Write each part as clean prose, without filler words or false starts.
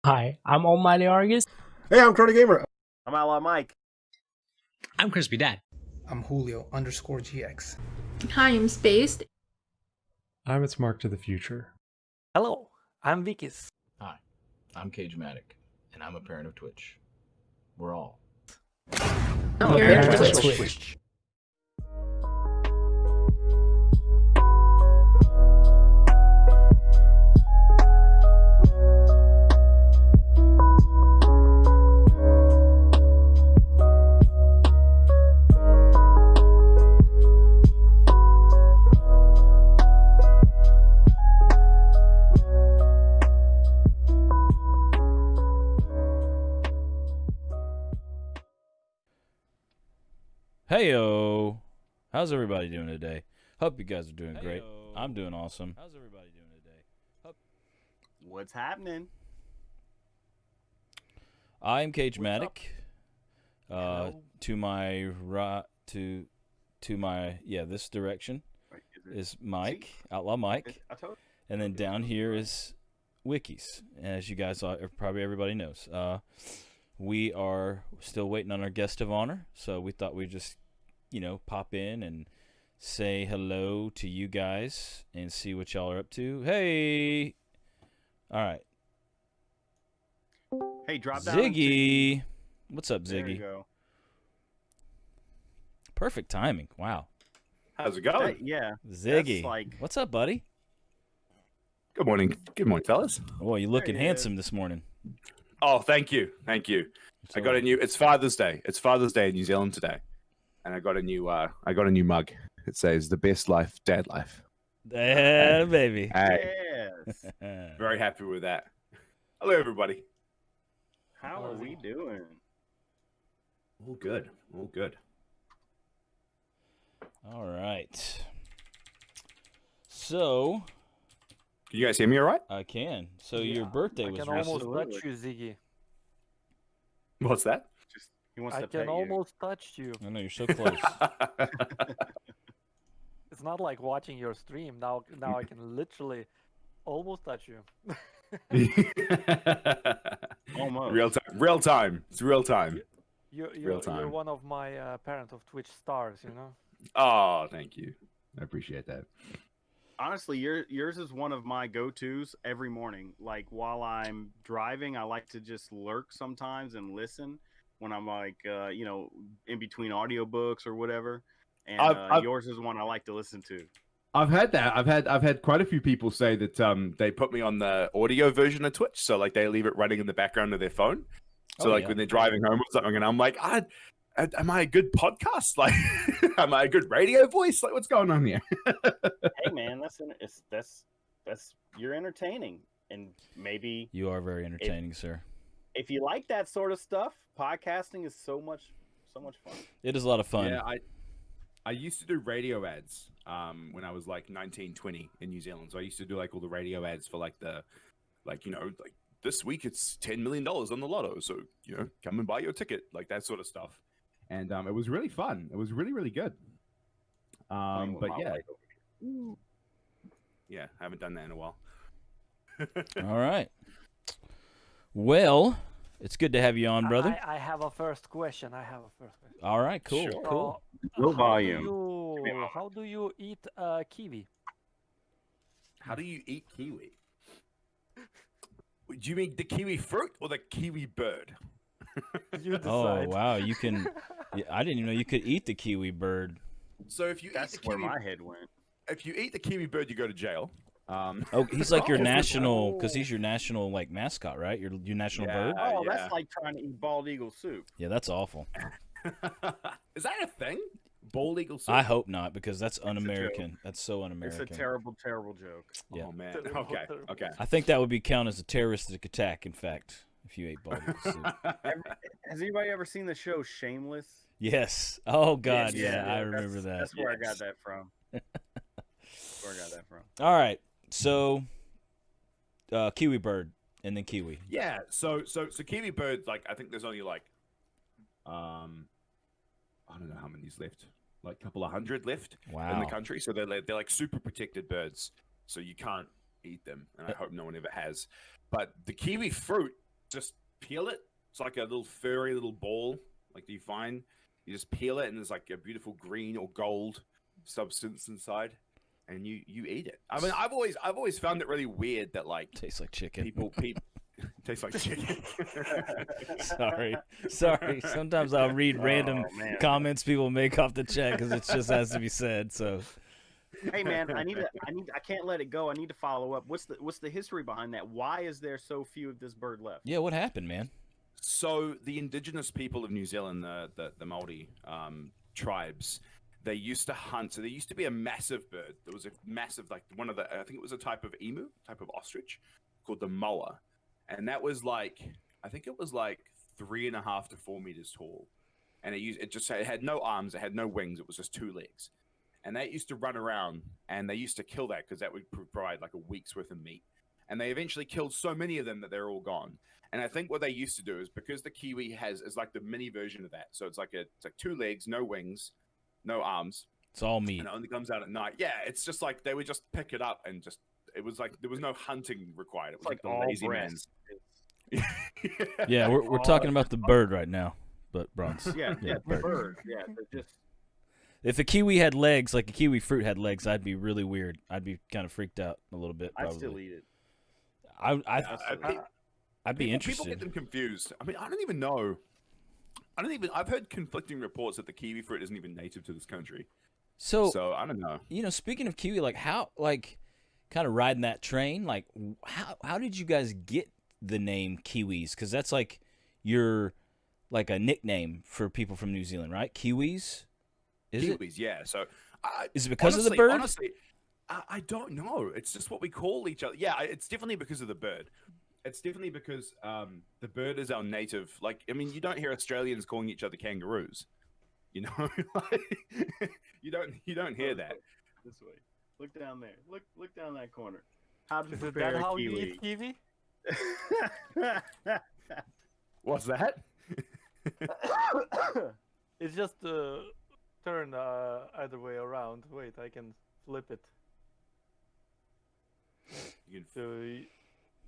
Hi, I'm OutlawMyke. Hey, I'm Crony Gamer. I'm OutlawMyke. I'm Crispy Dad. I'm Julio_GX. Hi, I'm Spaced. It's Mark to the Future. Hello, I'm Wekizz. Hi, I'm Cagematic, and I'm a parent of Twitch. We're all. Parent of Twitch. Heyo! How's everybody doing today? Hope you guys are doing great. I'm doing awesome. How's everybody doing today? What's happening? I'm Cagematic. To my right, to my this direction is Mike, OutlawMyke, and then down here is Wekizz. As you guys probably everybody knows, we are still waiting on our guest of honor, so we thought we'd just pop in and say hello to you guys and see what y'all are up to. Hey! All right. Hey, drop down. Ziggy! What's up, Ziggy? There you go. Perfect timing. Wow. How's it going? Yeah. Ziggy. What's up, buddy? Good morning. Good morning, fellas. Oh, you're looking handsome this morning. Oh, thank you. Thank you. I got a new. It's Father's Day. It's Father's Day in New Zealand today, and I got a new. Mug. It says "The best life, dad life." Yeah, baby. Hey. Yes. Very happy with that. Hello, everybody. How are we doing? All good. All good. All right. So. Can you guys hear me all right? I can. So your birthday was recently. I can almost touch you, Ziggy. What's that? He wants I to can almost touch you. I know, you're so close. It's not like watching your stream. Now I can literally almost touch you. Almost. Real time. It's real time. You're one of my parent of Twitch stars, you know? Oh, thank you. I appreciate that. Honestly, yours is one of my go-tos every morning. Like while I'm driving, I like to just lurk sometimes and listen when I'm like, in between audiobooks or whatever. And yours is one I like to listen to. I've had that. I've had quite a few people say that they put me on the audio version of Twitch, so like they leave it running in the background of their phone. So when they're driving home or something, and I'm like, am I a good podcast? Like, am I a good radio voice? Like, what's going on here? Hey man, that's you're entertaining, and maybe you are very entertaining, sir. If you like that sort of stuff, podcasting is so much fun. It is a lot of fun. Yeah, I used to do radio ads when I was like 19, 20 in New Zealand. So I used to do like all the radio ads for like this week it's $10 million on the lotto. So, come and buy your ticket, like that sort of stuff. And it was really fun. It was really, really good. But yeah. Yeah, I haven't done that in a while. All right. Well, it's good to have you on, brother. I have a first question. All right, cool, Sure. cool. Low volume. How do you eat kiwi? How do you eat kiwi? Do you mean the kiwi fruit or the kiwi bird? You decide. Oh, wow. You can. Yeah, I didn't even know you could eat the kiwi bird. So if you That's eat the where kiwi, my head went. if you eat the kiwi bird, you go to jail. Oh, he's like your national, because he's your national like mascot, right? Your national bird. Oh, that's like trying to eat bald eagle soup. Yeah, that's awful. Is that a thing? Bald eagle soup? I hope not, because that's un-American. That's so un-American. It's a terrible, terrible joke. Yeah. Oh man. Terrible, Okay. terrible. Okay. I think that would be count as a terroristic attack. In fact, if you ate bald eagle soup. Has anybody ever seen the show Shameless? Yes. Oh God. Yes, yeah, I remember that. That's where I got that from. All right. So, kiwi bird and then kiwi. Yeah. So kiwi bird, like I think there's only like, I don't know how many's left. Like a couple of hundred left in the country. So they're like super protected birds. So you can't eat them, and I hope no one ever has. But the kiwi fruit just peel it. It's like a little furry little ball, like you find. You just peel it, and there's like a beautiful green or gold substance inside, and you eat it. I mean, I've always found it really weird that like Tastes like chicken. people tastes like chicken. Sorry. Sometimes I'll read random comments people make off the chat because it just has to be said. So, hey man, I can't let it go. I need to follow up. What's the history behind that? Why is there so few of this bird left? yeah, what happened, man? So the indigenous people of New Zealand, the Māori tribes, they used to hunt. So there used to be a massive bird. There was a massive, like one of the, I think it was a type of emu, type of ostrich, called the moa, and that was like, I think it was like 3.5 to 4 meters tall, and it had no arms, it had no wings, it was just 2 legs, and that used to run around, and they used to kill that because that would provide like a week's worth of meat, and they eventually killed so many of them that they're all gone. And I think what they used to do is, because the kiwi is like the mini version of that, so it's like 2 legs, no wings, no arms. It's all meat. And it only comes out at night. Yeah, it's just like they would just pick it up and just, it was like there was no hunting required. It was like the all lazy breast. man's. Yeah, we're talking about the bird right now, but Bronze. Yeah, the bird. Yeah, they're just. If a kiwi had legs, like a kiwi fruit had legs, I'd be really weird. I'd be kind of freaked out a little bit. Probably. I'd still eat it. I'd be interested. People get them confused. I mean, I don't even know. I've heard conflicting reports that the kiwi fruit isn't even native to this country. So I don't know. You know, speaking of kiwi, like how, like, kind of riding that train, like how did you guys get the name Kiwis? Because that's like like a nickname for people from New Zealand, right? Kiwis. Kiwis, yeah. So is it because of the bird? Honestly, I don't know. It's just what we call each other. Yeah, it's definitely because of the bird. It's definitely because the bird is our native. Like, I mean, you don't hear Australians calling each other kangaroos. You know, you don't hear that. This way. Look down there. Look down that corner. How to Is prepare that how kiwi? you eat kiwi? What's that? It's just turn either way around. Wait, I can flip it. You can So,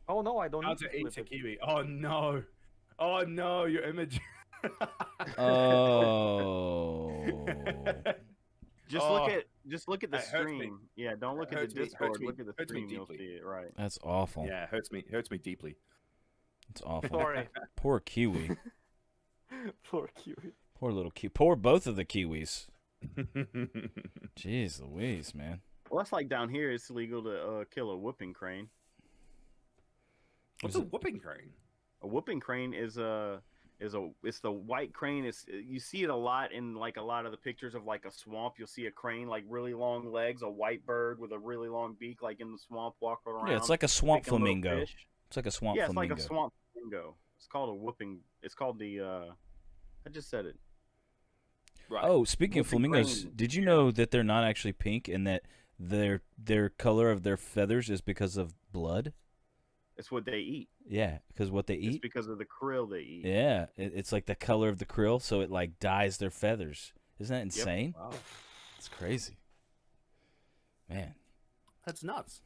oh no, I don't how need to to eat flip a it. kiwi. Oh no, your image. Oh. Just look at the That hurts me. stream. Yeah, don't look at the Hurts me- Discord. hurts me- Look at the hurts me stream. You'll deeply. see it. Right. That's awful. Yeah, it hurts me deeply. It's awful. Sorry. Poor kiwi. Poor kiwi. Poor little kiwi. Poor both of the kiwis. Jeez Louise, man. Well, that's like down here. It's illegal to kill a whooping crane. What's a whooping crane? A whooping crane it's the white crane. You see it a lot in like a lot of the pictures of like a swamp. You'll see a crane, like really long legs, a white bird with a really long beak, like in the swamp walking around. Yeah, it's like a swamp picking little flamingo. fish. It's like a swamp Yeah, it's flamingo. like a swamp flamingo. It's called a whooping. It's called the. I just said it. Right. Oh, speaking of Whooping flamingos, crane. did you know that they're not actually pink and that their color of their feathers is because of blood? It's what they eat. Yeah, because what they It's eat. because of the krill they eat. Yeah, it's like the color of the krill, so it like dyes their feathers. Isn't that insane? Wow. It's crazy. Man, That's nuts.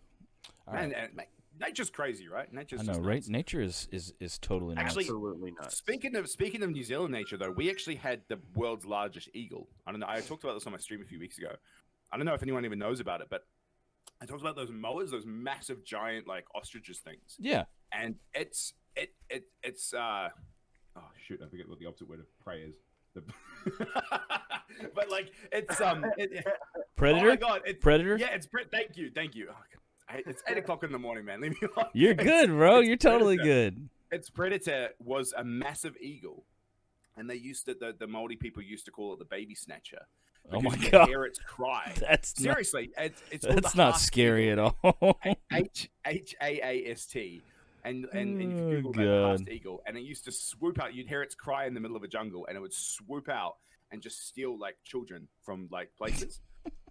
All Man, right. nature's crazy, right? Nature's I know, just right? nuts. Nature is totally nuts. Actually, Absolutely nuts. Speaking of New Zealand nature, though, we actually had the world's largest eagle. I don't know. I talked about this on my stream a few weeks ago. I don't know if anyone even knows about it, but I talked about those moas, those massive, giant, like ostriches things. yeah. And it's oh shoot, I forget what the opposite word of prey is. But like it's Predator. Oh my god, it's Predator. Yeah, it's thank you. Oh, God. It's 8 o'clock in the morning, man. Leave me alone. You're good, bro. It's You're totally Predator. good. Its predator was a massive eagle, and they used to the Māori people used to call it the baby snatcher. Oh my because you god. hear its cry. That's not, Seriously, it's called that's the not Haast scary eagle. at all. Haast, and you can Oh, Google that God. Haast eagle, and it used to swoop out. You'd hear its cry in the middle of a jungle, and it would swoop out and just steal like children from like places.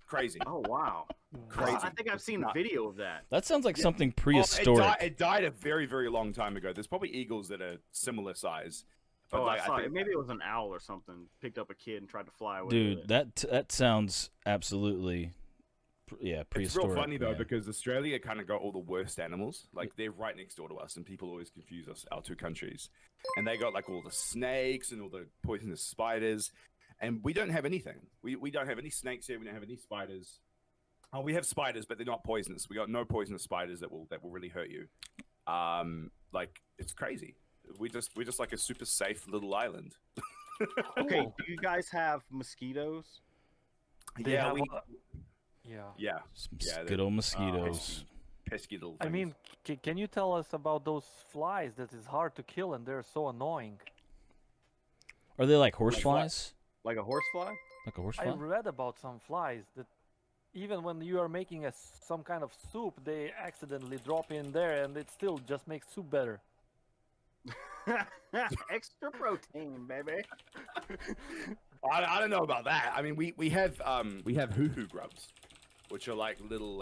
Crazy. Oh wow. Crazy. I think I've seen a video of that. That sounds like something Well, prehistoric. it died a very, very long time ago. There's probably eagles that are similar size. But Oh, like, I saw think it. Maybe it was an owl or something. Picked up a kid and tried to fly away. with Dude, it. that sounds absolutely prehistoric. It's real funny though yeah. because Australia kind of got all the worst animals. Like they're right next door to us, and people always confuse us, our two countries. And they got like all the snakes and all the poisonous spiders, and we don't have anything. We don't have any snakes here. We don't have any spiders. Oh, we have spiders, but they're not poisonous. We got no poisonous spiders that will really hurt you. Like it's crazy. We're just like a super safe little island. Okay, do you guys have mosquitoes? Yeah, Yeah. Good old mosquitoes. Pesky little I things. mean, can you tell us about those flies that is hard to kill and they're so annoying? Are they like horseflies? Like a horsefly? Like a I horsefly? read about some flies that even when you are making some kind of soup, they accidentally drop in there and it still just makes soup better. Extra protein, baby. I don't know about that. I mean, we have hoo-hoo grubs, which are like little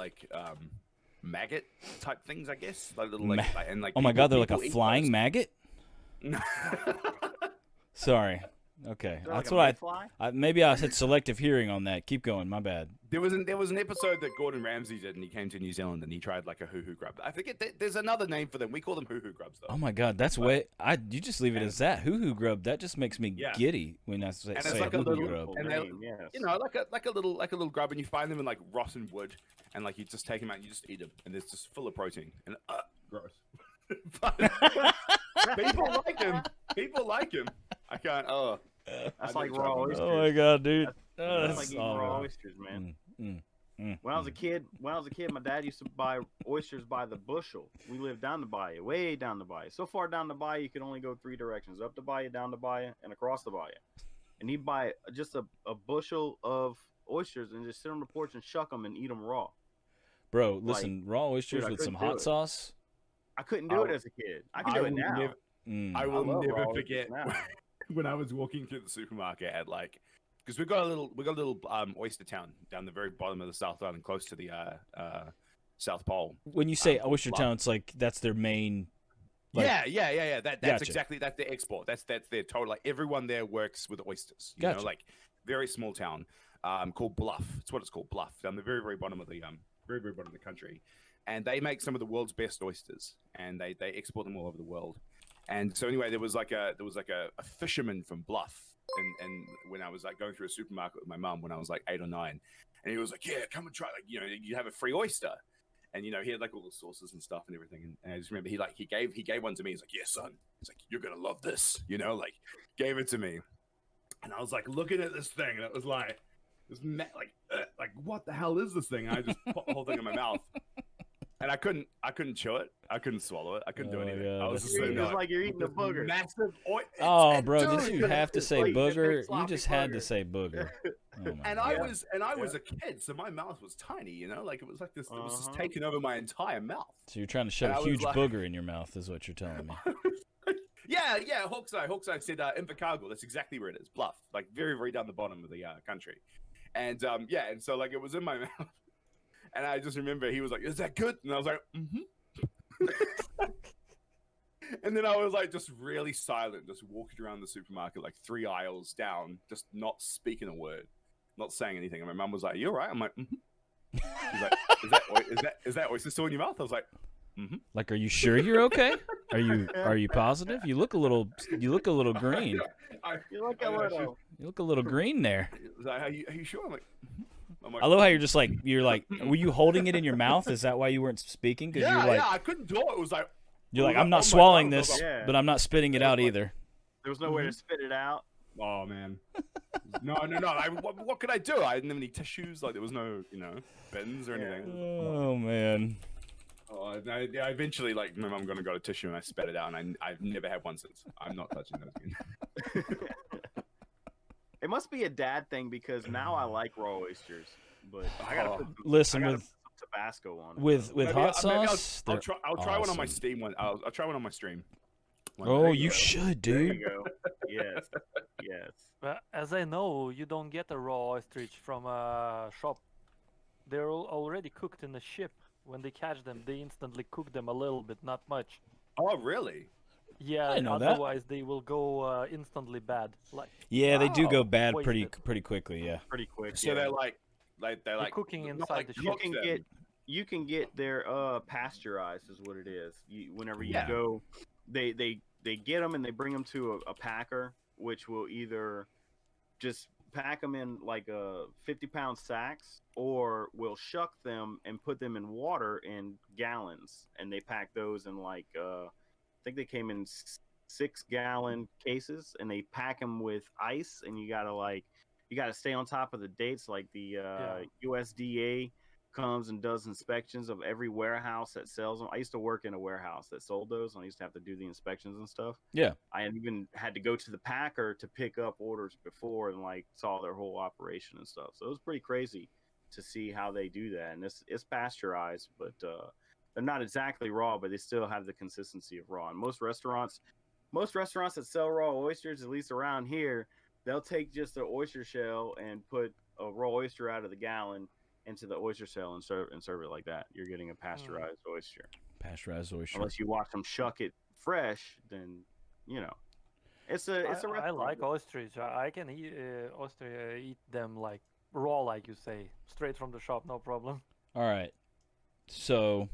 maggot type things, I guess. Like little and like. Oh my God, they're like a people eat flying those. maggot. Sorry. Okay, They're that's like what a mayfly? maybe I said selective hearing on that. Keep going. My bad. There was an episode that Gordon Ramsay did, and he came to New Zealand and he tried like a hoo-hoo grub. I forget. There's another name for them. We call them hoo-hoo grubs, though. Oh my God, that's way. You just leave it as that hoo-hoo grub. That just makes me Yeah. giddy when I say, And it's say like a hoo-hoo little, grub. and Name, yes. you know, like a little grub, and you find them in like rotten wood, and like you just take them out and you just eat them, and it's just full of protein. And gross. But people like them. People like them. I can't. Oh, That's I like did raw try oysters. Oh my God, dude. That's That's like eating all raw right. oysters, man. When When I was a kid, my dad used to buy oysters by the bushel. We lived down the bayou, way down the bayou. So far down the bayou, you could only go 3 directions: up the bayou, down the bayou, and across the bayou. And he'd buy just a bushel of oysters and just sit on the porch and shuck them and eat them raw. Bro, listen, raw oysters I with some couldn't do hot it. sauce. I couldn't do it as a kid. I can do it will now. never- I will love never raw oysters forget now. when I was walking through the supermarket at like, because we got a little oyster town down the very bottom of the South Island, close to the South Pole. When you say called oyster Bluff. town, it's like that's their main. Like, Yeah. That's Gotcha. exactly that's their export. That's their total. Like everyone there works with oysters. You Gotcha. know, like very small town, called Bluff. That's what it's called, Bluff, down the very bottom of the very bottom of the country, and they make some of the world's best oysters, and they export them all over the world. And so anyway, there was like a fisherman from Bluff, and when I was like going through a supermarket with my mum when I was like 8 or 9, and he was like, yeah, come and try, like, you know, you have a free oyster. And, you know, he had like all the sauces and stuff and everything. And I just remember he gave one to me. He's like, yeah, son. He's like, you're going to love this, you know, like gave it to me. And I was like looking at this thing, and it was like, like what the hell is this thing? And I just put the whole thing in my mouth. And I couldn't chew it. I couldn't swallow it. I couldn't do Oh my anything. God, I was that's just It's sitting just there like you're eating a booger. massive Oh, bro, dude, did you have to say like, just booger? make sloppy You just had to booger. say booger. Oh my And God. I was a kid, so my mouth was tiny, you know, like it was like this. It was just Uh-huh. taking over my entire mouth. So you're trying to shove And I a was huge like- booger in your mouth, is what you're telling me. Yeah, Hawkeside said Invercargill. That's exactly where it is. Bluff, like very down the bottom of the country. And and so like it was in my mouth, and I just remember he was like, "Is that good?" And I was like, "Mm-hmm." And then I was like, just really silent, just walking around the supermarket, like 3 aisles down, just not speaking a word, not saying anything. And my mum was like, "You all right?" I'm like, "Mm-hmm." She's like, "Is that oyster still in your mouth?" I was like, "Mm-hmm." Like, are you sure you're okay? Are you positive? You look a little green. You look a little. You look a little green there. It was like, are you sure? I'm like, "Mhm." I'm like, I love how you're like, were you holding it in your mouth? Is that why you weren't speaking? Because yeah, you're like, yeah, I couldn't do it. It was like, you're like, it was I'm not on my swallowing tongue. I was this, like, Yeah. but I'm not spitting it out either. There was no way to spit it out. oh man, no. What could I do? I didn't have any tissues. Like there was no, you know, bins or anything. Oh man. Oh, I eventually, like, my mum got a tissue and I spat it out, and I've never had one since. I'm not touching those again. It must be a dad thing because now I like raw oysters, but I gotta put Listen, some with Tabasco on it. with Maybe hot maybe sauce, I'll they're try one on my awesome. steam one. I'll try one on my stream. one Oh, day. you should, There dude. you go. Yes, yes. But as I know, you don't get a raw ostrich from a shop. They're already cooked in the ship. When they catch them, they instantly cook them a little bit, not much. Oh, really? Yeah, I know that. otherwise they will go instantly bad. Like Yeah, they do go Wow. bad Wasted. pretty quickly. Yeah. Pretty quick. So yeah. they're like Like they're They're like cooking not inside like the cook them. You can get their pasteurized is what it is. Whenever you Yeah. go, they get them and they bring them to a packer, which will either just pack them in like 50-pound sacks, or will shuck them and put them in water in gallons, and they pack those in like I think they came in 6-gallon cases, and they pack them with ice, and you gotta stay on top of the dates. Like the USDA comes and does inspections of every warehouse that sells them. I used to work in a warehouse that sold those, and I used to have to do the inspections and stuff. Yeah. I even had to go to the packer to pick up orders before, and like saw their whole operation and stuff. So it was pretty crazy to see how they do that. And it's pasteurized, but they're not exactly raw, but they still have the consistency of raw. And most restaurants that sell raw oysters, at least around here, they'll take just an oyster shell and put a raw oyster out of the gallon into the oyster shell and serve it like that. You're getting a pasteurized oyster. Pasteurized oyster. Unless you watch them shuck it fresh, then it's a I like oysters. I can eat eat them like raw, like you say, straight from the shop, no problem. All right. So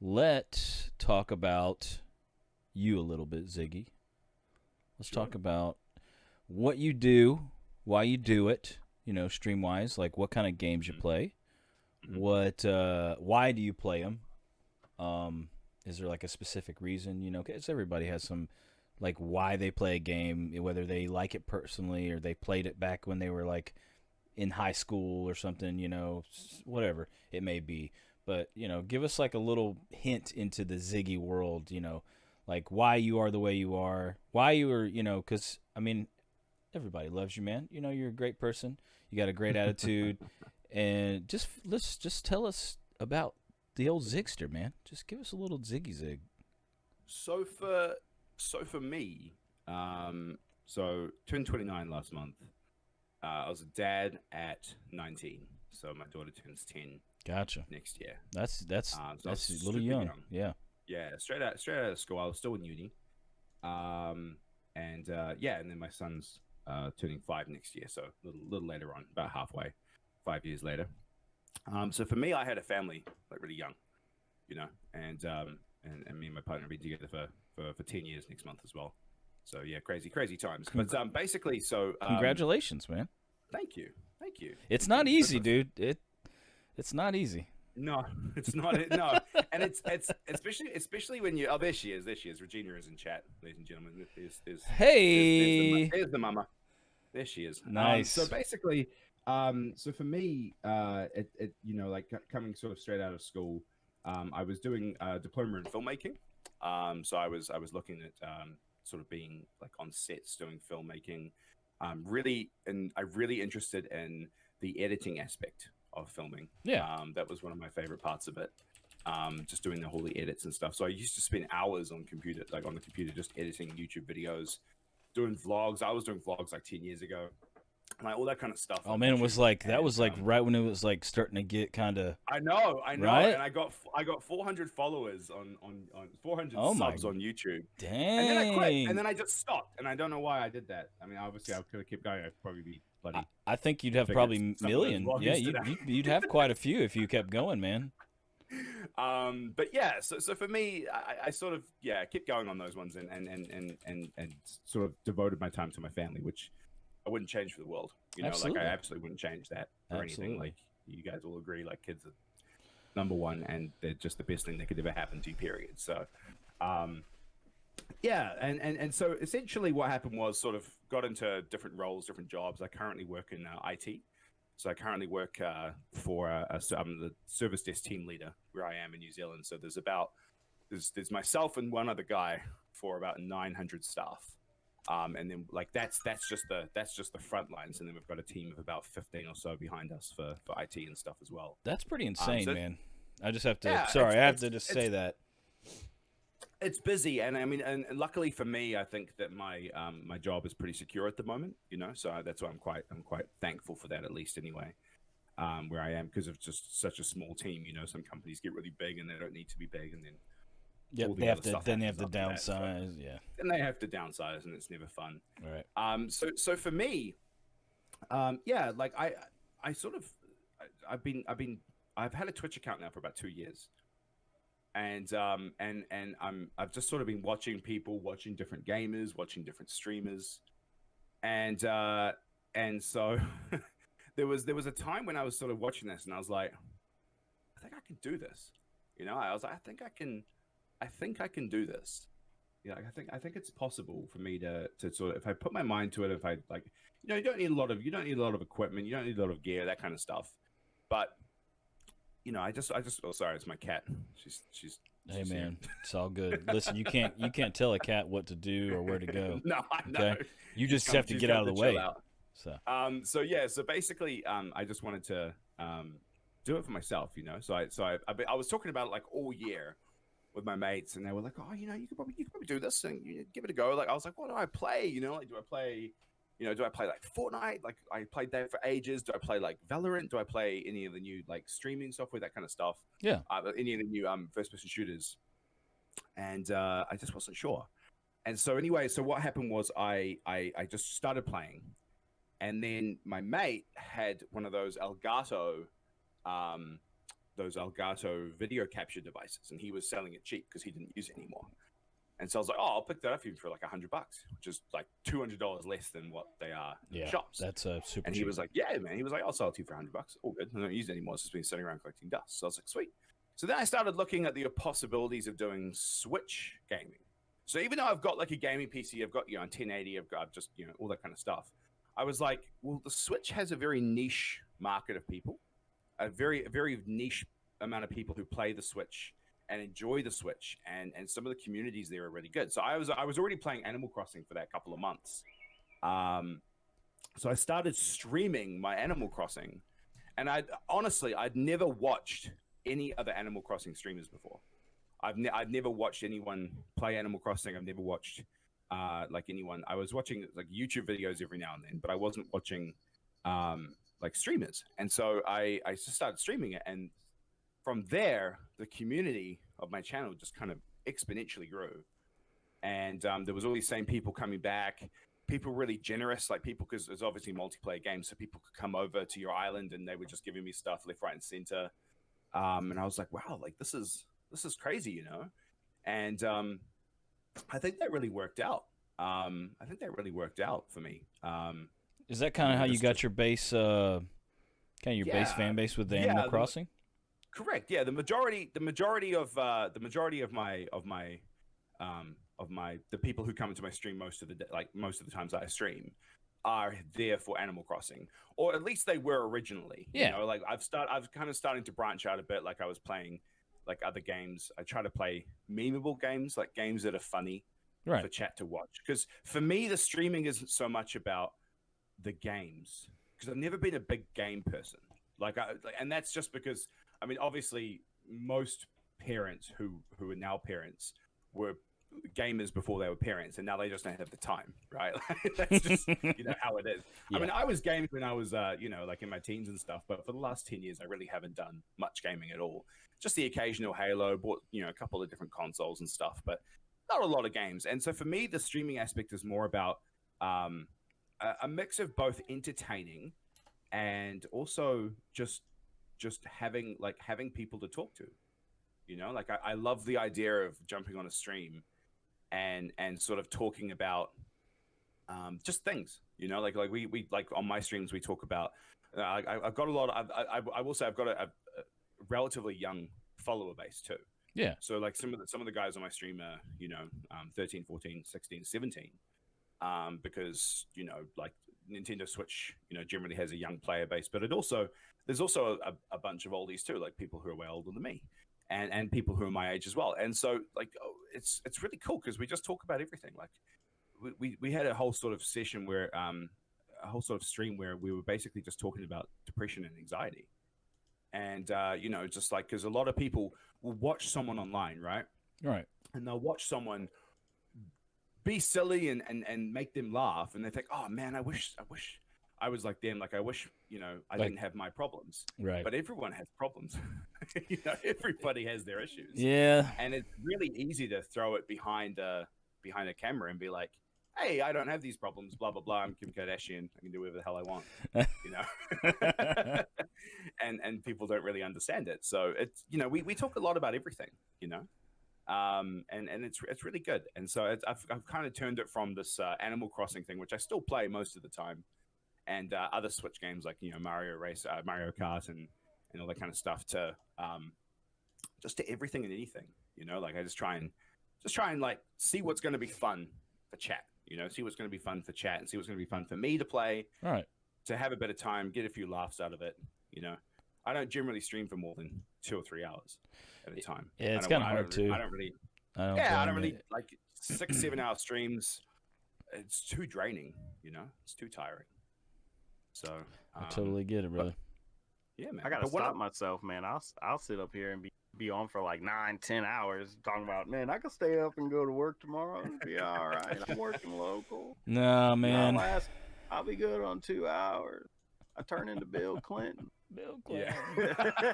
let's talk about you a little bit, Ziggy. Let's talk about what you do, why you do it, stream wise, like what kind of games you play. What why do you play them? Is there like a specific reason, cuz everybody has some like why they play a game, whether they like it personally or they played it back when they were like in high school or something, whatever it may be. But, give us like a little hint into the Ziggy world, like why you are the way you are, why you are, cuz I mean everybody loves you, man. You're a great person. You got a great attitude. And let's tell us about the old Zigster, man. Just give us a little Ziggy Zig. So for me, so turned 29 last month. I was a dad at 19, so my daughter turns 10. Gotcha. Next year. That's So a little young. Yeah. Yeah, straight out of school. I was still in uni. And then my son's turning 5 next year, so a little later on, about halfway, 5 years later. So for me, I had a family like really young, and me and my partner have been together for 10 years next month as well. So yeah, crazy times. But basically, so congratulations, man. Thank you. It's not easy, dude. It's not easy. No, it's not. No, and it's especially when you. Oh, there she is. Regina is in chat, ladies and gentlemen. There's the mama. There she is. Nice. So basically, so for me, like coming sort of straight out of school, I was doing a diploma in filmmaking. So I was looking at sort of being like on sets doing filmmaking. I'm really interested in the editing aspect of filming. Yeah. That was one of my favorite parts of it. Just doing all the edits and stuff. So I used to spend hours on the computer, just editing YouTube videos, doing vlogs. I was doing vlogs like 10 years ago. Like all that kind of stuff. Oh man, it was like that was like right when it was like starting to get kind of. I know, right? And I got 400 followers on 400 oh subs on YouTube. Dang. And then I quit, and then I just stopped, and I don't know why I did that. I mean, obviously I could have kept going. I'd probably be bloody. I think you'd have probably million. Yeah, you'd have quite a few if you kept going, man. But yeah, so for me, I sort of kept going on those ones and sort of devoted my time to my family, which I wouldn't change for the world. Absolutely. Like I absolutely wouldn't change that for anything. Like you guys all agree, like kids are number one, and they're just the best thing that could ever happen to you. Period. So, and so essentially what happened was sort of got into different roles, different jobs. I currently work in IT. So I currently work for I'm the service desk team leader where I am in New Zealand. So there's myself and one other guy for about 900 staff. And then like that's just the front lines, and then we've got a team of about 15 or so behind us for IT and stuff as well. That's pretty insane, man. I just have to. Yeah, sorry, I have to just say that. It's busy, and I mean, and luckily for me, I think that my my job is pretty secure at the moment. So that's why I'm quite thankful for that, at least anyway. Where I am, because of just such a small team. Some companies get really big and they don't need to be big, and then they have to downsize. Then they have to downsize, and it's never fun. All right. So for me, like I've had a Twitch account now for about 2 years, and I've just sort of been watching people, watching different gamers, watching different streamers, and so there was a time when I was sort of watching this, and I was like, I think I can do this. You know, I was like, I think I can do this. Yeah, I think it's possible for me to sort of, if I put my mind to it, if I like, you know, you don't need a lot of equipment, you don't need a lot of gear, that kind of stuff. But you know, I just oh, sorry, it's my cat. She's Hey man, it's all good. Listen, you can't tell a cat what to do or where to go. No, I know. Okay? You just have to get out of the way. So so basically, I just wanted to do it for myself, you know. So I was talking about it like all year with my mates, and they were like, oh, you know, you could probably do this and give it a go. Like I was like, what do I play? You know, like do I play like Fortnite? Like I played that for ages. Do I play like Valorant? Do I play any of the new like streaming software, that kind of stuff? Yeah. Any of the new first-person shooters? And I just wasn't sure. And so anyway, so what happened was I just started playing, and then my mate had one of those Elgato video capture devices, and he was selling it cheap because he didn't use it anymore. And so I was like, oh, I'll pick that up for you for like $100, which is like $200 less than what they are in shops. That's super And cheap. he was like, yeah, man. He was like, I'll sell it to you for $100. All good. I don't use it anymore. It's just been sitting around collecting dust. So I was like, sweet. So then I started looking at the possibilities of doing Switch gaming. So even though I've got like a gaming PC, I've got, you know, 1080, I've got just, you know, all that kind of stuff. I was like, well, the Switch has a very niche market of people, a very niche amount of people who play the Switch and enjoy the Switch, and some of the communities there are really good. So I was already playing Animal Crossing for that couple of months. So I started streaming my Animal Crossing, and I'd never watched any other Animal Crossing streamers before. I've never watched anyone play Animal Crossing. I've never watched like anyone. I was watching like YouTube videos every now and then, but I wasn't watching like streamers. And so I just started streaming it, and from there, the community of my channel just kind of exponentially grew. And there was all these same people coming back, people really generous, like people, because it's obviously multiplayer games, so people could come over to your island and they were just giving me stuff left, right, and center. And I was like, wow, like this is crazy, you know? And I think that really worked out. For me. Is that kind of how you got your base, base fan base with the Animal Crossing? Correct. Yeah, the majority of the people who come into my stream most of the times I stream are there for Animal Crossing, or at least they were originally. Yeah. You know, like I've kind of starting to branch out a bit. Like I was playing like other games. I try to play memeable games, like games that are funny for chat to watch. Because for me, the streaming isn't so much about the games, because I've never been a big game person. And that's just because, I mean, obviously, most parents who are now parents were gamers before they were parents, and now they just don't have the time, right? That's just, you know, how it is. Yeah. I mean, I was gaming when I was, you know, like in my teens and stuff, but for the last 10 years, I really haven't done much gaming at all. Just the occasional Halo, bought, you know, a couple of different consoles and stuff, but not a lot of games. And so for me, the streaming aspect is more about a mix of both entertaining and also just having people to talk to, you know. Like I love the idea of jumping on a stream and sort of talking about just things, you know, like we like on my streams we talk about I've got a lot of, I will say I've got a relatively young follower base too. Yeah. So like some of the guys on my stream are, you know, 13, 14, 16, 17, because, you know, like Nintendo Switch, you know, generally has a young player base, but there's also a bunch of oldies too, like people who are way older than me, and people who are my age as well. And so like it's really cool because we just talk about everything. Like we had a whole sort of session where a whole sort of stream where we were basically just talking about depression and anxiety. And you know, just like, because a lot of people will watch someone online, right? And they'll watch someone be silly and make them laugh, and they think, oh man, I wish I was like them. Like I wish, you know, I didn't have my problems. Right. But everyone has problems. You know, everybody has their issues. Yeah. And it's really easy to throw it behind a camera and be like, hey, I don't have these problems, blah blah blah. I'm Kim Kardashian. I can do whatever the hell I want, you know. and people don't really understand it. So it's, you know, we talk a lot about everything, you know. And it's really good. And so I've kind of turned it from this Animal Crossing thing, which I still play most of the time, and other Switch games like, you know, Mario Kart and all that kind of stuff, to just to everything and anything, you know. Like I just try and like see what's going to be fun for chat, you know, see what's going to be fun for chat, and see what's going to be fun for me to play, Right, to have a bit of time, get a few laughs out of it, you know. I don't generally stream for more than 2 or 3 hours at a time. yeah, it's kind of hard too. I don't really like 6-7 hour streams. It's too draining, you know. It's too tiring. So I totally get it, brother. Yeah, man. I gotta stop myself, man. I'll sit up here and be on for like 9-10 hours talking about, man, I could stay up and go to work tomorrow. It'll be all right. I'm working local. No, man. I'll be good on 2 hours. I turn into Bill Clinton. Bill Clinton. Yeah.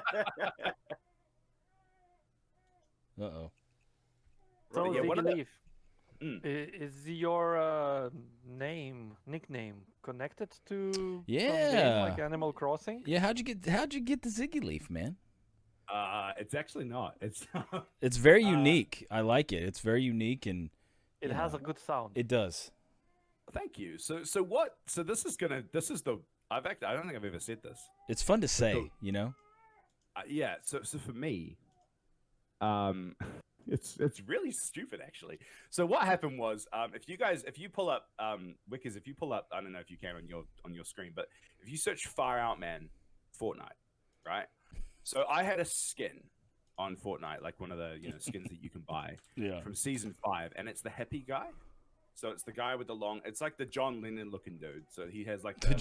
Uh-oh. So, yeah, Ziggyleaf, is your nickname connected to some game like Animal Crossing? Yeah, how'd you get the Ziggyleaf, man? It's actually not. It's very unique. I like it. It's very unique, and it has a good sound. It does. Thank you. So this is the I don't think I've ever said this. It's fun to say, you know. Yeah. So for me, it's really stupid actually. So what happened was, if you pull up Wekizz, if you pull up, I don't know if you can on your screen, but if you search Far Out Man Fortnite, right? So I had a skin on Fortnite, like one of the, you know, skins that you can buy from season 5, and it's the hippie guy. So it's the guy with the long, it's like the John Lennon looking dude. So he has like the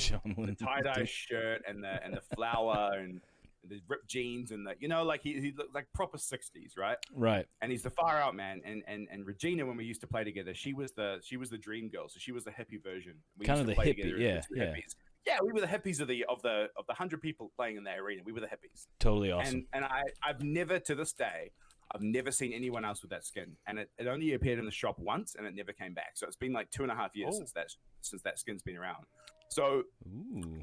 tie-dye shirt and the flower and the ripped jeans and the, you know, like he looked like proper 60s, right? Right. And he's the Far Out Man. And Regina, when we used to play together, she was the dream girl. So she was the hippie version. We kind of used the to play hippie, together as the hippies. Yeah, we were the hippies of the 100 people playing in the arena. We were the hippies. Totally awesome. And I've never, to this day, I've never seen anyone else with that skin, and it only appeared in the shop once, and it never came back. So it's been like 2.5 years since that skin's been around. So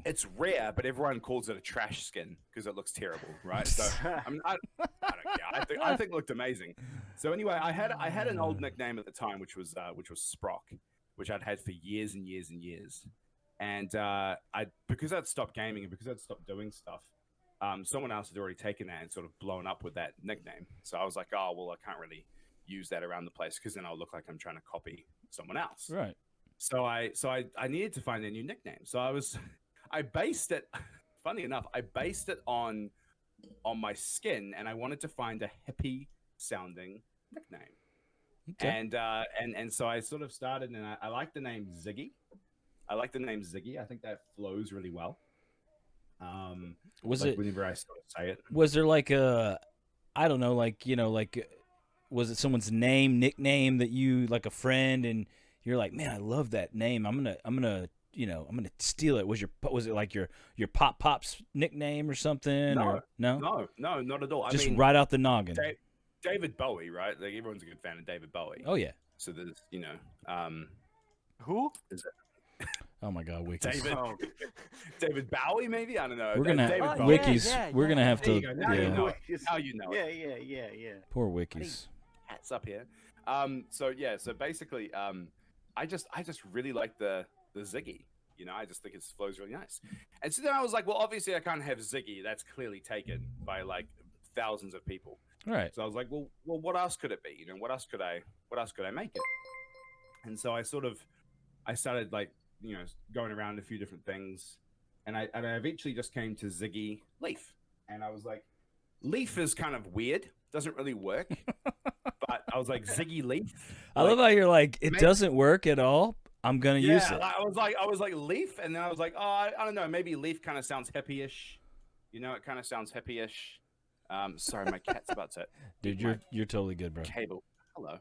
it's rare, but everyone calls it a trash skin because it looks terrible, right? So I don't care. I think it looked amazing. So anyway, I had an old nickname at the time, which was Sprock, which I'd had for years and years and years, and because I'd stopped gaming and because I'd stopped doing stuff. Someone else had already taken that and sort of blown up with that nickname. So I was like, oh, well, I can't really use that around the place because then I'll look like I'm trying to copy someone else. Right. So I needed to find a new nickname. So I based it, funny enough, I based it on my skin, and I wanted to find a hippie sounding nickname. Okay. And so I sort of started, and I like the name Ziggy. I think that flows really well. Whenever I sort of say it, was there like a, I don't know, like, you know, like, was it someone's nickname that you, like a friend, and you're like, man, I love that name. I'm gonna steal it. Was it like your Pop's nickname or something? No, no, not at all. Just right out the noggin. David Bowie, right? Like everyone's a good fan of David Bowie. Oh yeah. So there's, you know, who is it? Oh my God, Wekizz. David Bowie, maybe, I don't know. We're gonna Wekizz. We're gonna have to. Now you know it. Yeah. Poor Wekizz. Hats up here. So basically, I just really like the Ziggy. You know, I just think it flows really nice. And so then I was like, well, obviously I can't have Ziggy. That's clearly taken by like thousands of people. Right. So I was like, well, what else could it be? You know, what else could I make it? And so I started like, you know, going around a few different things, and I eventually just came to Ziggyleaf, and I was like, Leaf is kind of weird, doesn't really work, but I was like, Ziggyleaf. I love how you're like, it doesn't work at all. I'm gonna use it. I was like Leaf, and then I was like, oh, I don't know, maybe Leaf kind of sounds hippie-ish. You know, it kind of sounds hippie-ish. Sorry, my cat's about to. Dude, you're totally good, bro. Cable. Hello.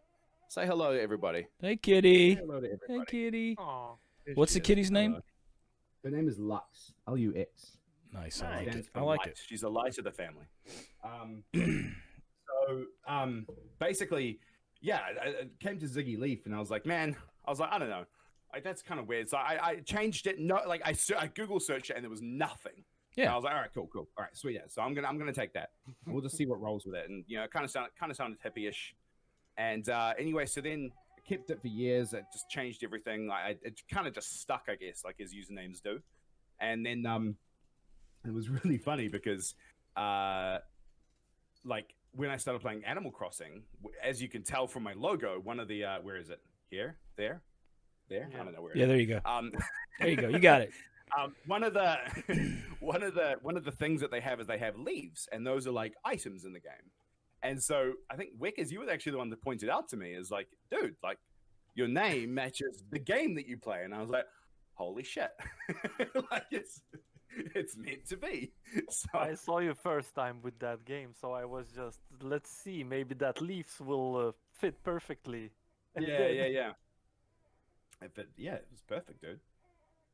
Say hello to everybody. Hey, kitty. Say hello to everybody. Hey, kitty. Aww. What's the kitty's name? Her name is Lux. Lux. Nice. I like it. She's a light of the family. Basically, yeah, I came to Ziggyleaf, and I was like, I don't know. Like that's kind of weird. So I changed it. No, like I Google searched it and there was nothing. Yeah. And I was like, all right, cool. All right, sweet. Yeah. So I'm gonna take that. We'll just see what rolls with it. And it kind of sounded hippie-ish. And anyway, so then I kept it for years. It just changed everything. Like it kind of just stuck, I guess, like his usernames do. And then it was really funny because like when I started playing Animal Crossing, as you can tell from my logo, one of the where is it? Here, there. Yeah. I don't know where. Yeah, there you go. There you go. You got it. One of the things that they have is they have leaves, and those are like items in the game. And so I think Wekizz, you were actually the one that pointed out to me is like, dude, like your name matches the game that you play, and I was like, holy shit, like it's meant to be. So I saw you first time with that game, so I was just, let's see, maybe that leaves will fit perfectly. And then- yeah. It was perfect, dude. It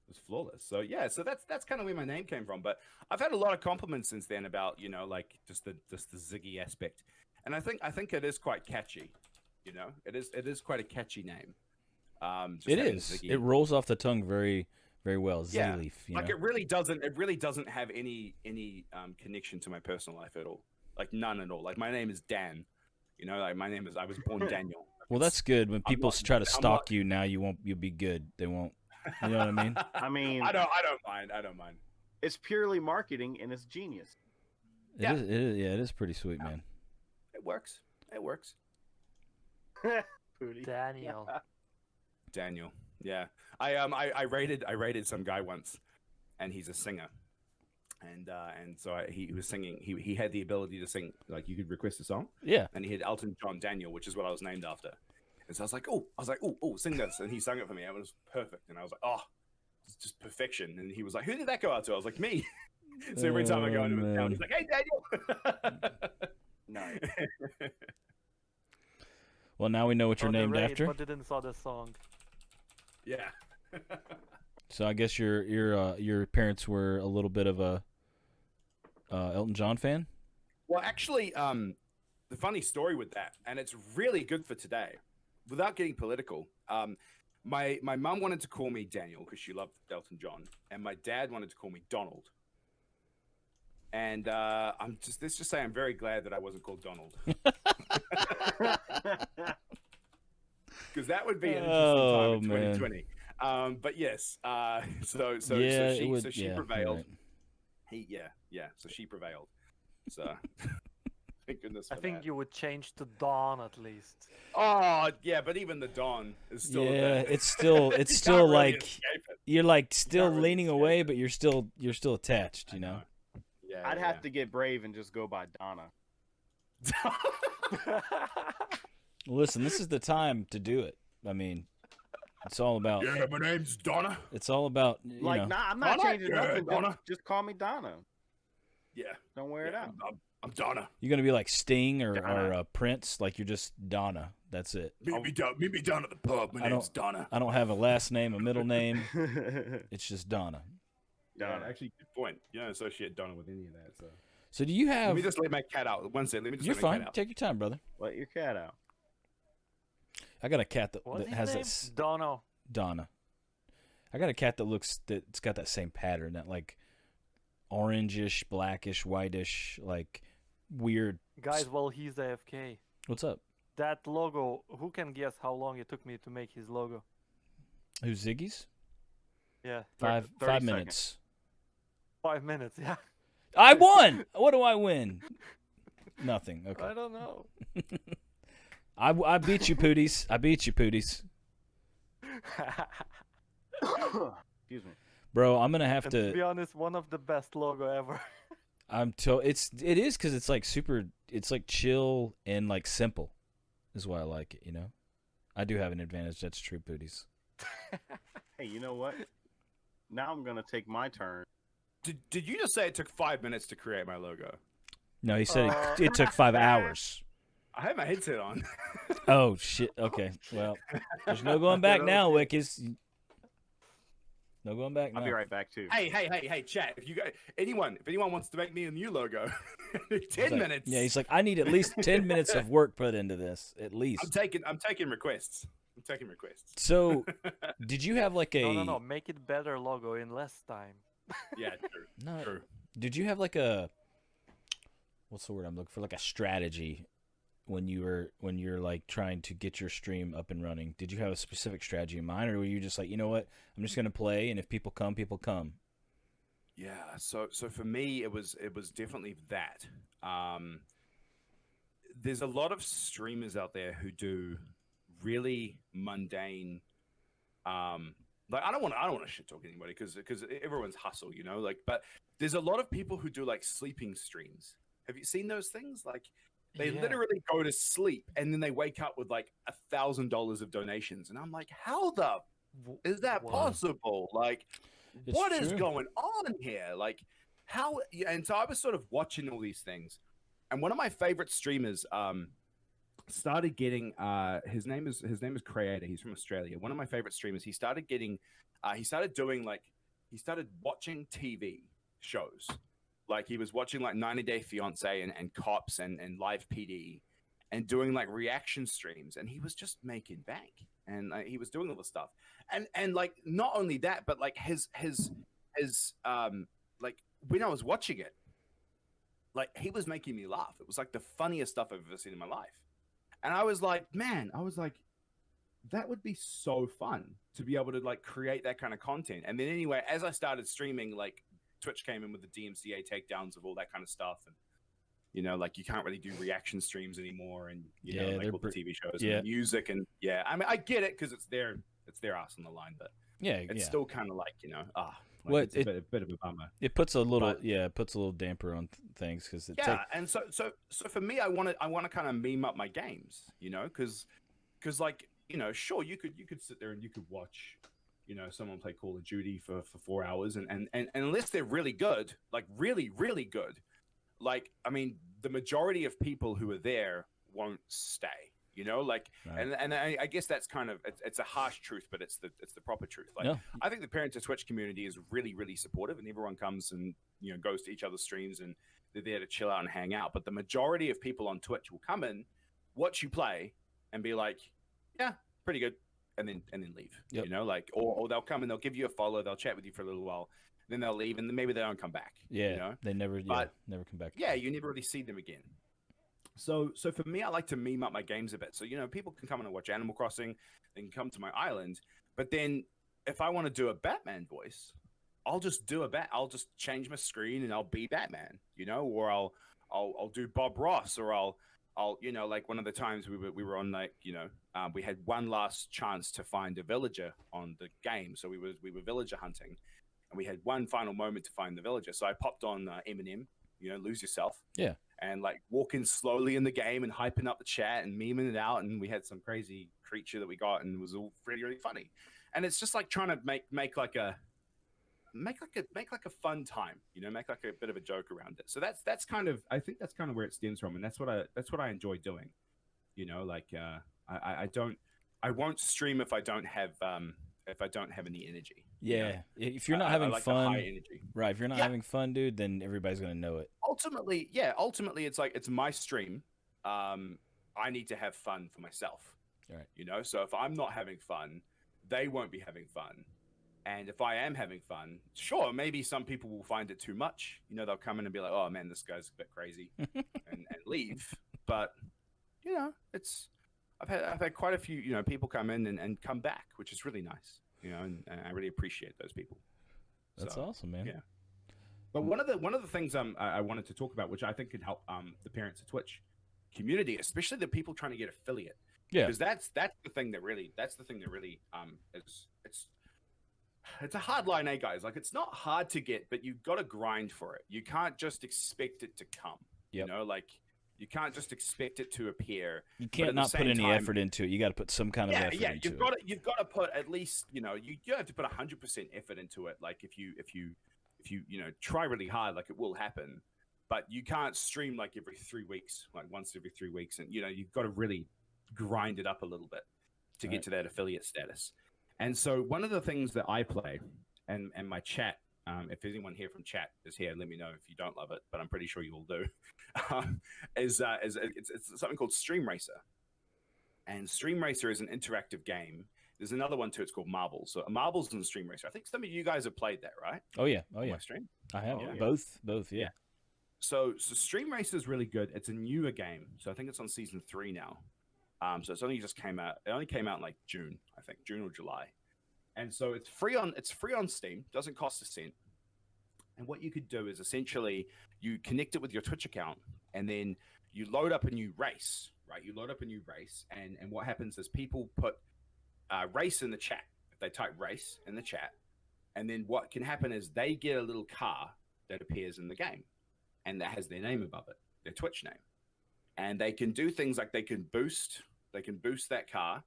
was flawless. So yeah, so that's kind of where my name came from. But I've had a lot of compliments since then about like just the Ziggy aspect, and I think it is quite catchy. It is quite a catchy name. It is. Ziggy. It rolls off the tongue very, very well. Yeah. Ziggyleaf. Like it really doesn't have any connection to my personal life at all. Like none at all. Like my name is Dan. Like my name is. I was born Daniel. Well, that's good. When people try to stalk you now, you'll be good. They won't. You know what I mean? I mean, I don't mind. It's purely marketing and it's genius. It is pretty sweet, man. It works. Pooty. Daniel. Yeah. I rated some guy once, and he's a singer, and so he was singing. He had the ability to sing. Like you could request a song. Yeah. And he had Elton John Daniel, which is what I was named after. And so I was like, oh, sing this, and he sang it for me. And it was perfect, and I was like, oh, it's just perfection. And he was like, who did that go out to? I was like, me. So every time I go into his town, he's like, hey, Daniel. Nice. Well, now we know what you're named after. But didn't saw the song. Yeah. So I guess your parents were a little bit of a Elton John fan. Well, actually, the funny story with that, and it's really good for today, without getting political. My mum wanted to call me Daniel because she loved Elton John, and my dad wanted to call me Donald. And let's just say I'm very glad that I wasn't called Donald. Because that would be an interesting time in 2020. But yes, so she prevailed. Right. So she prevailed. So thank goodness for I think that. you would change to Dawn at least. Oh yeah, but even the Dawn is still it's still You can't really like escape it. you're like still can't really leaning escape away, it. but you're still attached. You know. Yeah, I'd have to get brave and just go by Donna. Listen, this is the time to do it. I mean, it's all about. Yeah, my name's Donna. It's all about you know. I'm not Donna? changing Yeah, nothing. Donna. Just call me Donna. Yeah, Don't wear it out. I'm Donna. You're gonna be like Sting or Donna. Prince. Like you're just Donna. That's it. Meet me down at the pub. My name's Donna. I don't have a last name, a middle name. It's just Donna. Yeah, actually, good point. You don't associate Donna with any of that. So do you have? Let me just let my cat out. One second. Let me just You're let my fine. cat out. Take your time, brother. Let your cat out. I got a cat What's that his has name? that. Dono. Donna. I got a cat that's got that same pattern, that like orangish, blackish, whitish, like weird. Guys, while he's AFK, What's up? that logo, who can guess how long it took me to make his logo? Who's Ziggy's? Yeah. 5 30 minutes. 5 minutes, yeah. I won. What do I win? Nothing. Okay. I don't know. I beat you, Pooties. I beat you, Pooties. Excuse me. Bro, I'm gonna have And to to. be honest, one of the best logo ever. It is because it's like super. It's like chill and like simple, is why I like it. You know, I do have an advantage. That's true, Pooties. Hey, you know what? Now I'm gonna take my turn. Did you just say it took 5 minutes to create my logo? No, he said it took 5 hours. I had my headset on. Oh shit. Okay. Well, there's no going back now, Wekizz. No going back now. I'll be right back too. Hey, chat. If anyone wants to make me a new logo, 10 minutes. Yeah, he's like, I need at least 10 minutes of work put into this, at least. I'm taking requests. So, Did you have like a No. Make it better logo in less time. Yeah, true. No. True. Did you have like a what's the word I'm looking for? Like a strategy when you're like trying to get your stream up and running? Did you have a specific strategy in mind, or were you just like, you know what, I'm just gonna play, and if people come, people come? Yeah. So for me, it was definitely that. There's a lot of streamers out there who do really mundane. Like I don't want to shit talk anybody because everyone's hustle, you know. Like, but there's a lot of people who do like sleeping streams. Have you seen those things? Like, they literally go to sleep and then they wake up with like $1,000 of donations, and I'm like, how the is that possible? Like, what is going on here? Like, how? And so I was sort of watching all these things, and one of my favorite streamers started getting his name is Creator. He's from Australia. One of my favorite streamers. He started getting he started watching TV shows. Like he was watching like 90 Day Fiance and Cops and Live PD and doing like reaction streams, and he was just making bank, and he was doing all the stuff, and like not only that, but like his like when I was watching it, like he was making me laugh. It was like the funniest stuff I've ever seen in my life. And I was like, man, that would be so fun to be able to like create that kind of content. And then anyway, as I started streaming, like Twitch came in with the DMCA takedowns of all that kind of stuff. And, you know, like you can't really do reaction streams anymore. And, you know, like all the TV shows and music. And I mean, I get it because it's their ass on the line, but it's still kind of like, you know, it's a bit of a bummer. It puts a little damper on things because and so for me, I want to kind of meme up my games, you know, because like, you know, sure you could sit there and you could watch, you know, someone play Call of Duty for 4 hours and unless they're really good, like really really good, like I mean, the majority of people who are there won't stay. You know, like, and I guess that's kind of it's a harsh truth, but it's the proper truth. Like, I think the Parents of Twitch community is really really supportive, and everyone comes and you know goes to each other's streams and they're there to chill out and hang out. But the majority of people on Twitch will come in, watch you play, and be like, yeah, pretty good, and then leave. You know, like, or they'll come and they'll give you a follow, they'll chat with you for a little while, then they'll leave, and then maybe they don't come back. Yeah, you know? they never come back. Yeah, you never really see them again. So for me, I like to meme up my games a bit. So, you know, people can come in and watch Animal Crossing, they can come to my island, but then if I want to do a Batman voice, I'll just I'll just change my screen and I'll be Batman, you know, or I'll do Bob Ross, or I'll you know, like one of the times we were on, like, you know, we had one last chance to find a villager on the game. So we were villager hunting, and we had one final moment to find the villager. So I popped on Eminem, you know, Lose Yourself. Yeah. And like walking slowly in the game and hyping up the chat and memeing it out, and we had some crazy creature that we got, and it was all really really funny. And it's just like trying to make like a fun time, you know, make like a bit of a joke around it. So that's kind of, I think that's kind of where it stems from, and that's what I enjoy doing. You know, like I won't stream if I don't have any energy. Yeah, you know? If you're not having fun, right? If you're not having fun, dude, then everybody's gonna know it. Ultimately, it's like it's my stream. I need to have fun for myself, right? You know, so if I'm not having fun, they won't be having fun. And if I am having fun, sure, maybe some people will find it too much. You know, they'll come in and be like, "Oh man, this guy's a bit crazy," and leave. But you know, I've had quite a few, you know, people come in and come back, which is really nice. You know, and I really appreciate those people. That's awesome, man. Yeah. But one of the things I wanted to talk about, which I think could help the Parents of Twitch community, especially the people trying to get affiliate. Yeah. Because that's the thing that really it's a hard line, guys. Like, it's not hard to get, but you've got to grind for it. You can't just expect it to come. You know, like you can't just expect it to appear. You can't not put any effort into it. You got to put some kind of effort into it. You've got to put at least, you know, you have to put 100% effort into it. Like if you know, try really hard, like it will happen. But you can't stream like every 3 weeks, like once every 3 weeks, and you know, you've got to really grind it up a little bit to get to that affiliate status. And so one of the things that I play, and my chat, if anyone here from chat is here, let me know if you don't love it, but I'm pretty sure you all do, it's something called Stream Racer. And Stream Racer is an interactive game There's another one too. It's called Marbles. So Marbles and Stream Racer. I think some of you guys have played that, right? Oh yeah. Oh On yeah. my stream. I have Yeah. both. Yeah. So Stream Racer is really good. It's a newer game. So I think it's on season 3 now. So it's only just came out. It only came out in like June, I think, June or July. And so it's free on Steam. Doesn't cost a cent. And what you could do is essentially you connect it with your Twitch account, and then you load up a new race, right? You load up a new race, and what happens is people put race in the chat. If they type race in the chat, and then what can happen is they get a little car that appears in the game, and that has their name above it, their Twitch name. And they can do things like they can boost that car.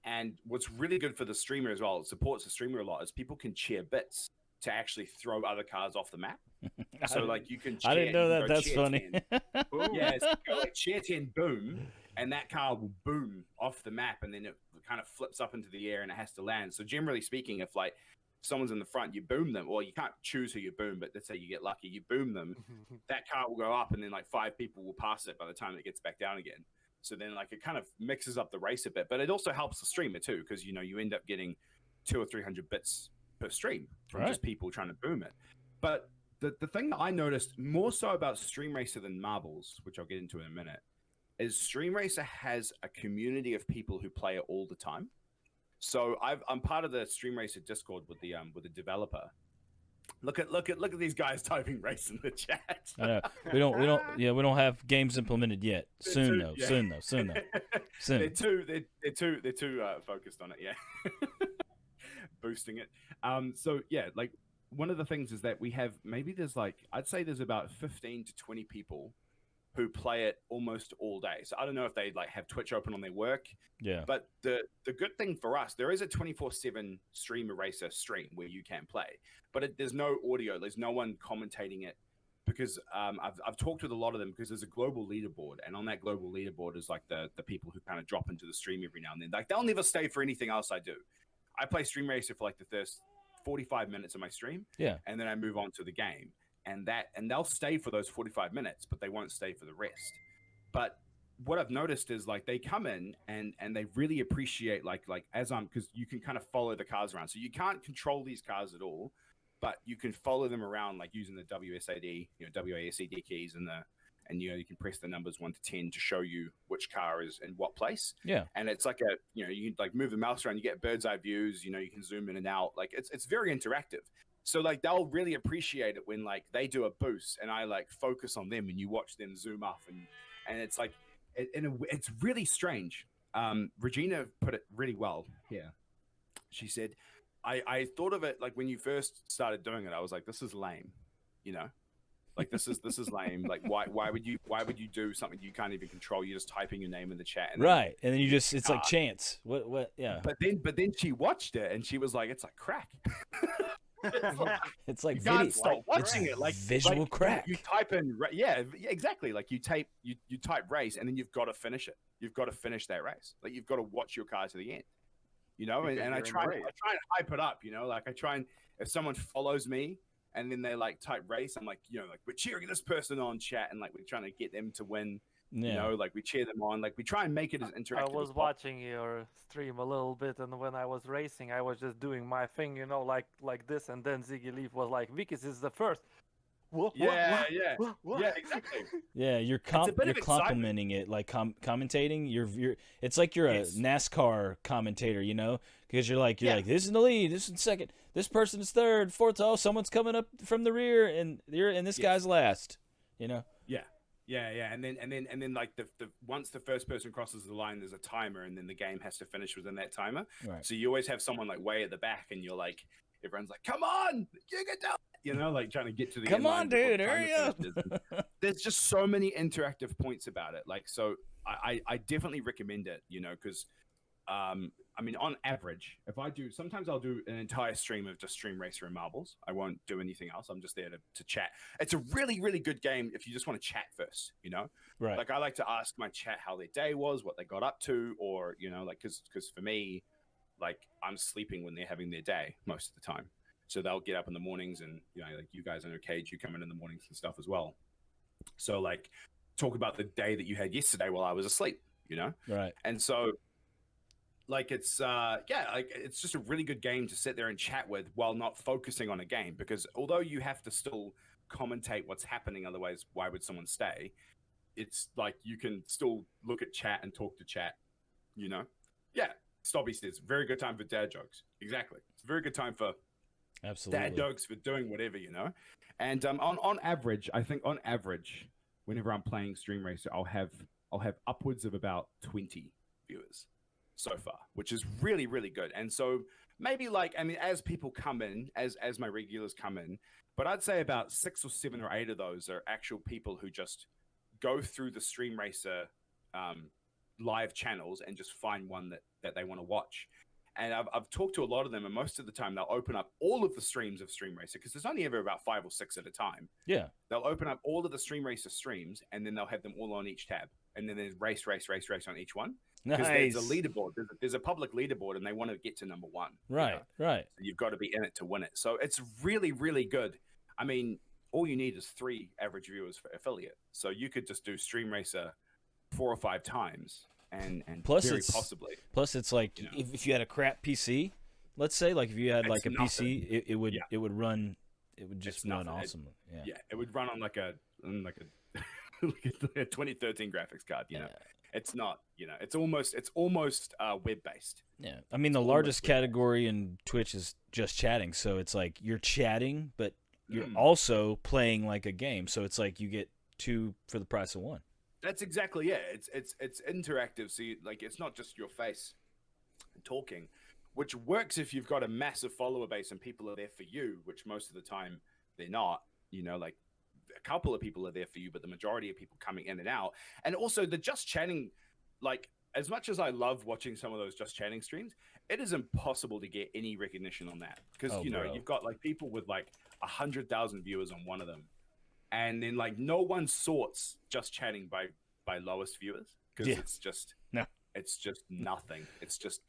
And what's really good for the streamer as well, it supports the streamer a lot, is people can cheer bits to actually throw other cars off the map. So like you can cheer, I didn't know that. That's funny. Yeah, so go like cheer 10, boom, and that car will boom off the map, and then it kind of flips up into the air and it has to land. So generally speaking, if like someone's in the front, you boom them, or you can't choose who you boom, but let's say you get lucky, you boom them, that car will go up, and then like 5 people will pass it by the time it gets back down again. So then like it kind of mixes up the race a bit, but it also helps the streamer too, because you know you end up getting 200 or 300 bits per stream from just people trying to boom it. But the thing that I noticed more so about Stream Racer than Marbles, which I'll get into in a minute, is Stream Racer has a community of people who play it all the time. So I'm part of the Stream Racer Discord with the developer. Look at these guys typing race in the chat. I know. We don't have games implemented yet. Soon though. Soon. They're too focused on it. Yeah. Boosting it. So yeah, like one of the things is that we have there's I'd say there's about 15 to 20 people who play it almost all day. So I don't know if they like have Twitch open on their work. Yeah. But the good thing for us, there is a 24/7 Stream Racer stream where you can play, but there's no audio. There's no one commentating it, because I've talked with a lot of them, because there's a global leaderboard, and on that global leaderboard is like the people who kind of drop into the stream every now and then. Like they'll never stay for anything else I do. I play Stream Racer for like the first 45 minutes of my stream. Yeah. And then I move on to the game. And they'll stay for those 45 minutes, but they won't stay for the rest. But what I've noticed is like they come in and they really appreciate because you can kind of follow the cars around. So you can't control these cars at all, but you can follow them around like using the WASD keys and you can press the numbers 1 to 10 to show you which car is in what place. Yeah. And it's like you can like move the mouse around, you get bird's eye views, you can zoom in and out. Like it's very interactive. So like they'll really appreciate it when like they do a boost and I like focus on them and you watch them zoom off and it's like it's really strange. Regina put it really well here. She said, I thought of it like when you first started doing it, I was like, this is lame, like this is lame. Like why would you do something you can't even control? You're just typing your name in the chat, and right? And then you just it's like chance. What? Yeah. But then she watched it and she was like, it's like crack. It's like you can't stop watching it. Like visual crack. You type in exactly. Like you type race and then you've got to finish it. You've got to finish that race. Like you've got to watch your car to the end. And I try and hype it up. Like I try and if someone follows me and then they like type race, I'm like like we're cheering this person on chat and like we're trying to get them to win. Yeah. Like we cheer them on, like we try and make it as interactive. I was watching your stream a little bit, and when I was racing, I was just doing my thing, like this, and then Ziggyleaf was like, "Wekizz is the first." Yeah, exactly. Yeah, you're complimenting it, like commentating. You're it's like you're a NASCAR commentator, because you're like this is the lead, this is second, this person is third, fourth. Oh, someone's coming up from the rear, and this guy's last. Yeah, and then like the once the first person crosses the line, there's a timer, and then the game has to finish within that timer. Right. So you always have someone like way at the back, and you're like, everyone's like, "Come on, you can do it!" Like trying to get to the come on, dude, hurry up. There's just so many interactive points about it. Like, so I definitely recommend it. Because on average, sometimes I'll do an entire stream of just Stream Racer and Marbles. I won't do anything else. I'm just there to chat. It's a really, really good game if you just want to chat first, Right. Like I like to ask my chat how their day was, what they got up to, or, like, because for me, like I'm sleeping when they're having their day most of the time. So they'll get up in the mornings and, like you guys in Cage, you come in the mornings and stuff as well. So like talk about the day that you had yesterday while I was asleep, Right. And so like it's it's just a really good game to sit there and chat with while not focusing on a game, because although you have to still commentate what's happening, otherwise why would someone stay? It's like you can still look at chat and talk to chat, you know? Yeah. Stobby says, very good time for dad jokes. Exactly. It's a very good time for Absolutely. dad jokes, for doing whatever, you know? And on average, I think on average, whenever I'm playing Stream Racer, I'll have upwards of about 20 viewers so far, which is really, really good. And so maybe like, I mean, as people come in, as my regulars come in, but I'd say about 6 or 7 or 8 of those are actual people who just go through the Stream Racer live channels and just find one that they want to watch. And I've talked to a lot of them, and most of the time they'll open up all of the streams of Stream Racer, because there's only ever about 5 or 6 at a time. Yeah. They'll open up all of the Stream Racer streams, and then they'll have them all on each tab. And then there's race on each one. Because Nice. there's a leaderboard. There's a public leaderboard, and they want to get to number 1. Right, you know? right. So you've got to be in it to win it. So it's really, really good. I mean, all you need is 3 average viewers for affiliate. So you could just do Stream Racer 4 or 5 times, and Plus very it's possibly. Plus it's like, you know, if you had a crap PC, let's say, like if you had like a nothing. PC, it would run, it would just It's run nothing. awesome. Yeah, it would run on like a like a 2013 graphics card. You know, it's not. You know, it's almost web based. Yeah, I mean the largest category in Twitch is just chatting, so it's like you're chatting, but you're also playing like a game. So it's like you get 2 for the price of 1. That's exactly it's interactive. So like it's not just your face talking, which works if you've got a massive follower base and people are there for you, which most of the time they're not. You know, like a couple of people are there for you, but the majority of people coming in and out. And also the just chatting, like as much as I love watching some of those just chatting streams, it is impossible to get any recognition on that, because you know, you've got like people with like 100,000 viewers on one of them, and then like no one sorts just chatting by lowest viewers, because it's just nothing. It's just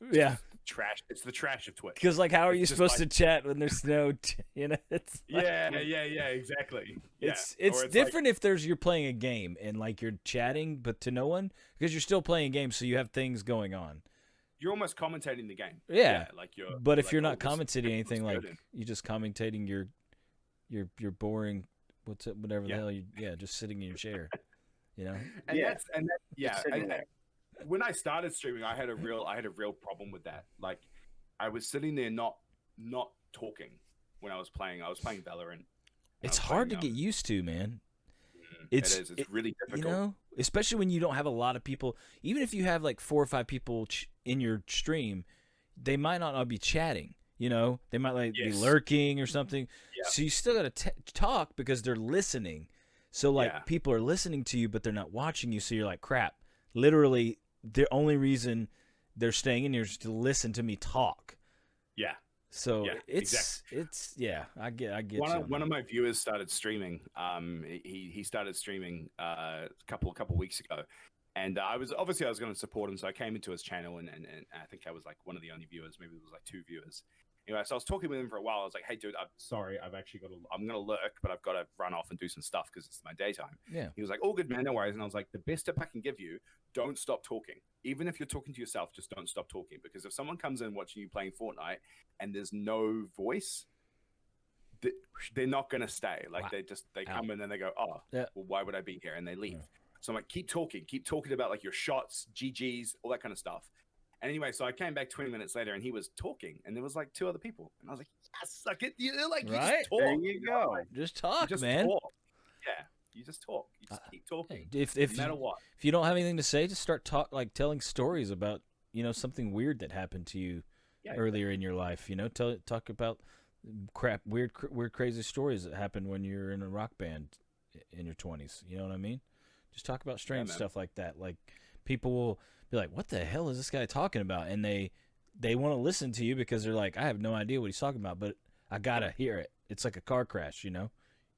trash. It's the trash of Twitch. Because like, how are you supposed to chat when there's no, you know? It's like, exactly. It's like, different if you're playing a game and like you're chatting, but to no one, because you're still playing a game, so you have things going on. You're almost commentating the game. Yeah, like you're. But if like, you're not commentating anything, like good. you're just commentating your boring, whatever the hell just sitting in your chair, you know. And that's when I started streaming, I had a real problem with that. Like, I was sitting there not talking when I was playing. I was playing Valorant. It's hard to get used to, man. It is. It's really difficult. You know, especially when you don't have a lot of people. Even if you have like 4 or 5 people in your stream, they might not be chatting. You know, they might like be lurking or something. Yeah. So you still got to talk because they're listening. So like people are listening to you, but they're not watching you. So you're like, crap. Literally, the only reason they're staying in here is to listen to me talk. Yeah. So it's I get one of my viewers started streaming. He started streaming a couple weeks ago, and I was going to support him, so I came into his channel, and I think I was like one of the only viewers. Maybe there was like 2 viewers. Anyway, so I was talking with him for a while. I was like, "Hey, dude, I'm sorry. I'm gonna lurk, but I've got to run off and do some stuff because it's my daytime." Yeah. He was like, "All good, man, no worries." And I was like, "The best tip I can give you: don't stop talking. Even if you're talking to yourself, just don't stop talking. Because if someone comes in watching you playing Fortnite and there's no voice, they're not gonna stay. Like they come in and they go, oh, well, why would I be here? And they leave. So I'm like, keep talking about like your shots, GGs, all that kind of stuff." And anyway, so I came back 20 minutes later, and he was talking, and there was like 2 other people, and I was like, "Yes, like you're like, you just talk. There you go. Like, just talk, just man. Talk. Yeah, you just talk. You just keep talking. If no matter what. If you don't have anything to say, just start telling stories about something weird that happened to you earlier in your life. You know, talk about weird, crazy stories that happened when you're in a rock band in your 20s. You know what I mean? Just talk about strange stuff like that. Like people will be like, "What the hell is this guy talking about?" And they want to listen to you because they're like, "I have no idea what he's talking about, but I gotta hear it." It's like a car crash, you know.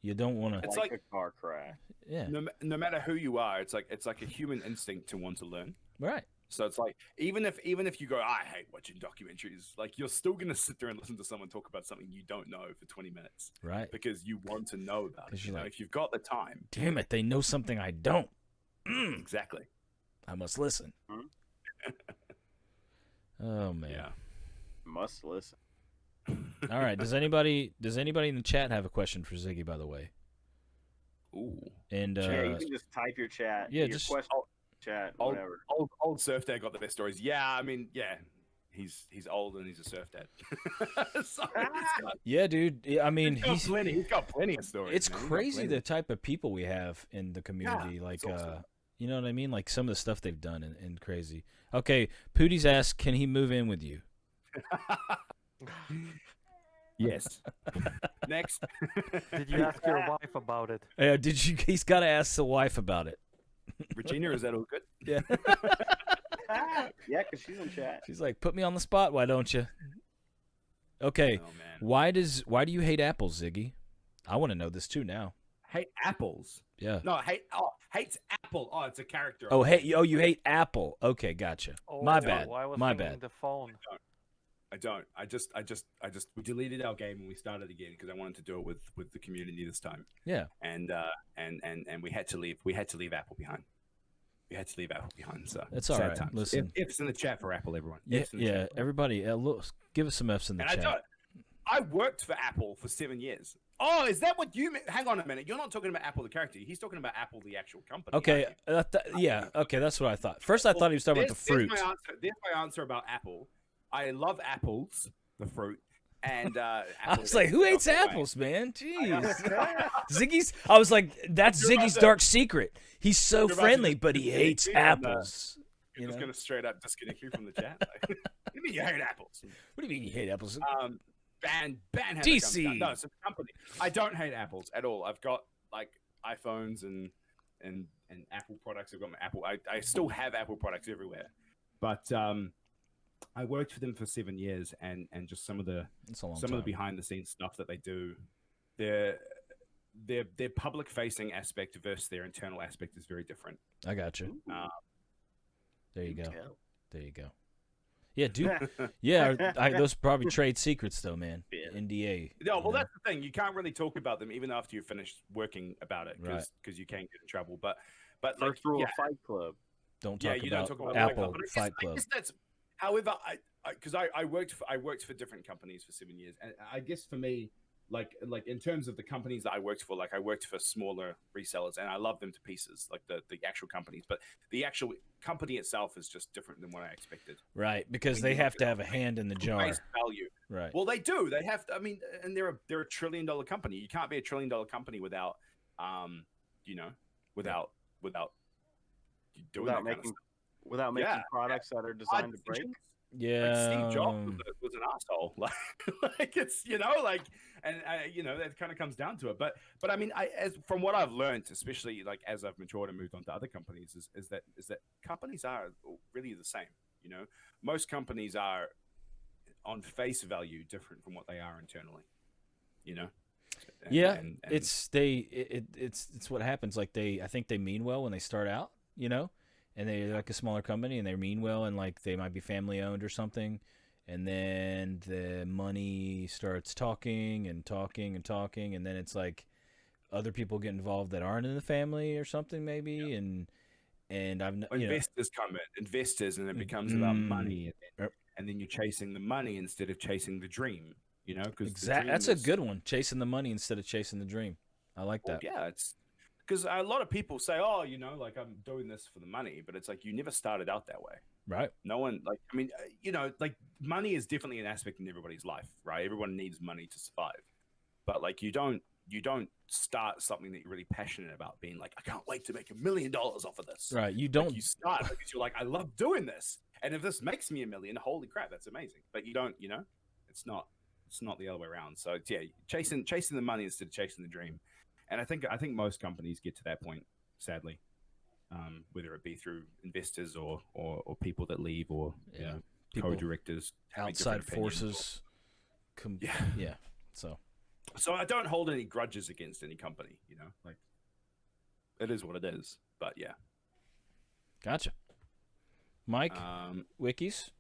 You don't want to. It's like a car crash. Yeah. No matter who you are, it's like a human instinct to want to learn. Right. So it's like even if you go, "I hate watching documentaries," like you're still gonna sit there and listen to someone talk about something you don't know for 20 minutes, right? Because you want to know about it. Like, if you've got the time. Damn it, they know something I don't. Exactly. I must listen. Oh man. Yeah. Must listen. All right. Does anybody in the chat have a question for Ziggy? By the way. Ooh. And Yeah, you can just type your chat. yeah, your just question, chat, whatever. Old surf dad got the best stories. Yeah, I mean, yeah. He's old and he's a surf dad. So yeah, dude. I mean, he's got plenty of stories. It's man. crazy the type of people we have in the community. Like, awesome. you know what I mean? Like some of the stuff they've done and crazy. Okay, Pootie's asked, can he move in with you? Yes. Next. Did you ask your wife about it? Did you? He's got to ask the wife about it. Regina, is that all good? Yeah. Yeah, because she's in chat. She's like, put me on the spot. Why don't you? Okay. Oh, man. Why do you hate apples, Ziggy? I want to know this too now. Hate apples. Yeah. No, hates apple. Oh, it's a character. Oh, you hate Apple. Okay, gotcha. Oh, My bad. I was My thinking bad. The phone. I don't. We deleted our game and we started again because I wanted to do it with the community this time. Yeah. And we had to leave. We had to leave Apple behind. We had to leave Apple behind. So It's all sad right. times. Listen. F's in the chat for Apple, everyone. Yeah, F's in the yeah. chat. Everybody, look, give us some F's in the And chat. I worked for Apple for 7 years. Oh, is that what you mean? Hang on a minute. You're not talking about Apple the character. He's talking about Apple the actual company. Okay. Yeah. Okay, that's what I thought. First, I thought he was talking about the fruit. There's my answer about Apple. I love apples, the fruit. And I was like, who hates apples, man? Jeez. Ziggy's. I was like, that's Ziggy's dark secret. He's so friendly, but he hates apples. You're just gonna straight up disconnect me from the chat. Like, what do you mean you hate apples? What do you mean you hate apples? Ban DC. No, it's a company. I don't hate apples at all. I've got like iPhones and Apple products. I've got my Apple. I still have Apple products everywhere, but I worked for them for 7 years, and just some of the behind the scenes stuff that they do, their public facing aspect versus their internal aspect is very different. I got you. There you go. There you go. Yeah, dude. Yeah, those are probably trade secrets, though, man. Yeah. NDA. No, well, that's the thing. You can't really talk about them even after you've finished working about it, because you can get in trouble. But first rule of Fight Club: don't talk don't talk about Apple Fight Club. Club. That's, however, because I worked for different companies for 7 years, and I guess for me, like in terms of the companies that I worked for, like I worked for smaller resellers, and I love them to pieces, like the actual companies. But the actual company itself is just different than what I expected. Right, because they have to have a hand in the jar. Value. Right. Well, they do. They have to. I mean, and they're a $1 trillion company. You can't be a $1 trillion company without, without doing that kind of stuff. Without making products that are designed to break. Yeah, like Steve Jobs was an asshole. Like it's and that kind of comes down to it. But I mean, from what I've learned, especially like as I've matured and moved on to other companies, is that companies are really the same. Most companies are on face value different from what they are internally. And it's what happens. Like I think they mean well when they start out, and they're like a smaller company and they mean well, and like they might be family owned or something, and then the money starts talking, and then it's like other people get involved that aren't in the family or something maybe, and investors come in, and it becomes about money, and then you're chasing the money instead of chasing the dream. Because that's a good one. Chasing the money instead of chasing the dream. I like that. Yeah, it's because a lot of people say, "Oh, like I'm doing this for the money," but it's like you never started out that way, right? No one, like money is definitely an aspect in everybody's life, right? Everyone needs money to survive, but like you don't start something that you're really passionate about, being like, I can't wait to make $1 million off of this. Right? You don't. Like, you start because you're like, I love doing this, and if this makes me $1 million, holy crap, that's amazing. But you don't, it's not the other way around. So yeah, chasing the money instead of chasing the dream. And I think most companies get to that point, sadly, whether it be through investors or people that leave, or co-directors, outside forces. So I don't hold any grudges against any company. Like it is what it is. But yeah, gotcha. Mike, Wekizz.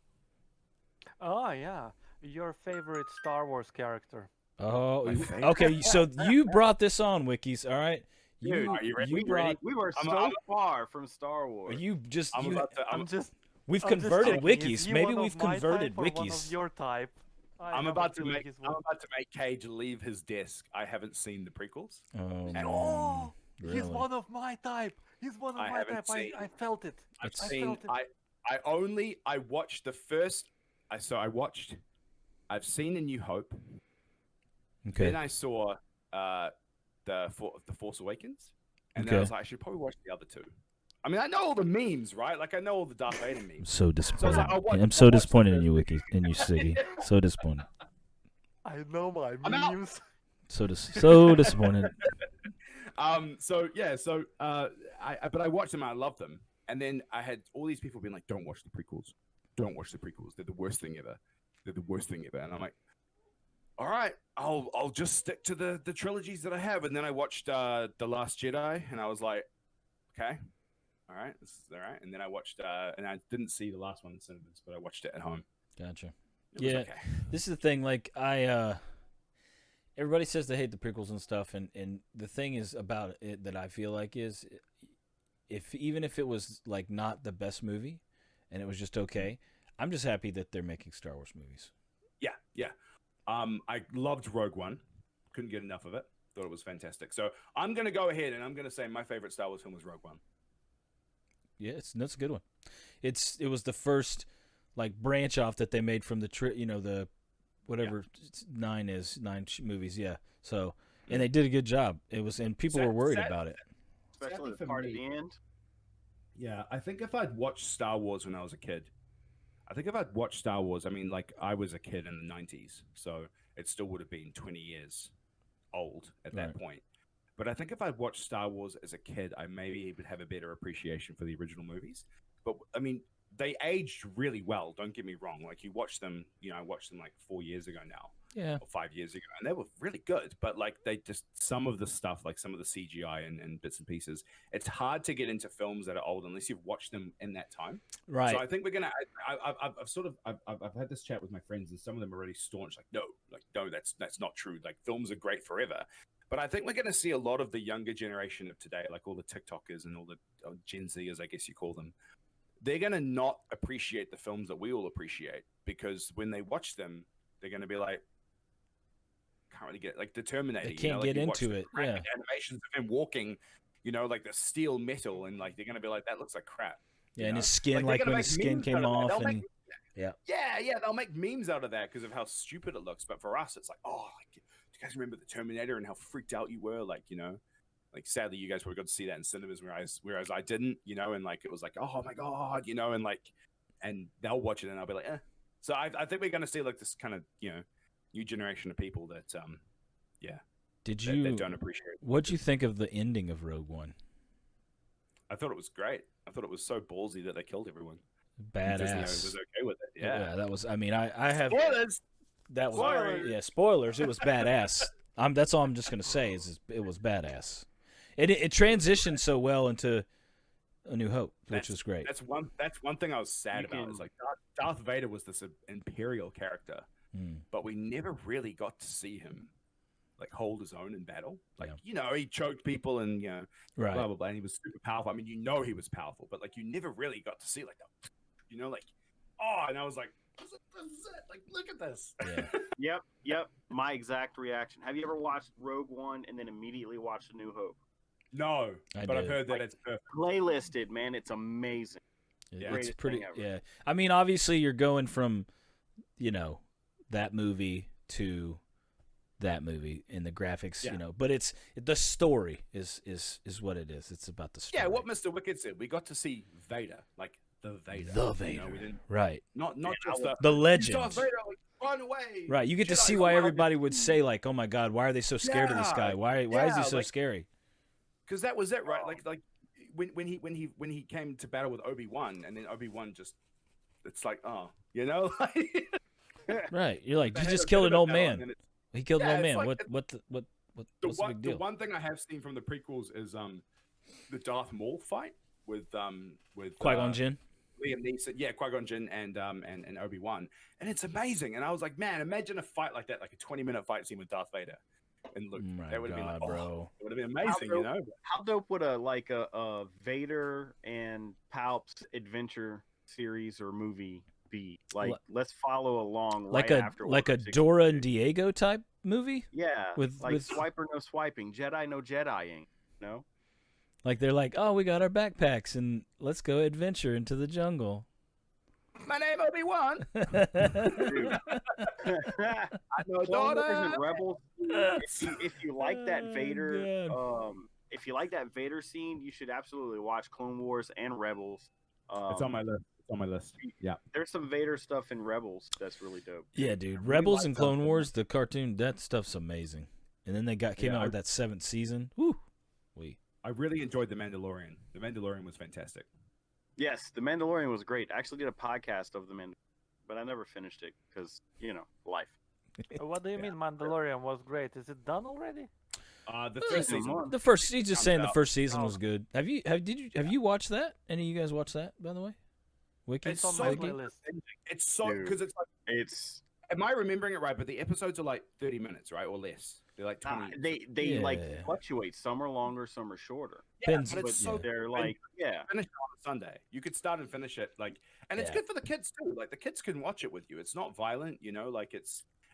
Oh yeah, your favorite Star Wars character. Oh, okay. So you brought this on, Wekizz. All right. Dude, are you ready? We were so far from Star Wars. You just. I'm We've I'm just converted checking, is Wekizz. he Maybe one we've of my converted type or one of Wekizz. your type. I I'm have about a to feeling make he's I'm one- about to make Cage leave his desk. I haven't seen the prequels. Oh, And Oh, really? he's one of my type. He's one of I my haven't type. seen- I felt it. I've I seen. felt it. I watched the first. I watched. I've seen A New Hope. Okay. Then I saw the Force Awakens, and then I Okay. was like, I should probably watch the other two. I mean, I know all the memes, right? Like I know all the Darth Vader I'm memes. so disappointed. like, I'm so disappointed in you, Wekizz, in you, Siggy. So disappointed. I know my I'm out. memes. So disappointed. But I watched them. And I loved them, and then I had all these people being like, "Don't watch the prequels. Don't watch the prequels. They're the worst thing ever. They're the worst thing ever." And I'm like, "All right, I'll just stick to the trilogies that I have." And then I watched The Last Jedi, and I was like, "Okay, all right, this is all right." And then I watched, and I didn't see the last one in cinemas, but I watched it at home. Gotcha. It was Yeah, okay. this is the thing. Like everybody says they hate the prequels and stuff, and the thing is about it that I feel like is, even if it was like not the best movie, and it was just okay, I'm just happy that they're making Star Wars movies. Yeah. I loved Rogue One. Couldn't get enough of it. Thought it was fantastic. So I'm gonna go ahead and I'm gonna say my favorite Star Wars film was Rogue One. Yeah, that's a good one. It was the first like branch off that they made from the the whatever 9 movies. Yeah. So and they did a good job. It was and people were worried about it. Especially for the part me. at the end. Yeah, I think if I'd watched Star Wars when I was a kid, I mean, like I was a kid in the 90s, so it still would have been 20 years old at that point. But I think if I'd watched Star Wars as a kid, I maybe would have a better appreciation for the original movies. But I mean, they aged really well. Don't get me wrong. Like you watch them, I watched them like 4 years ago now. Yeah. Or 5 years ago, and they were really good. But like they just some of the stuff, like some of the CGI and bits and pieces, it's hard to get into films that are old unless you've watched them in that time. Right. So I think we're gonna. I've had this chat with my friends, and some of them are already staunch. Like no, that's not true. Like films are great forever. But I think we're going to see a lot of the younger generation of today, like all the TikTokers and all the Gen Zers, I guess you call them. They're going to not appreciate the films that we all appreciate because when they watch them, they're going to be like, can't really get like the Terminator. They can't like get into it. Yeah. Animations of him walking, like the steel metal, and like they're going to be like, that looks like crap. Yeah, and his skin, like when his skin came off, and yeah, they'll make memes out of that because of how stupid it looks. But for us, it's like, oh, do you guys remember the Terminator and how freaked out you were? Like, like sadly, you guys probably got to see that in cinemas, whereas I didn't, and like it was like, oh my god, and like, and they'll watch it and I'll be like, eh. So I think we're gonna see like this kind of new generation of people that that don't appreciate it. What'd you think of the ending of Rogue One? I thought it was great. I thought it was so ballsy that they killed everyone. Badass. Disney was okay with it. Yeah, that was. I mean, I have spoilers. That was Spoilers. spoilers. It was badass. That's all I'm just gonna say is it was badass. It transitioned so well into A New Hope, which was great. That's one thing I was sad about. Is like Darth Vader was this imperial character, but we never really got to see him like hold his own in battle. Like he choked people and right. blah blah blah. And he was super powerful. I mean, he was powerful, but like you never really got to see like that. And I was like, this is it. Like, look at this. Yeah. Yep. My exact reaction. Have you ever watched Rogue One and then immediately watched A New Hope? No, but I've heard that it's perfect. Playlisted, man. It's amazing. It's pretty. Yeah. I mean, obviously, you're going from, that movie to that movie in the graphics, but it's the story is what it is. It's about the story. Yeah, what Mr. Wekizz said. We got to see Vader, like the Vader. The Vader. We didn't, right. Not just the legend. Darth Vader, like, run away. Right. You get to see why everybody would say like, "Oh my God, why are they so scared of this guy? Why is he so scary?" Because that was it, right? Like when he came to battle with Obi-Wan, and then Obi-Wan just, it's like, right. You're like, you just killed an old man. He killed an old man. Like, what's the big deal? The one thing I have seen from the prequels is the Darth Maul fight with Qui-Gon Jinn. Liam Neeson, Qui-Gon Jinn and Obi-Wan, and it's amazing. And I was like, man, imagine a fight like that, like a 20-minute fight scene with Darth Vader. And look, that would have been like, bro. It would have been amazing, How dope would a Vader and Palp's adventure series or movie be? Like, let's follow along like right a after like a Order 66. Dora and Diego type movie. Yeah, with like swipe or no swiping, Jedi no Jediing. No. Like they're like, oh, we got our backpacks and let's go adventure into the jungle. My name Obi-Wan. I know Clone Wars and Rebels. If you like that Vader, if you like that Vader scene, you should absolutely watch Clone Wars and Rebels. It's on my list. It's on my list. Yeah. There's some Vader stuff in Rebels that's really dope. Yeah, dude. Rebels and Clone Wars, the cartoon, that stuff's amazing. And then they came out with that 7th season. Woo. I really enjoyed The Mandalorian. The Mandalorian was fantastic. Yes, The Mandalorian was great. I actually did a podcast of The Mandalorian, but I never finished it because, life. What do you mean Mandalorian was great? Is it done already? The first season. The first, he's just saying the first season was good. Have you watched that? Any of you guys watched that, by the way? Wekizz? It's on my playlist. It's so because it's like Am I remembering it right? But the episodes are like 30 minutes, right, or less. They're like 20. They like fluctuate. Some are longer, some are shorter. Yeah, but it's they're like finish it on a Sunday. You could start and finish it and it's good for the kids too. Like the kids can watch it with you. It's not violent,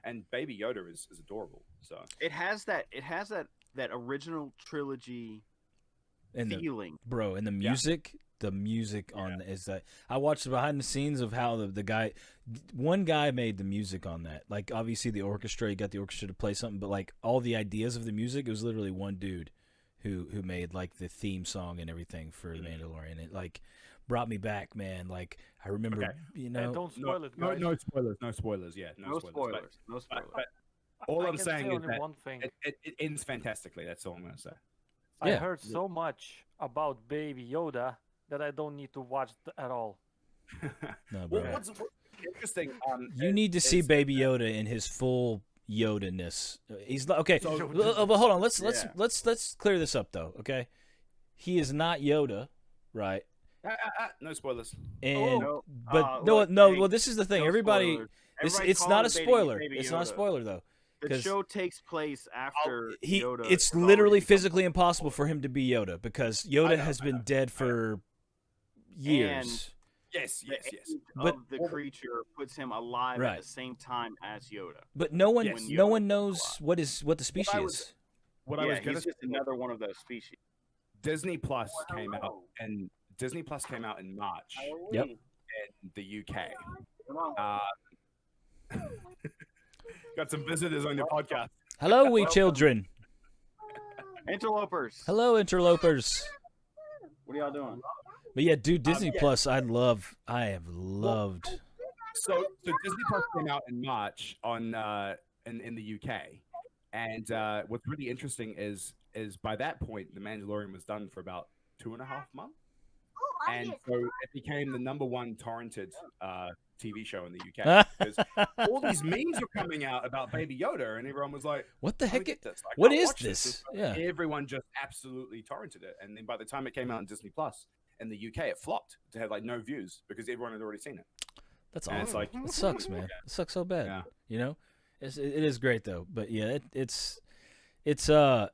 and Baby Yoda is adorable. So it has that original trilogy feeling, bro. And the music. The music on is that I watched the behind the scenes of how one guy made the music on that. Like obviously the orchestra, you got the orchestra to play something, but like all the ideas of the music, it was literally one dude who made like the theme song and everything for The Mandalorian. It like brought me back, man. Like I remember, don't spoil it, guys. No spoilers. No spoilers. Yeah, no spoilers. No spoilers. But all I'm saying is that one thing. it ends fantastically. That's all I'm gonna say. I heard so much about Baby Yoda that I don't need to watch at all. No, bro. What's interesting? You need to see Baby Yoda in his full Yoda-ness. He's okay. But hold on. Let's clear this up though. Okay, he is not Yoda, right? No spoilers. And well, this is the thing. Everybody it's not a spoiler. It's not a spoiler though. The show takes place after Yoda. It's literally physically impossible for him to be Yoda because Yoda has been dead for years. Yes. But the creature puts him alive at the same time as Yoda. But no one knows what the species is. He's just another one of those species. Disney Plus came out in March. Yep. In the UK. Got some visitors on your podcast. Hello, we children. Interlopers. Hello, interlopers. What are y'all doing? But yeah, dude, Disney Plus, I have loved. So Disney Plus came out in March on in the UK, and what's really interesting is by that point, The Mandalorian was done for about 2.5 months, and so it became the #1 torrented TV show in the UK. Because all these memes were coming out about Baby Yoda, and everyone was like, "What the heck? Like, what is this?" Yeah, everyone just absolutely torrented it, and then by the time it came out in Disney Plus in the UK, it flopped to have like no views because everyone had already seen it. That's awesome. It's like, it sucks, man. It sucks so bad. Yeah. You know, it is great though. But yeah, it's I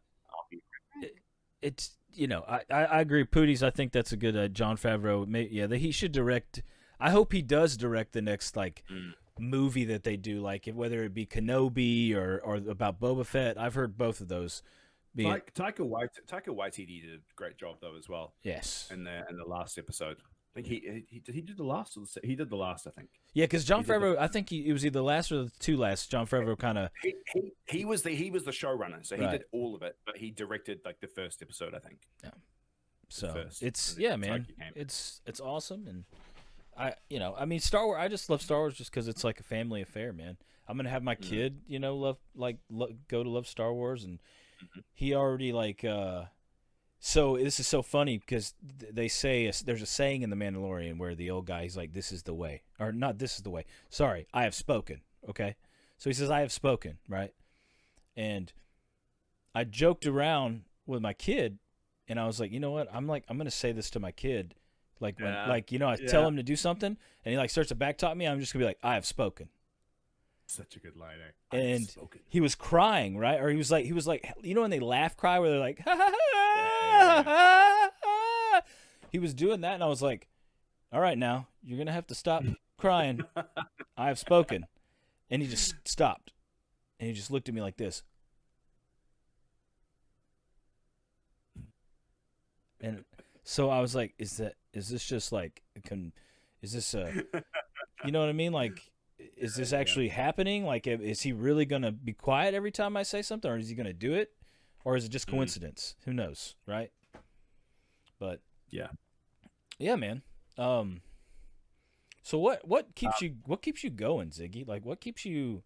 agree, Pooties. I think that's a good Jon Favreau. He should direct. I hope he does direct the next movie that they do, like whether it be Kenobi or about Boba Fett. I've heard both of those. Taika Waititi did a great job though as well. Yes. In the last episode, I think he did the last. He did the last, I think. Yeah, because Jon Favreau, I think it was either the last or the two last. Jon Favreau kind of. He was the showrunner, so he did all of it, but he directed like the first episode, I think. Yeah. So it's man, it's awesome, and I mean Star Wars. I just love Star Wars just because it's like a family affair, man. I'm gonna have my kid, go to love Star Wars, and he already So this is so funny because they say there's a saying in The Mandalorian where the old guy, he's like, "This is the way," or not, "This is the way." Sorry, I have spoken. Okay, so he says, "I have spoken," right? And I joked around with my kid, and I was like, you know what? I'm gonna say this to my kid, I tell him to do something, and he starts to backtalk me. I'm just gonna be like, "I have spoken." Such a good line. And he was crying, right? Or he was like, when they laugh cry where they're like, ha ha ha. He was doing that, and I was like, all right, now you're gonna have to stop crying. I have spoken. And he just stopped, and he just looked at me like this. And so I was like, is this just like, is this you know what I mean? Like, is this actually happening? Like, is he really going to be quiet every time I say something, or is he going to do it? Or is it just coincidence? Who knows, right? But yeah, man. So what keeps you going, Ziggy? Like, what keeps you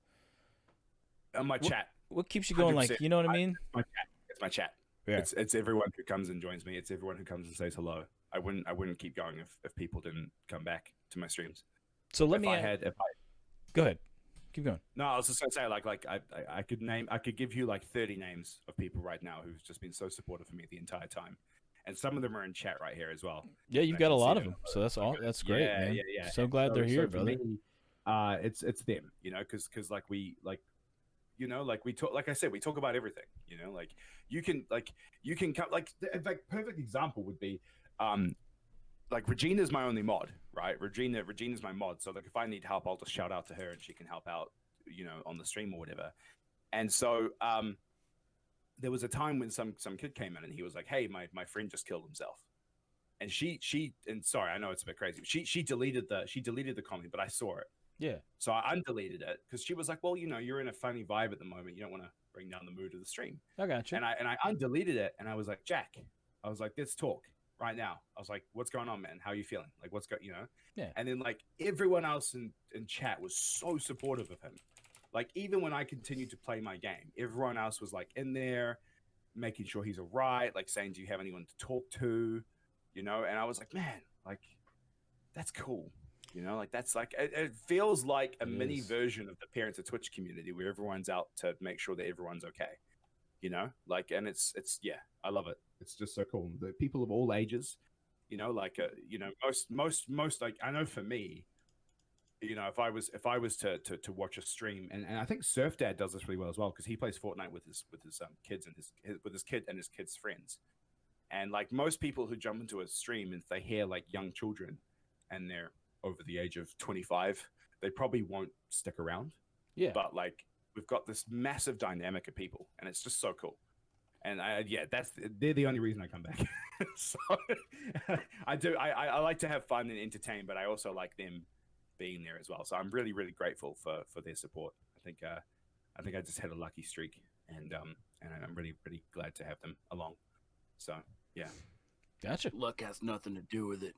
my chat. What keeps you going? 100%. Like, you know what I mean? It's my chat. Yeah. It's everyone who comes and joins me. It's everyone who comes and says hello. I wouldn't keep going if people didn't come back to my streams. So go ahead, keep going. No, I was just gonna say like I could give you like 30 names of people right now who've just been so supportive of me the entire time, and some of them are in chat right here as well. Yeah, you've got a lot of them, so that's great, man. Yeah. So glad they're here, for brother. Me, it's them, you know, because like we you know, like we talk, like I said, we talk about everything, you know, like you can come, like in fact, perfect example would be, like Regina's my only mod, right? Regina's my mod. So like if I need help, I'll just shout out to her and she can help out, you know, on the stream or whatever. And so, there was a time when some kid came in and he was like, hey, my friend just killed himself. And she, and sorry, I know it's a bit crazy. She deleted the comment, but I saw it. Yeah. So I undeleted it because she was like, well, you know, you're in a funny vibe at the moment. You don't want to bring down the mood of the stream. I got you. And I undeleted it and I was like, Jack, I was like, let's talk right now. I was like, what's going on, man? How are you feeling? Like, you know? Yeah. And then like everyone else in chat was so supportive of him. Like even when I continued to play my game, everyone else was like in there, making sure he's all right, like saying, do you have anyone to talk to? You know? And I was like, man, like, that's cool. You know, like that's like it feels like a mini version of the Parents of Twitch community where everyone's out to make sure that everyone's okay. You know, like, and it's yeah, I love it. It's just so cool. The people of all ages, you know, like you know, most like I know for me, you know, if I was to watch a stream, and I think Surf Dad does this really well as well because he plays Fortnite with his kids and his kid and his kids' friends, and like most people who jump into a stream and if they hear like young children and they're over the age of 25, they probably won't stick around. Yeah. But like we've got this massive dynamic of people, and it's just so cool. And they're the only reason I come back. So I like to have fun and entertain, but I also like them being there as well. So I'm really, really grateful for their support. I think I just had a lucky streak, and I'm really, really glad to have them along. So yeah. Gotcha. Luck has nothing to do with it.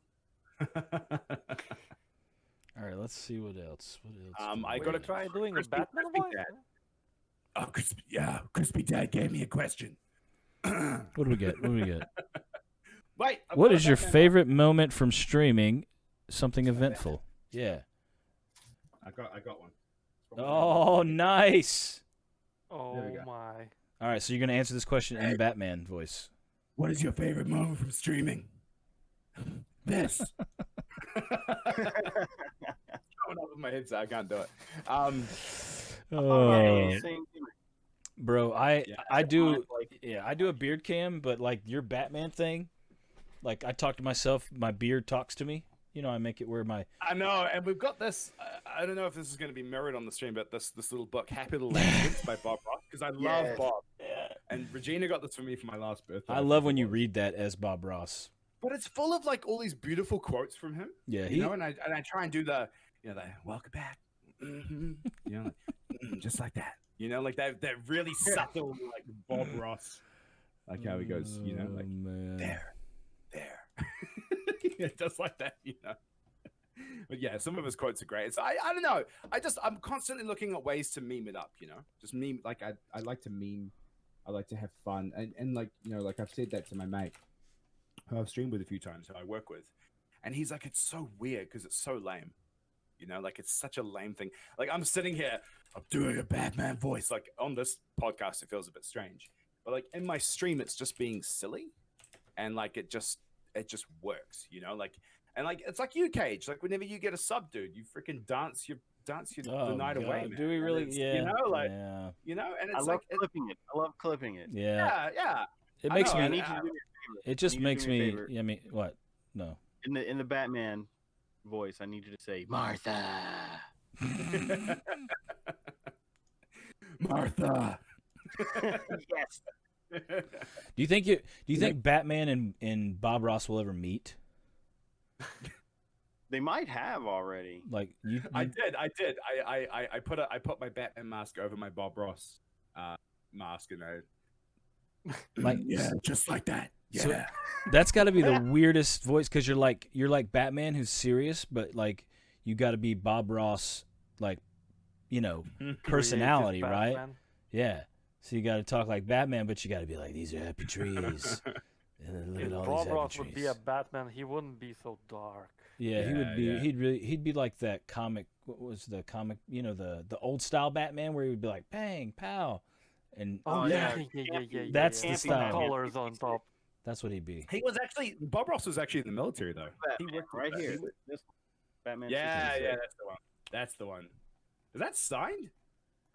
All right, let's see what else. I got to try doing a Batman voice. Oh, Crispy Dad gave me a question. What do we get? Wait. What is your favorite moment from streaming? Something eventful. Yeah. I got one. Oh, nice. Oh my. All right, so you're gonna answer this question in Batman voice. What is your favorite moment from streaming? This. Coming up with my headset, I can't do it. Bro, I do a beard cam, but like your Batman thing, like I talk to myself, my beard talks to me. You know, I make it where my I know, and we've got this. I don't know if this is going to be mirrored on the stream, but this little book, Happy Little Accidents by Bob Ross, because I love Bob. Yeah. And Regina got this for me for my last birthday. I love when you read that as Bob Ross. But it's full of like all these beautiful quotes from him. Yeah, you know, and I try and do the, you know, the welcome back, you know, like, just like that. You know, like that really subtle like Bob Ross, like how he goes, you know, like there, yeah, just like that, you know. But yeah, some of his quotes are great. So I don't know. I'm constantly looking at ways to meme it up, you know, just meme. Like I like to meme. I like to have fun, and like, you know, like I've said that to my mate, who I've streamed with a few times, who I work with, and he's like, it's so weird because it's so lame, you know, like it's such a lame thing. Like I'm sitting here, I'm doing a Batman voice. Like on this podcast, it feels a bit strange, but like in my stream, it's just being silly, and like it just works, you know, like. And like it's like you, Cage. Like whenever you get a sub, dude, you freaking dance the night away. Man. Do we really? Yeah. You know, like you know, and it's I love clipping it. I love clipping it. Yeah. Yeah. It makes me. I need you to do me a favor. It just makes me. I mean, what? No. In the Batman, voice, I need you to say Martha. Martha. Yes. Do you think Batman and Bob Ross will ever meet? They might have already. Like you I did. I put my Batman mask over my Bob Ross mask, and like yeah, just like that. Yeah. So that's got to be the weirdest voice because you're like Batman who's serious, but like you got to be Bob Ross, like personality, right? Yeah. So you got to talk like Batman, but you got to be like, these are happy trees. Look If at all Bob these Ross happy would be trees. a Batman, he wouldn't be so dark. Yeah, he would be. He'd be like that comic. What was the comic? The old style Batman where he would be like, bang, pow, and yeah. That's the style. Colors on top. That's what he'd be. Bob Ross was actually in the military though. He worked right here. This Batman. Yeah, that's the one. That's the one. Is that signed?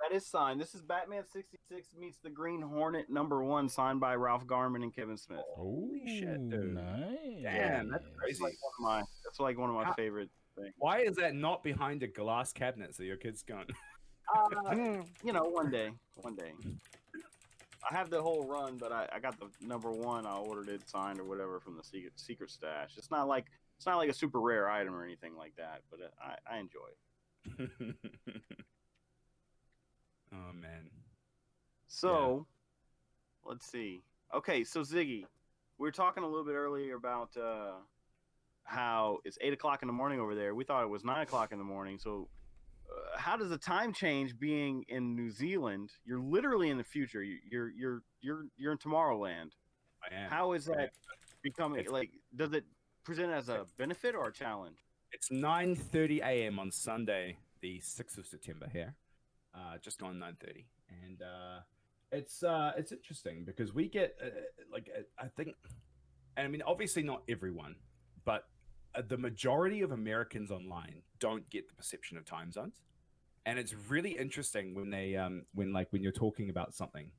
That is signed. This is Batman 66 meets the Green Hornet #1, signed by Ralph Garman and Kevin Smith. Holy shit, dude! Nice. Damn, that's crazy. That's like one of my favorite things. Why is that not behind a glass cabinet so your kids can't? One day. I have the whole run, but I got the #1. I ordered it signed or whatever from the secret stash. It's not like a super rare item or anything like that, but I enjoy it. Oh man. So, let's see. Okay, so Ziggy, we were talking a little bit earlier about how it's 8 o'clock in the morning over there. We thought it was 9 o'clock in the morning. So, how does the time change being in New Zealand? You're literally in the future. You're in Tomorrowland. I am. How is that becoming? Does it present as a benefit or a challenge? It's 9:30 a.m. on Sunday, the 6th of September here. Just gone 9:30, and it's interesting because we get I think, and I mean obviously not everyone, but the majority of Americans online don't get the perception of time zones, and it's really interesting when they when you're talking about something,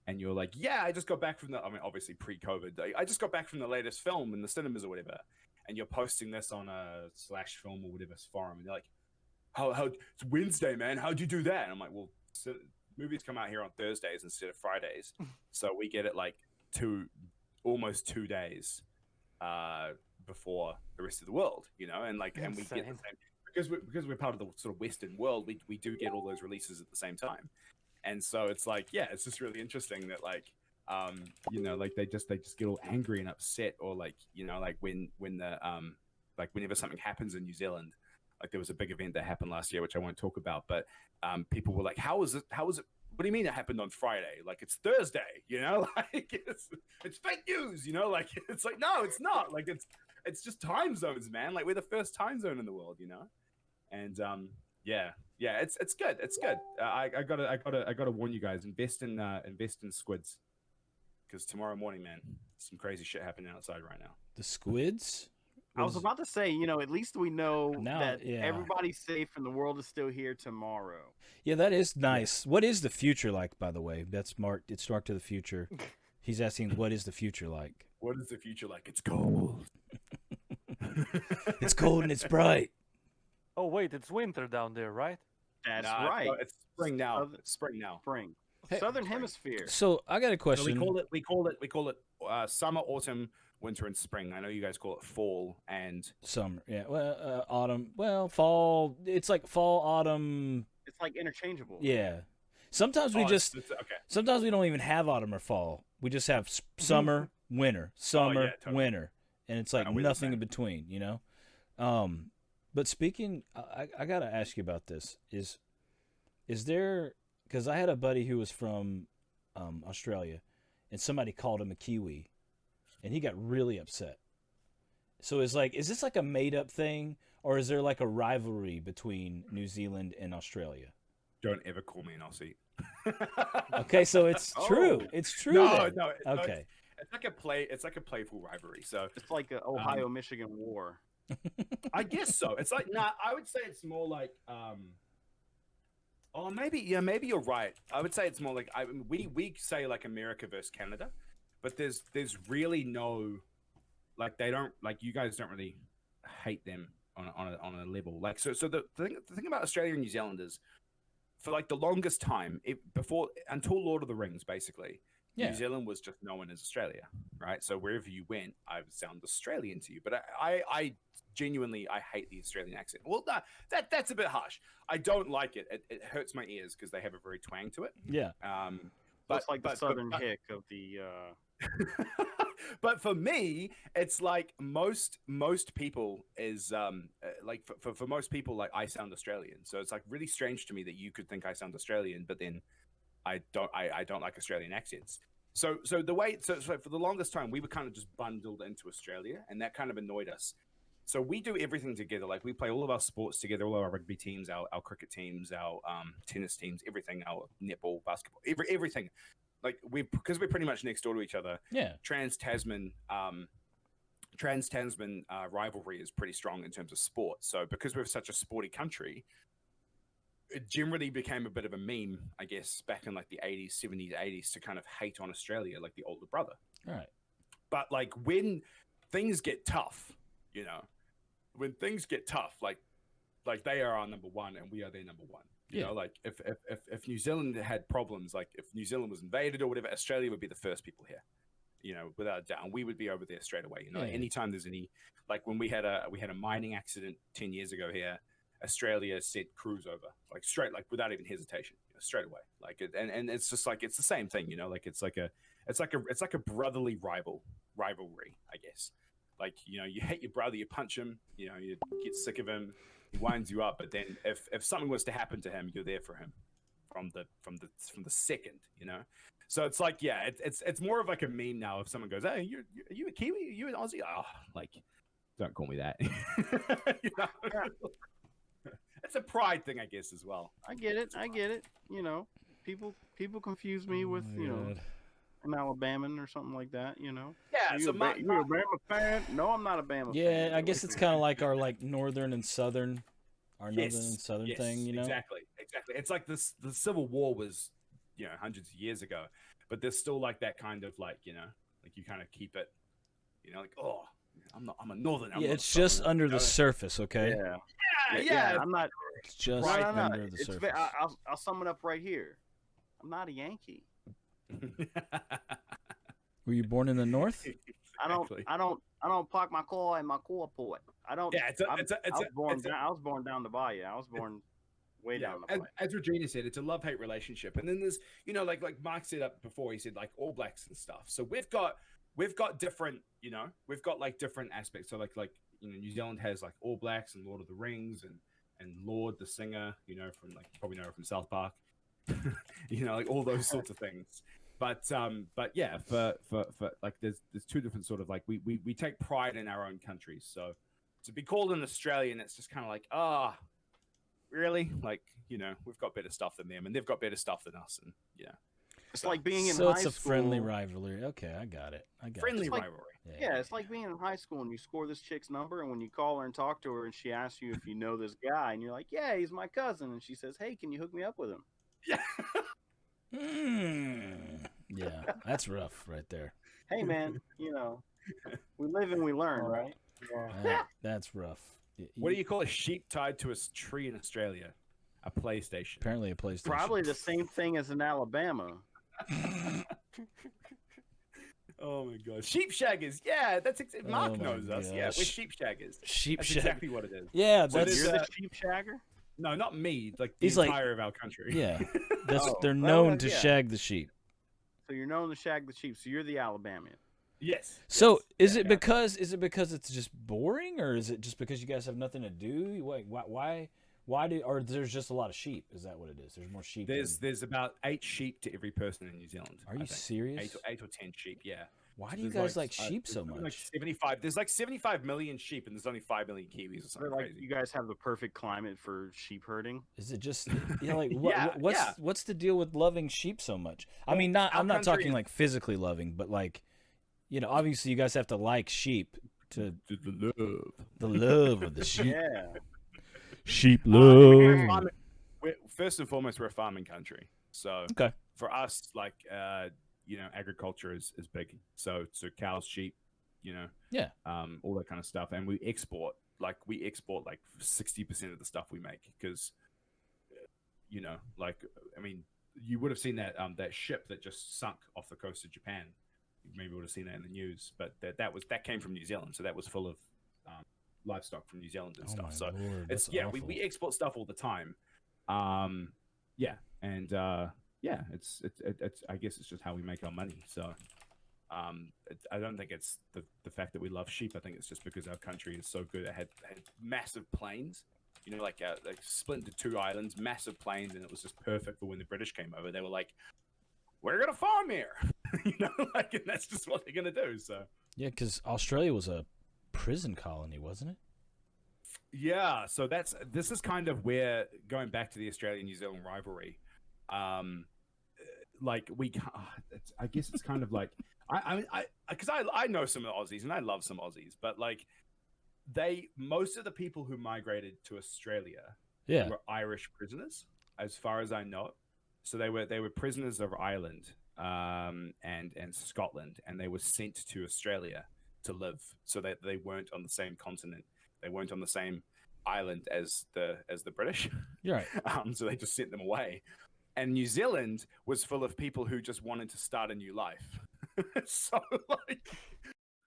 and you're like, yeah, I just got back from obviously pre-COVID, I just got back from the latest film in the cinemas or whatever, and you're posting this on a /film or whatever forum, and you're like, how it's Wednesday, man. How'd you do that? And I'm like, well, so movies come out here on Thursdays instead of Fridays, so we get it like almost 2 days before the rest of the world, and and we get the same because we're part of the sort of Western world. We do get all those releases at the same time, and so it's like, yeah, it's just really interesting that they just get all angry and upset, or when the whenever something happens in New Zealand. Like there was a big event that happened last year, which I won't talk about, but people were like, how is it? What do you mean it happened on Friday? Like it's Thursday, it's fake news, it's like, no, it's not. Like it's just time zones, man. Like we're the first time zone in the world, and it's good. It's good. I gotta warn you guys, invest in squids, because tomorrow morning, man, some crazy shit happening outside right now. The squids? I was about to say, at least we know that everybody's safe and the world is still here tomorrow. Yeah, that is nice. What is the future like, by the way? That's Mark. It's Mark to the future. He's asking, what is the future like? What is the future like? It's cold. It's cold and it's bright. Oh, wait, it's winter down there, right? That's right. It's spring now. It's spring now. Spring. Hey, Southern Hemisphere. So I got a question. So we call it summer, autumn, winter, and spring. I know you guys call it fall and summer. Yeah. Well, autumn. Well, fall. It's like fall, autumn. It's like interchangeable. Yeah. Sometimes we Sometimes we don't even have autumn or fall. We just have summer, winter, summer, winter, and it's like nothing in between. But speaking, I gotta ask you about this. Is there? Because I had a buddy who was from Australia, and somebody called him a Kiwi, and he got really upset. So is this like a made up thing, or is there like a rivalry between New Zealand and Australia? Don't ever call me an Aussie. Okay, so it's true. It's true. No. Okay. It's like a playful rivalry. So it's like an Ohio-Michigan war. I guess so. It's like I would say it's more like maybe you're right. I would say it's more like we say like America versus Canada, but there's really no they don't you guys don't really hate them on a level. Like so the thing about Australia and New Zealand is, for like the longest time, until Lord of the Rings, basically, New Zealand was just known as Australia, right? So wherever you went, I would sound Australian to you. But I genuinely hate the Australian accent. Well, that's a bit harsh. I don't like it. It hurts my ears because they have a very twang to it. Yeah. But it's like the southern hick of the. But for me, it's like most people is like for most people, like I sound Australian. So it's like really strange to me that you could think I sound Australian, but then I don't like Australian accents. So for the longest time we were kind of just bundled into Australia, and that kind of annoyed us. So we do everything together. Like we play all of our sports together, all of our rugby teams, our cricket teams, our tennis teams, everything, our netball, basketball, everything. Like because we're pretty much next door to each other. Yeah. Trans-Tasman rivalry is pretty strong in terms of sport. So because we're such a sporty country, it generally became a bit of a meme, I guess, back in like the 80s, 70s, 80s to kind of hate on Australia, like the older brother. All right. But like when things get tough, like they are our number one and we are their number one. You know, like if New Zealand had problems, like if New Zealand was invaded or whatever, Australia would be the first people here, without a doubt. And we would be over there straight away. Anytime there's any, like when we had a mining accident 10 years ago here, Australia sent crews over, like straight, like without even hesitation, straight away. Like and it's just like it's the same thing, like it's like a brotherly rivalry, I guess. Like you hate your brother, you punch him, you get sick of him. He winds you up, but then if something was to happen to him, you're there for him from the second, So it's like, it's more of like a meme now. If someone goes, "Hey, are you a Kiwi? Are you an Aussie?" Oh, like, don't call me that. It's a pride thing, I guess, as well. I get it. People confuse me with an Alabaman or something like that. Yeah. You a Bama fan? No, I'm not a Bama fan. Yeah, I guess it's kind of like our northern and southern, northern and southern thing. Exactly. It's like the Civil War was, hundreds of years ago, but there's still like that kind of like like you kind of keep it, like I'm a northern. It's just under the surface, okay? Yeah. I'm not. It's just under the surface. I'll sum it up right here. I'm not a Yankee. Were you born in the north? Exactly. I don't park my car in my carport. I don't. Yeah, I was born down the bayou. I was born way down the bayou. As Regina said, it's a love-hate relationship. And then there's like Mark said up before, he said like All Blacks and stuff. So we've got different, we've got like different aspects. So like New Zealand has like All Blacks and Lord of the Rings and Lord the singer, from like you probably know her from South Park. Like all those sorts of things. But yeah, for like there's two different sort of like we take pride in our own countries. So to be called an Australian, it's just kind of like, really? Like, we've got better stuff than them and they've got better stuff than us, and it's like being in high school. So it's a friendly rivalry. Okay, I got it. Friendly rivalry. Yeah, it's like being in high school and you score this chick's number, and when you call her and talk to her and she asks you if you know this guy, and you're like, yeah, he's my cousin, and she says, hey, can you hook me up with him? Yeah. Yeah, that's rough right there. Hey, man, we live and we learn, right? Yeah. That's rough. What do you call a sheep tied to a tree in Australia? A PlayStation. Apparently a PlayStation. Probably the same thing as in Alabama. Oh my god, sheep shaggers. Yeah, that's Mark knows us. Gosh. Yeah, we're sheep shaggers. That's exactly what it is. Yeah, you're the sheep shagger. No, not me. Like the entire of our country. Yeah, they're known to shag the sheep. So you're known to shag the sheep. So you're the Alabamian. Yes. So is it because it's just boring, or is it just because you guys have nothing to do? Why do, or there's just a lot of sheep? Is that what it is? There's more sheep. There's about 8 sheep to every person in New Zealand. Are you serious? 8 or 10 sheep. Yeah. Why do you guys like sheep so much? Like 75. There's like 75 million sheep, and there's only 5 million Kiwis or something crazy. You guys have the perfect climate for sheep herding. Is it just what's the deal with loving sheep so much? I mean, I'm not talking like physically loving, but like, obviously you guys have to like sheep to the love of the sheep. Yeah. Sheep love. First and foremost, we're a farming country, so okay. For us, like agriculture is big. So cows, sheep, yeah, all that kind of stuff, and we export like we export like 60% of the stuff we make because, you know, like I mean, you would have seen that that ship that just sunk off the coast of Japan. You maybe would have seen that in the news, but that came from New Zealand, so that was full of livestock from New Zealand and stuff. So Lord, it's we export stuff all the time. Yeah, and yeah, it's I guess it's just how we make our money. So I don't think it's the fact that we love sheep. I think it's just because our country is so good. It had massive plains, you know, like split into 2 islands, massive plains, and it was just perfect for when the British came over. They were like, we're gonna farm here, you know, like, and that's just what they're gonna do. So yeah, because Australia was a prison colony, wasn't it? yeah, so this is kind of where, going back to the Australia-New Zealand rivalry, like I guess it's kind of like because I know some Aussies and I love some Aussies, but like most of the people who migrated to Australia were Irish prisoners, as far as I know. So they were prisoners of Ireland and Scotland, and they were sent to Australia to live, so that they weren't on the same continent. They weren't on the same island as the British. You're right. So they just sent them away. And New Zealand was full of people who just wanted to start a new life. So like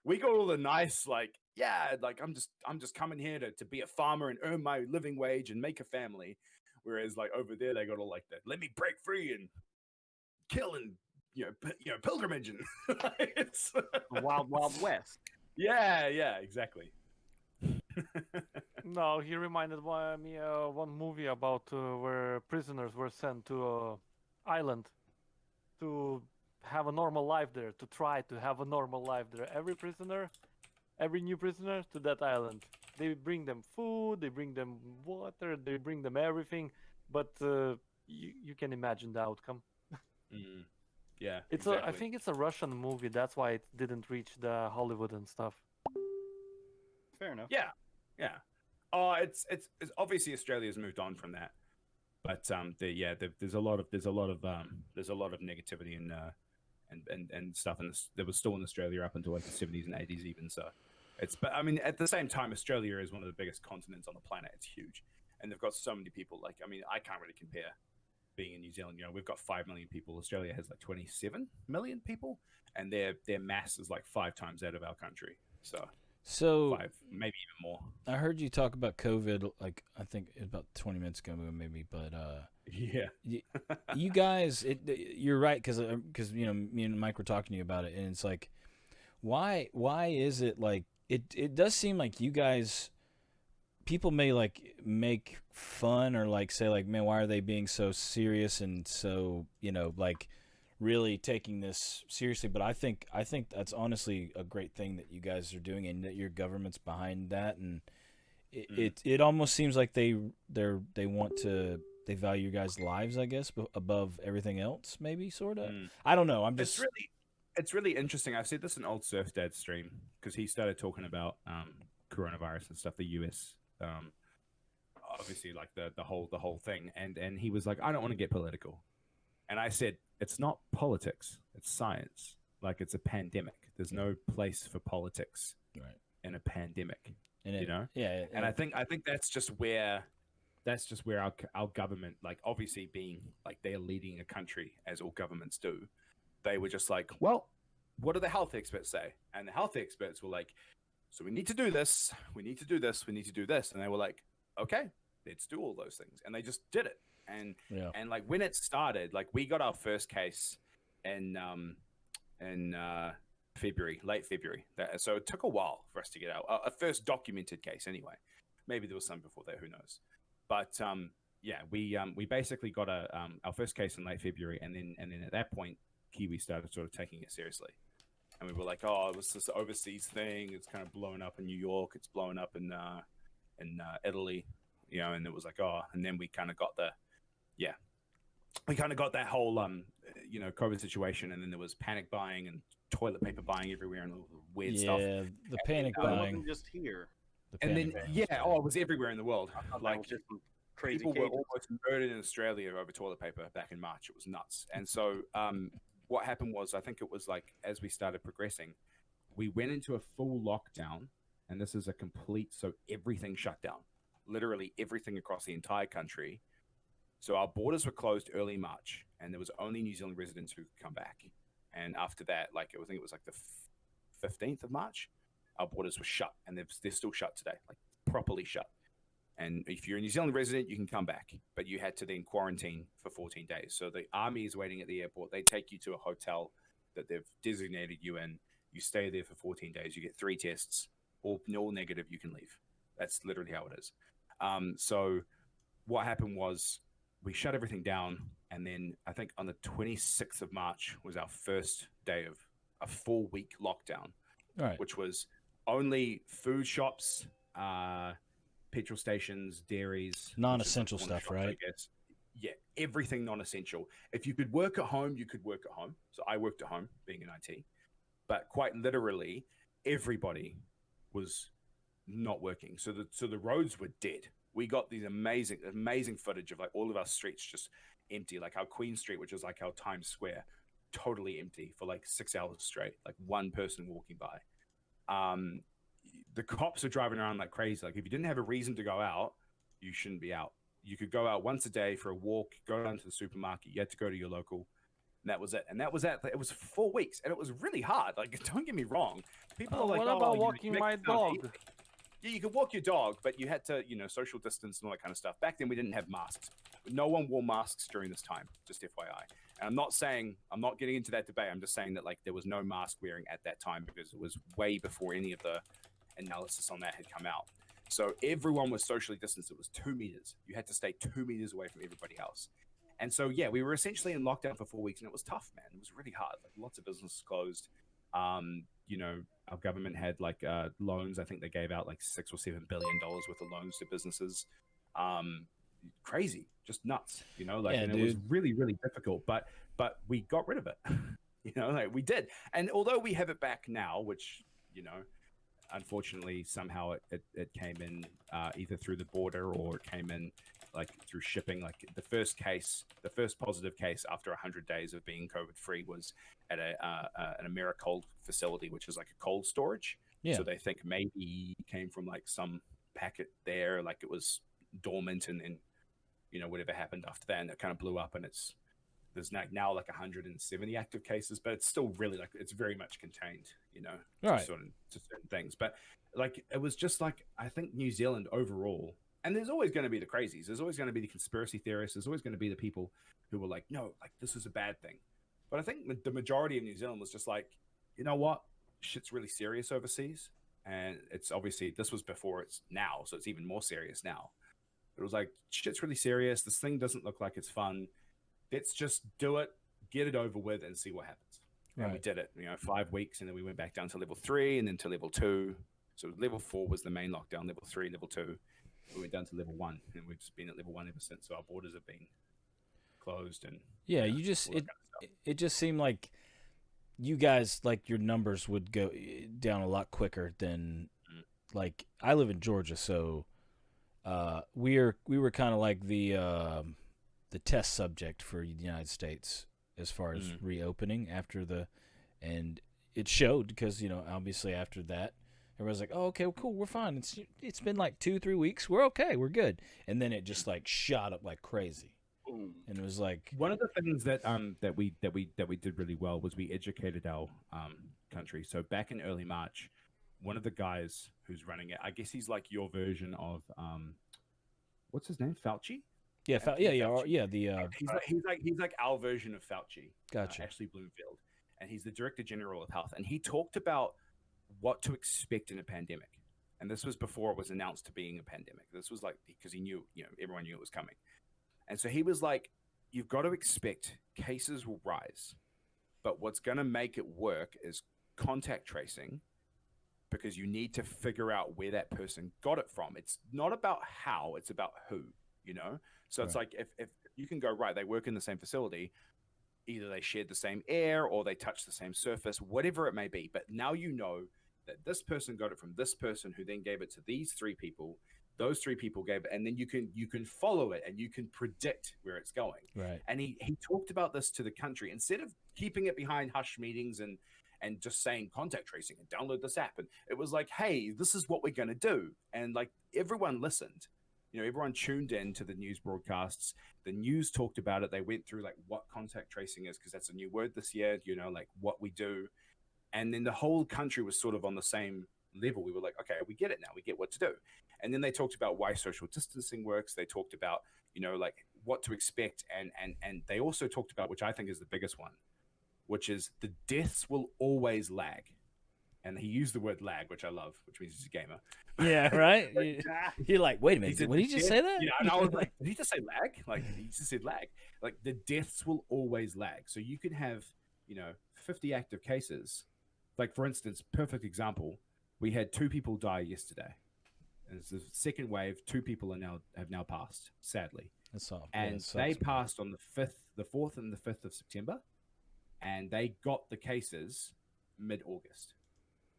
we got all the nice, like, yeah, like I'm just coming here to be a farmer and earn my living wage and make a family. Whereas like over there they got all like that, let me break free and kill and you know pilgrimage and it's Wild West. Yeah, exactly. No, he reminded me one movie about where prisoners were sent to an island to have a normal life there, to try to have a normal life there. Every new prisoner to that island, they bring them food, they bring them water, they bring them everything, but you can imagine the outcome. Yeah, it's exactly. I think it's a Russian movie, that's why it didn't reach the Hollywood and stuff. Fair enough. Yeah. Oh, it's obviously Australia's moved on from that, but there's a lot of negativity and stuff, and there was still in Australia up until like the 70s and 80s even. So but I mean, at the same time, Australia is one of the biggest continents on the planet. It's huge, and they've got so many people. Like, I mean, I can't really compare being in New Zealand. You know, we've got 5 million people. Australia has like 27 million people, and their mass is like 5 times that of our country. So 5, maybe even more. I heard you talk about COVID, like I think about 20 minutes ago, maybe. But yeah, you guys, you're right, because you know, me and Mike were talking to you about it, and it's like, why is it like it does seem like you guys, people may like make fun or like say like, man, why are they being so serious and so, you know, like really taking this seriously? But I think that's honestly a great thing that you guys are doing, and that your government's behind that, and it almost seems like they value your guys' lives, I guess, above everything else, maybe, sort of. I don't know. It's really interesting. I've said this in Old Surf Dad's stream, because he started talking about coronavirus and stuff, the US, obviously like the whole thing, and he was like, I don't want to get political. And I said, it's not politics, it's science. Like, it's a pandemic. There's no place for politics in a pandemic. You know? Yeah. And I think that's just where our government, like, obviously being like they're leading a country, as all governments do, they were just like, well, what do the health experts say? And the health experts were like, so we need to do this, we need to do this, we need to do this. And they were like, okay, let's do all those things. And they just did it. And like when it started, like we got our first case in February, late February. So it took a while for us to get a first documented case anyway. Maybe there was some before that, who knows? But we basically got our first case in late February, and then at that point, Kiwi started sort of taking it seriously. And we were like, oh, it was this overseas thing. It's kind of blowing up in New York. It's blowing up in Italy, you know. And it was like, oh, and then we kind of got that whole COVID situation, and then there was panic buying and toilet paper buying everywhere and all the weird stuff. Yeah, the panic buying. It wasn't just here. And then it was everywhere in the world. Like, just crazy people cages. were almost murdered in Australia over toilet paper back in March. It was nuts. And so what happened was, I think it was like, as we started progressing, we went into a full lockdown and this is a complete, so everything shut down, literally everything across the entire country. So our borders were closed early March, and there was only New Zealand residents who could come back. And after that, like I think it was like the 15th of March, our borders were shut, and they're still shut today, like properly shut. And if you're a New Zealand resident, you can come back, but you had to then quarantine for 14 days. So the army is waiting at the airport. They take you to a hotel that they've designated you in. You stay there for 14 days. You get 3 tests, all negative. You can leave. That's literally how it is. So what happened was we shut everything down, and then I think on the 26th of March was our first day of a full week lockdown, which was only food shops, petrol stations, dairies, non-essential stuff, right? I guess. Yeah, everything non-essential. If you could work at home, you could work at home. So I worked at home, being in IT, but quite literally, everybody was not working. So the roads were dead. We got these amazing footage of like all of our streets just empty, like our Queen Street, which is like our Times Square, totally empty for like 6 hours straight, like one person walking by. The cops are driving around like crazy. Like if you didn't have a reason to go out, you shouldn't be out. You could go out once a day for a walk, go down to the supermarket. You had to go to your local. And that was it. And that was it. It was 4 weeks, and it was really hard. Like, don't get me wrong. People are like, what about walking my dog? Yeah, you could walk your dog, but you had to, social distance and all that kind of stuff. Back then, we didn't have masks. No one wore masks during this time, just FYI. And I'm not getting into that debate. I'm just saying that like there was no mask wearing at that time because it was way before any of the analysis on that had come out. So everyone was socially distanced. It was 2 meters. You had to stay 2 meters away from everybody else. And so, yeah, we were essentially in lockdown for 4 weeks, and it was tough, man. It was really hard. Like lots of businesses closed. Our government had like loans. I think they gave out like $6 or $7 billion worth of loans to businesses. Crazy, just nuts, and it was really, really difficult, but we got rid of it, like we did. And although we have it back now, which, unfortunately somehow it came in either through the border or it came in like through shipping. Like the first positive case after 100 days of being COVID free was at an Americold facility, which is like a cold storage. So they think maybe it came from like some packet there, like it was dormant, and whatever happened after that, and it kind of blew up, and there's now like 170 active cases, but it's still really like it's very much contained, to certain things. But like it was just like, I think New Zealand overall, and there's always going to be the crazies, there's always going to be the conspiracy theorists, there's always going to be the people who were like, no, like this is a bad thing. But I think the majority of New Zealand was just like, you know what, shit's really serious overseas, and it's obviously, this was before, it's now, so it's even more serious now. It was like, shit's really serious, this thing doesn't look like it's fun, let's just do it, get it over with, and see what happens. And we did it, 5 weeks, and then we went back down to level 3, and then to level 2. So level 4 was the main lockdown, level 3, level 2. We went down to level 1, and we've just been at level 1 ever since. So our borders have been closed, and it just seemed like you guys, like your numbers would go down a lot quicker than like I live in Georgia, so we were kind of like the test subject for the United States as far as reopening and it showed, because obviously after that everyone's like, oh, okay, well, cool, we're fine, it's been like 2-3 weeks, we're okay, we're good, and then it just like shot up like crazy. And it was like one of the things that we did really well was we educated our country. So back in early March, one of the guys who's running it, I guess he's like your version of what's his name, Fauci? Yeah, Fauci. He's like our version of Fauci. Gotcha. Ashley Bloomfield, and he's the Director General of Health, and he talked about what to expect in a pandemic. And this was before it was announced to being a pandemic. This was like because he knew, everyone knew it was coming. And so he was like, you've got to expect cases will rise, but what's going to make it work is contact tracing, because you need to figure out where that person got it from. It's not about how, it's about who, So it's like, if you can go, right, they work in the same facility, either they shared the same air or they touched the same surface, whatever it may be. But now you know that this person got it from this person, who then gave it to these 3 people. Those 3 people gave it, and then you can follow it, and you can predict where it's going. Right. And he talked about this to the country, instead of keeping it behind hush meetings and and just saying contact tracing and download this app. And it was like, hey, this is what we're going to do. And like everyone listened. You know, everyone tuned in to the news broadcasts. The news talked about it. They went through like what contact tracing is, because that's a new word this year, you know, like what we do. And then the whole country was sort of on the same level. We were like, okay, we get it now. We get what to do. And then they talked about why social distancing works. They talked about, you know, like what to expect. And they also talked about, which I think is the biggest one, which is the deaths will always lag. And he used the word lag, which I love, which means he's a gamer. Yeah, right. You're like, wait a minute, Said, did he just say that? Yeah, and I was like, did he just say lag? Like, he just said lag. Like, the deaths will always lag. So you could have, you know, 50 active cases. Like, for instance, perfect example, we had 2 people die yesterday. And it's the second wave. 2 people have now passed, sadly. That's all. And they passed on the 4th and the 5th of September, and they got the cases mid-August.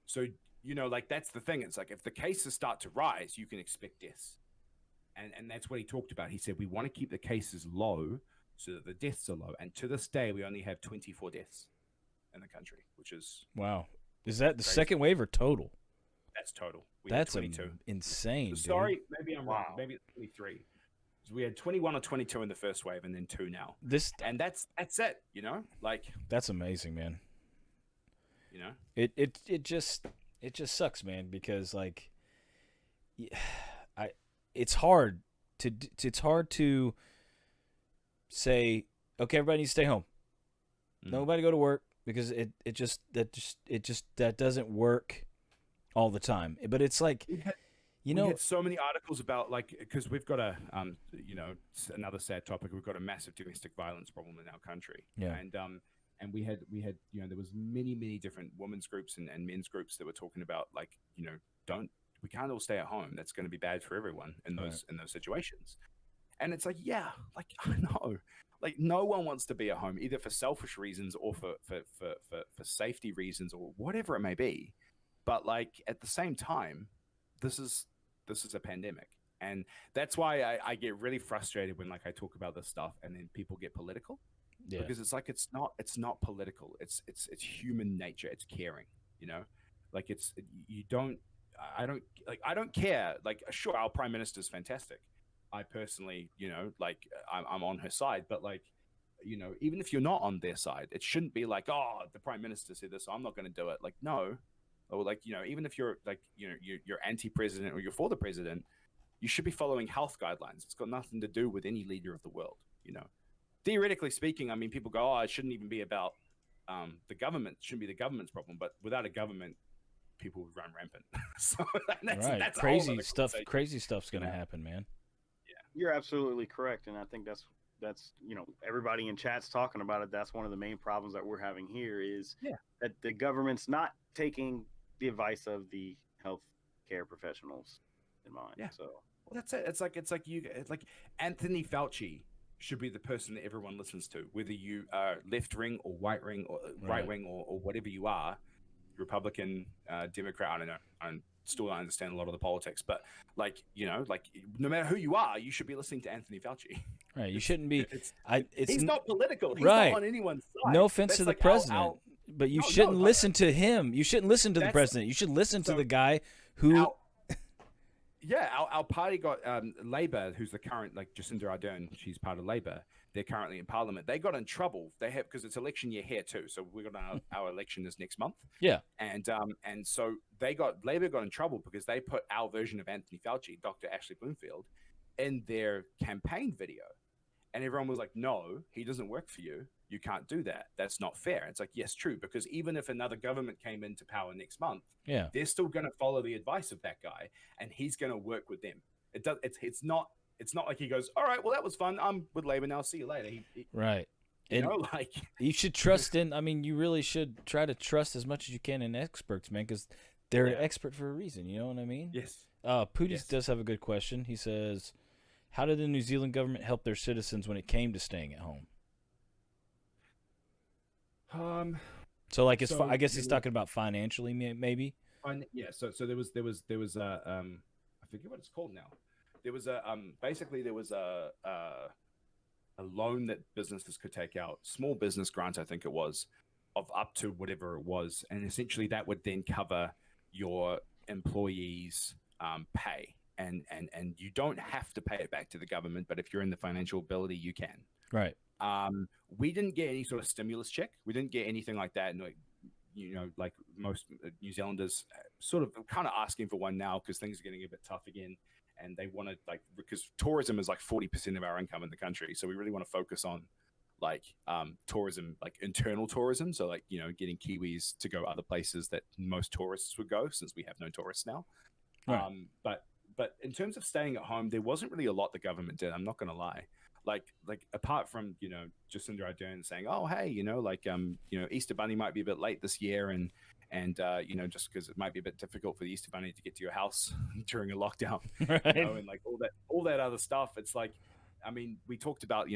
So, you know, like that's the thing. It's like if the cases start to rise, you can expect deaths. And that's what he talked about. He said, we want to keep the cases low so that the deaths are low. And to this day, we only have 24 deaths in the country, which is... Wow. Is that the crazy. second wave or total? That's total. That's 22. Insane, dude. Sorry, maybe I'm wrong. Maybe it's 23. So we had 21 or 22 in the first wave and then 2 now. And that's it, you know? Like... That's amazing, man. You know? It just sucks, man, because like it's hard to say, okay, everybody needs to stay home. Nobody go to work, because that doesn't work all the time. But it's like, you know, we had so many articles about, like, because we've got a you know, another sad topic. We've got a massive domestic violence problem in our country. Yeah. And we had, you know, there was many different women's groups and men's groups that were talking about, like, you know, we can't all stay at home. That's going to be bad for everyone in those situations. And it's like, yeah, like, I know, like no one wants to be at home, either for selfish reasons or for safety reasons or whatever it may be. But like at the same time, this is a pandemic. And that's why I get really frustrated when like I talk about this stuff and then people get political. Yeah. Because it's like it's not political. It's human nature. It's caring, you know? Like I don't care. Like, sure, our prime minister is fantastic. I personally, you know, like I'm on her side, but like, you know, even if you're not on their side, it shouldn't be like, oh, the prime minister said this, so I'm not going to do it. Like, no. Or like, you know, even if you're like, you know, you're anti-president or you're for the president, you should be following health guidelines. It's got nothing to do with any leader of the world, you know? Theoretically speaking, I mean, people go, oh, it shouldn't even be about the government. It shouldn't be the government's problem. But without a government, people would run rampant. So that's crazy stuff. Crazy stuff's going to happen, man. Yeah, you're absolutely correct. And I think that's, you know, everybody in chat's talking about it. That's one of the main problems that we're having here is that the government's not taking the advice of the healthcare professionals in mind. Yeah. So well, that's it. It's like Anthony Fauci should be the person that everyone listens to, whether you are left wing or right wing or whatever you are, Republican, Democrat. I don't know. I still don't understand a lot of the politics, but like, you know, like no matter who you are, you should be listening to Anthony Fauci. Right. You shouldn't be. He's not political. He's right. not on anyone's side. No offense to the president, but you shouldn't listen to him. You shouldn't listen to the president. You should listen to the guy who. Our party got Labour, who's the current, like Jacinda Ardern, she's part of Labour. They're currently in Parliament. They got in trouble. They have, because it's election year here too. So we got our election is next month. Yeah. And so Labour got in trouble because they put our version of Anthony Fauci, Dr. Ashley Bloomfield, in their campaign video, and everyone was like, "No, he doesn't work for you. You can't do that. That's not fair." It's like, yes, true, because even if another government came into power next month, they're still going to follow the advice of that guy, and he's going to work with them. It's not like he goes, "All right, well, that was fun. I'm with Labour now. See you later." Right. You know, like you should trust in. I mean, you really should try to trust as much as you can in experts, man, because they're an expert for a reason. You know what I mean? Yes. Pooties does have a good question. He says, "How did the New Zealand government help their citizens when it came to staying at home?" So like, I guess he's talking about financially, maybe. Yeah. So there was I forget what it's called now. There was basically there was a loan that businesses could take out, small business grant, I think it was, up to whatever it was, and essentially that would then cover your employees' pay, and you don't have to pay it back to the government, but if you're in the financial ability, you can. Right. We didn't get any sort of stimulus check. We didn't get anything like that. And like most New Zealanders, sort of kind of asking for one now because things are getting a bit tough again, and they want to because tourism is like 40% of our income in the country, so we really want to focus on tourism, like internal tourism. So getting Kiwis to go other places that most tourists would go, since we have no tourists now. Right. But in terms of staying at home, there wasn't really a lot the government did. I'm not going to lie. Like apart from Jacinda Ardern saying, oh hey, Easter Bunny might be a bit late this year, and just because it might be a bit difficult for the Easter Bunny to get to your house during a lockdown, right. And like all that other stuff. It's like, I mean, we talked about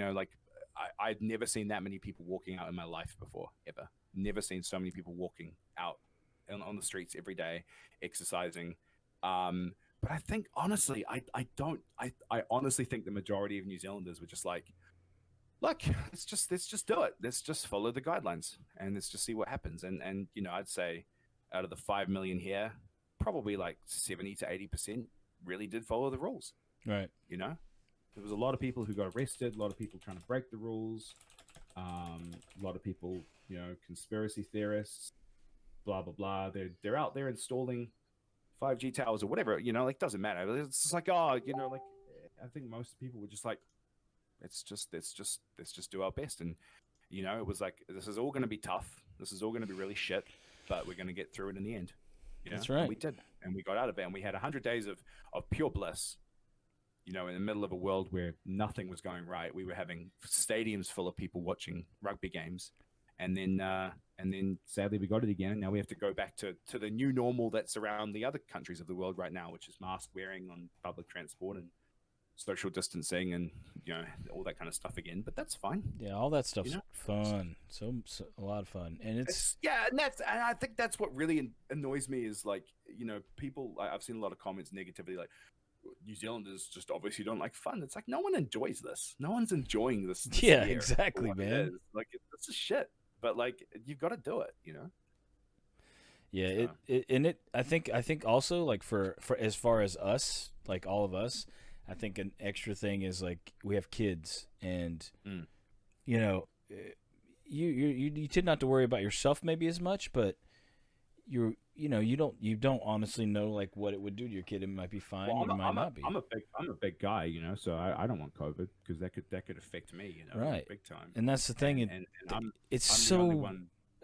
I'd never seen that many people walking out in my life before, ever. Never seen so many people walking out on the streets every day, exercising. But I think honestly, I honestly think the majority of New Zealanders were just like, look, let's just do it. Let's just follow the guidelines and let's just see what happens. And I'd say out of the 5 million here, probably like 70 to 80% really did follow the rules. Right. There was a lot of people who got arrested, a lot of people trying to break the rules, a lot of people, conspiracy theorists, blah, blah, blah. They're out there installing 5G towers or whatever, doesn't matter. It's just like, I think most people were just like, let's just do our best. And, it was like, this is all going to be tough. This is all going to be really shit, but we're going to get through it in the end. That's right. And we did. And we got out of it. And we had 100 days of pure bliss, in the middle of a world where nothing was going right. We were having stadiums full of people watching rugby games. And then sadly we got it again. And now we have to go back to the new normal that's around the other countries of the world right now, which is mask wearing on public transport and social distancing and, all that kind of stuff again. But that's fine. Yeah, all that stuff's fun. So a lot of fun. And it's and I think that's what really annoys me is people, I've seen a lot of comments negatively like, New Zealanders just obviously don't like fun. It's like, no one enjoys this. No one's enjoying this yeah, year. exactly, man. This is shit. But you've got to do it, Yeah, so. I think also like for as far as us, like all of us, I think an extra thing is like we have kids, and you tend not to worry about yourself maybe as much, but you don't honestly know like what it would do to your kid. It might be fine, it might not be. I'm a big guy, so I don't want COVID because that could affect me, right, big time. And that's the thing, it's I'm so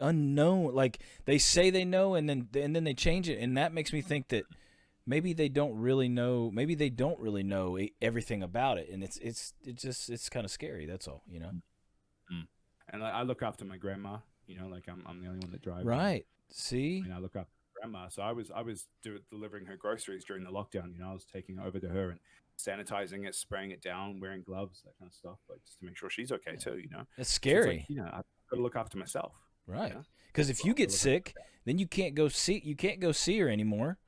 unknown. Like they say they know, and then they change it, and that makes me think that maybe they don't really know. Maybe they don't really know everything about it, and it's kind of scary. That's all, And I look after my grandma, like I'm the only one that drives. Right. See, I look after grandma, so I was delivering her groceries during the lockdown. I was taking over to her and sanitizing it, spraying it down, wearing gloves, that kind of stuff, like just to make sure she's okay too. It's scary. So it's like, I've got to look after myself. Right. Because if you get sick, then you can't go see her anymore.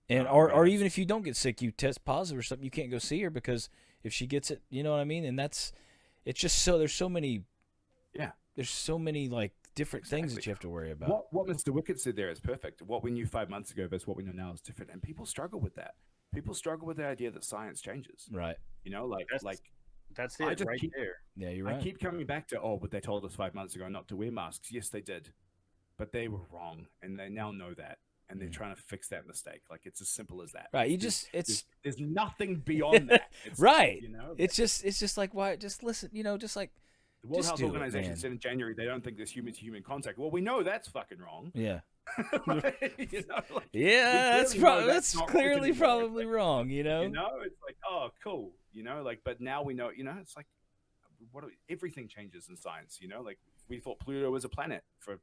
And or even if you don't get sick, you test positive or something, you can't go see her because if she gets it, you know what I mean? And it's just there's so many like different things that you have to worry about. What Mr. Wekizz said there is perfect. What we knew 5 months ago versus what we know now is different, and people struggle with that. People struggle with the idea that science changes. Right. That's it there. Yeah, you're right. I keep coming back to but they told us 5 months ago not to wear masks. Yes, they did, but they were wrong, and they now know that, and they're trying to fix that mistake. Like it's as simple as that. Right. There's nothing beyond that. Right. It's just like why? Just listen. Just like. The World Health Organization said in January they don't think there's human-to-human contact. Well, we know that's fucking wrong. Yeah. Yeah, that's clearly probably wrong. It's like, oh, cool. But now we know. It's like, everything changes in science. Like we thought Pluto was a planet for.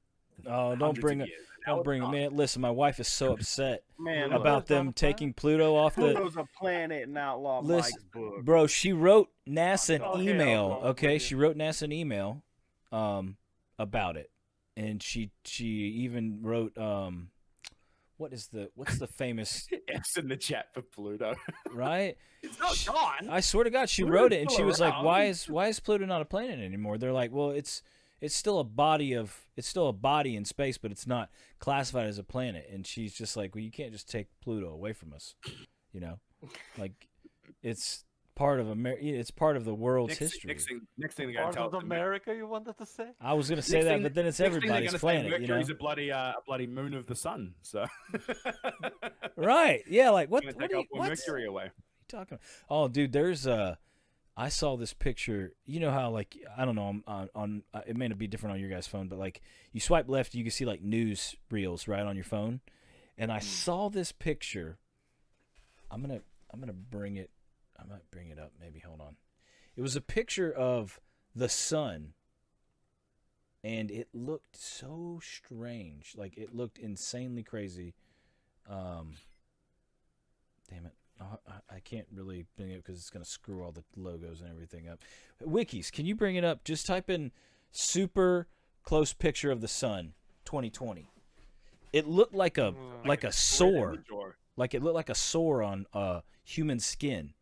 Oh, don't bring it, man. Listen, my wife is so upset about them taking Pluto off the. Pluto's a planet in OutlawMyke's book. Bro, she wrote NASA an email. Okay, she wrote NASA an email, about it, and she even wrote what's the famous F's in the chat for Pluto, right? It's not gone. I swear to God, she wrote it, and she was like, "Why is Pluto not a planet anymore?" They're like, "Well, it's it's still a body in space, but it's not classified as a planet. And she's just like, well, you can't just take Pluto away from us, you know, like it's part of it's part of the world's history. Next thing they're gonna tell America, you wanted to say? I was gonna say that, but then it's everybody's planet. Mercury's a bloody moon of the sun. So right, yeah, like what? Mercury away. What are you talking about? Oh, dude, there's I saw this picture. You know how like I don't know on it may not be different on your guys' phone, but like you swipe left, you can see like news reels right on your phone, and I saw this picture. I'm gonna bring it. I might bring it up. Maybe hold on. It was a picture of the sun, and it looked so strange. Like it looked insanely crazy. Damn it. I can't really bring it because it's going to screw all the logos and everything up. Wekizz, can you bring it up? Just type in super close picture of the sun 2020. It looked like a sore. Like it looked like a sore on human skin.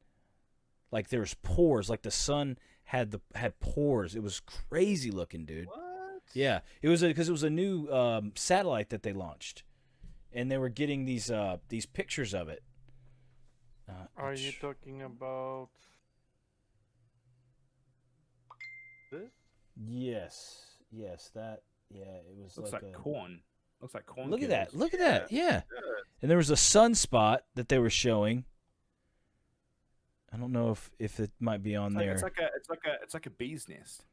Like there's pores. Like the sun had pores. It was crazy looking, dude. What? Yeah, it was because it was a new satellite that they launched, and they were getting these pictures of it. Are you talking about this? Yes, that. Yeah, it was Looks like corn. Looks like corn. Look at that! Look at that! Yeah. And there was a sunspot that they were showing. I don't know if it might be on there. It's like a bee's nest.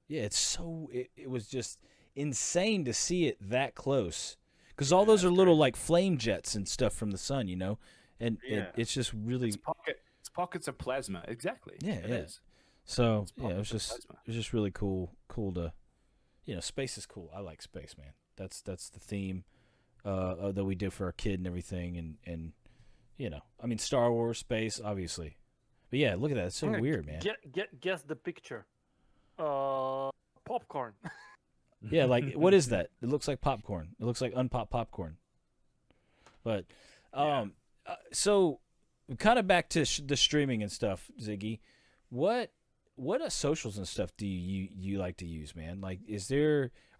Yeah, it was just insane to see it that close. Because all those are little like flame jets and stuff from the sun, you know, and it's just really it's pockets of plasma. Exactly. Yeah, it is. So yeah, it was just really cool to, you know, space is cool. I like space, man. That's the theme that we did for our kid and everything, and you know, I mean, Star Wars, space, obviously, but yeah, look at that. It's so weird, man. Guess the picture. Popcorn. Yeah, like what is that? It looks like popcorn. It looks like unpopped popcorn. But so kind of back to the streaming and stuff, Ziggy. What socials and stuff do you like to use, man? Like,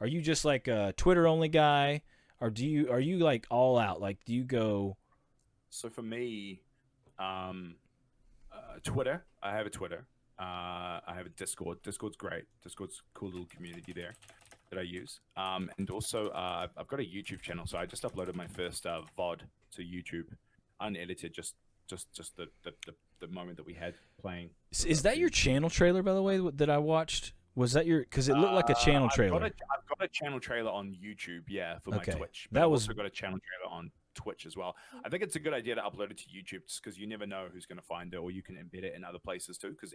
are you just like a Twitter only guy, or are you like all out? Like, do you go? So for me, Twitter. I have a Twitter. I have a Discord. Discord's great. Discord's a cool little community there that I use. And also, I've got a YouTube channel, so I just uploaded my first VOD to YouTube, unedited, just the moment that we had playing. Is that your channel trailer, by the way, that I watched? Was that your? Because it looked like a channel trailer. I've got a channel trailer on YouTube, yeah, for my Twitch. But I've also got a channel trailer on Twitch as well. I think it's a good idea to upload it to YouTube, just because you never know who's going to find it, or you can embed it in other places too. Because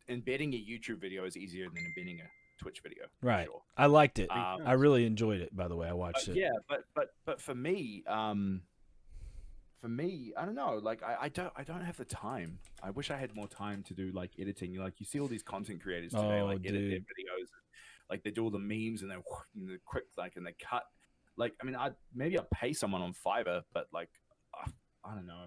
embedding a YouTube video is easier than embedding a Twitch video. Right. Sure. I liked it. I really enjoyed it, by the way. I watched it. Yeah, but for me, I don't know. Like I don't have the time. I wish I had more time to do like editing. Like you see all these content creators today, edit their videos, like they do all the memes and they're quick, like, and they cut. Like, I mean, maybe I'll pay someone on Fiverr, but like, I don't know.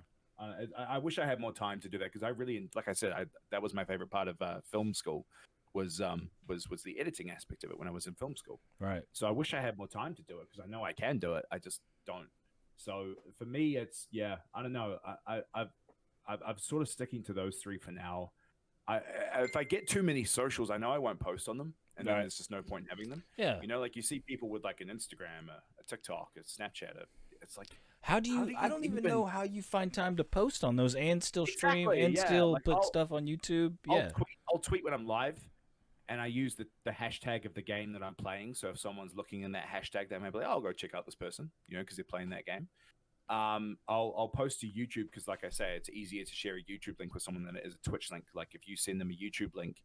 I wish I had more time to do that, because I really, like I said, that was my favorite part of film school, was the editing aspect of it when I was in film school. Right. So I wish I had more time to do it, because I know I can do it. I just don't. So for me, it's I don't know. I'm sort of sticking to those three for now. If I get too many socials, I know I won't post on them, and then there's just no point in having them. Yeah. You know, like you see people with like an Instagram, a TikTok, a Snapchat. It's like, how do you? I don't even know how you find time to post on those and still stream and still like put stuff on YouTube. I'll tweet when I'm live, and I use the hashtag of the game that I'm playing. So if someone's looking in that hashtag, they may be like, "Oh, I'll go check out this person," you know, because they're playing that game. I'll post to YouTube, because, like I say, it's easier to share a YouTube link with someone than it is a Twitch link. Like if you send them a YouTube link,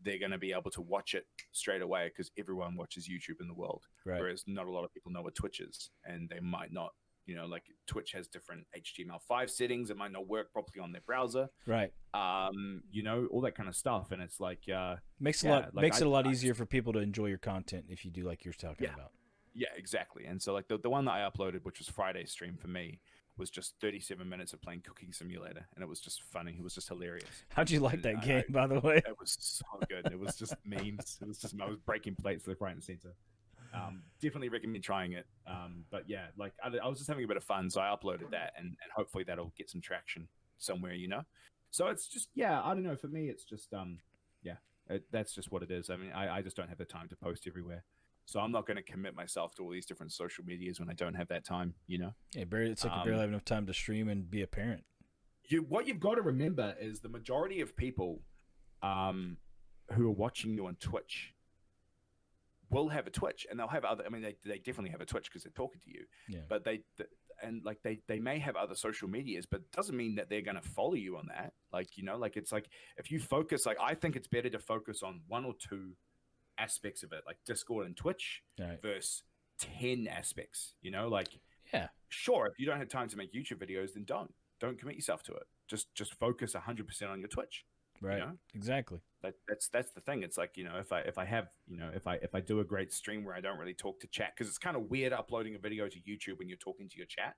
they're going to be able to watch it straight away, because everyone watches YouTube in the world. Right. Whereas not a lot of people know what Twitch is, and they might not. You know, like Twitch has different HTML5 settings. It might not work properly on their browser. Right. You know, all that kind of stuff. And it's like, makes it a lot easier for people to enjoy your content if you do like you're talking about. Yeah, exactly. And so like the one that I uploaded, which was Friday's stream for me, was just 37 minutes of playing Cooking Simulator, and it was just funny. It was just hilarious. How'd you like And that game, by the way? It was so good. It was just memes. It was just I was breaking plates left, right, and center. Definitely recommend trying it. But yeah, like I was just having a bit of fun, so I uploaded that, and hopefully that'll get some traction somewhere, you know. So it's just I don't know. For me, it's just that's just what it is. I mean, I just don't have the time to post everywhere. So I'm not going to commit myself to all these different social medias when I don't have that time, you know? Yeah, it's like you barely have enough time to stream and be a parent. What you've got to remember is the majority of people who are watching you on Twitch will have a Twitch, and they'll have other. I mean, they definitely have a Twitch because they're talking to you. Yeah. But they may have other social medias, but it doesn't mean that they're going to follow you on that. Like, you know, like it's like if you focus, like I think it's better to focus on one or two aspects of it, like Discord and Twitch, versus 10 aspects, you know, like sure, if you don't have time to make YouTube videos, then don't commit yourself to it. Just focus 100% on your Twitch, right? You know? Exactly. That's the thing. It's like, you know, if I have, you know, if I do a great stream where I don't really talk to chat, because it's kind of weird uploading a video to YouTube when you're talking to your chat,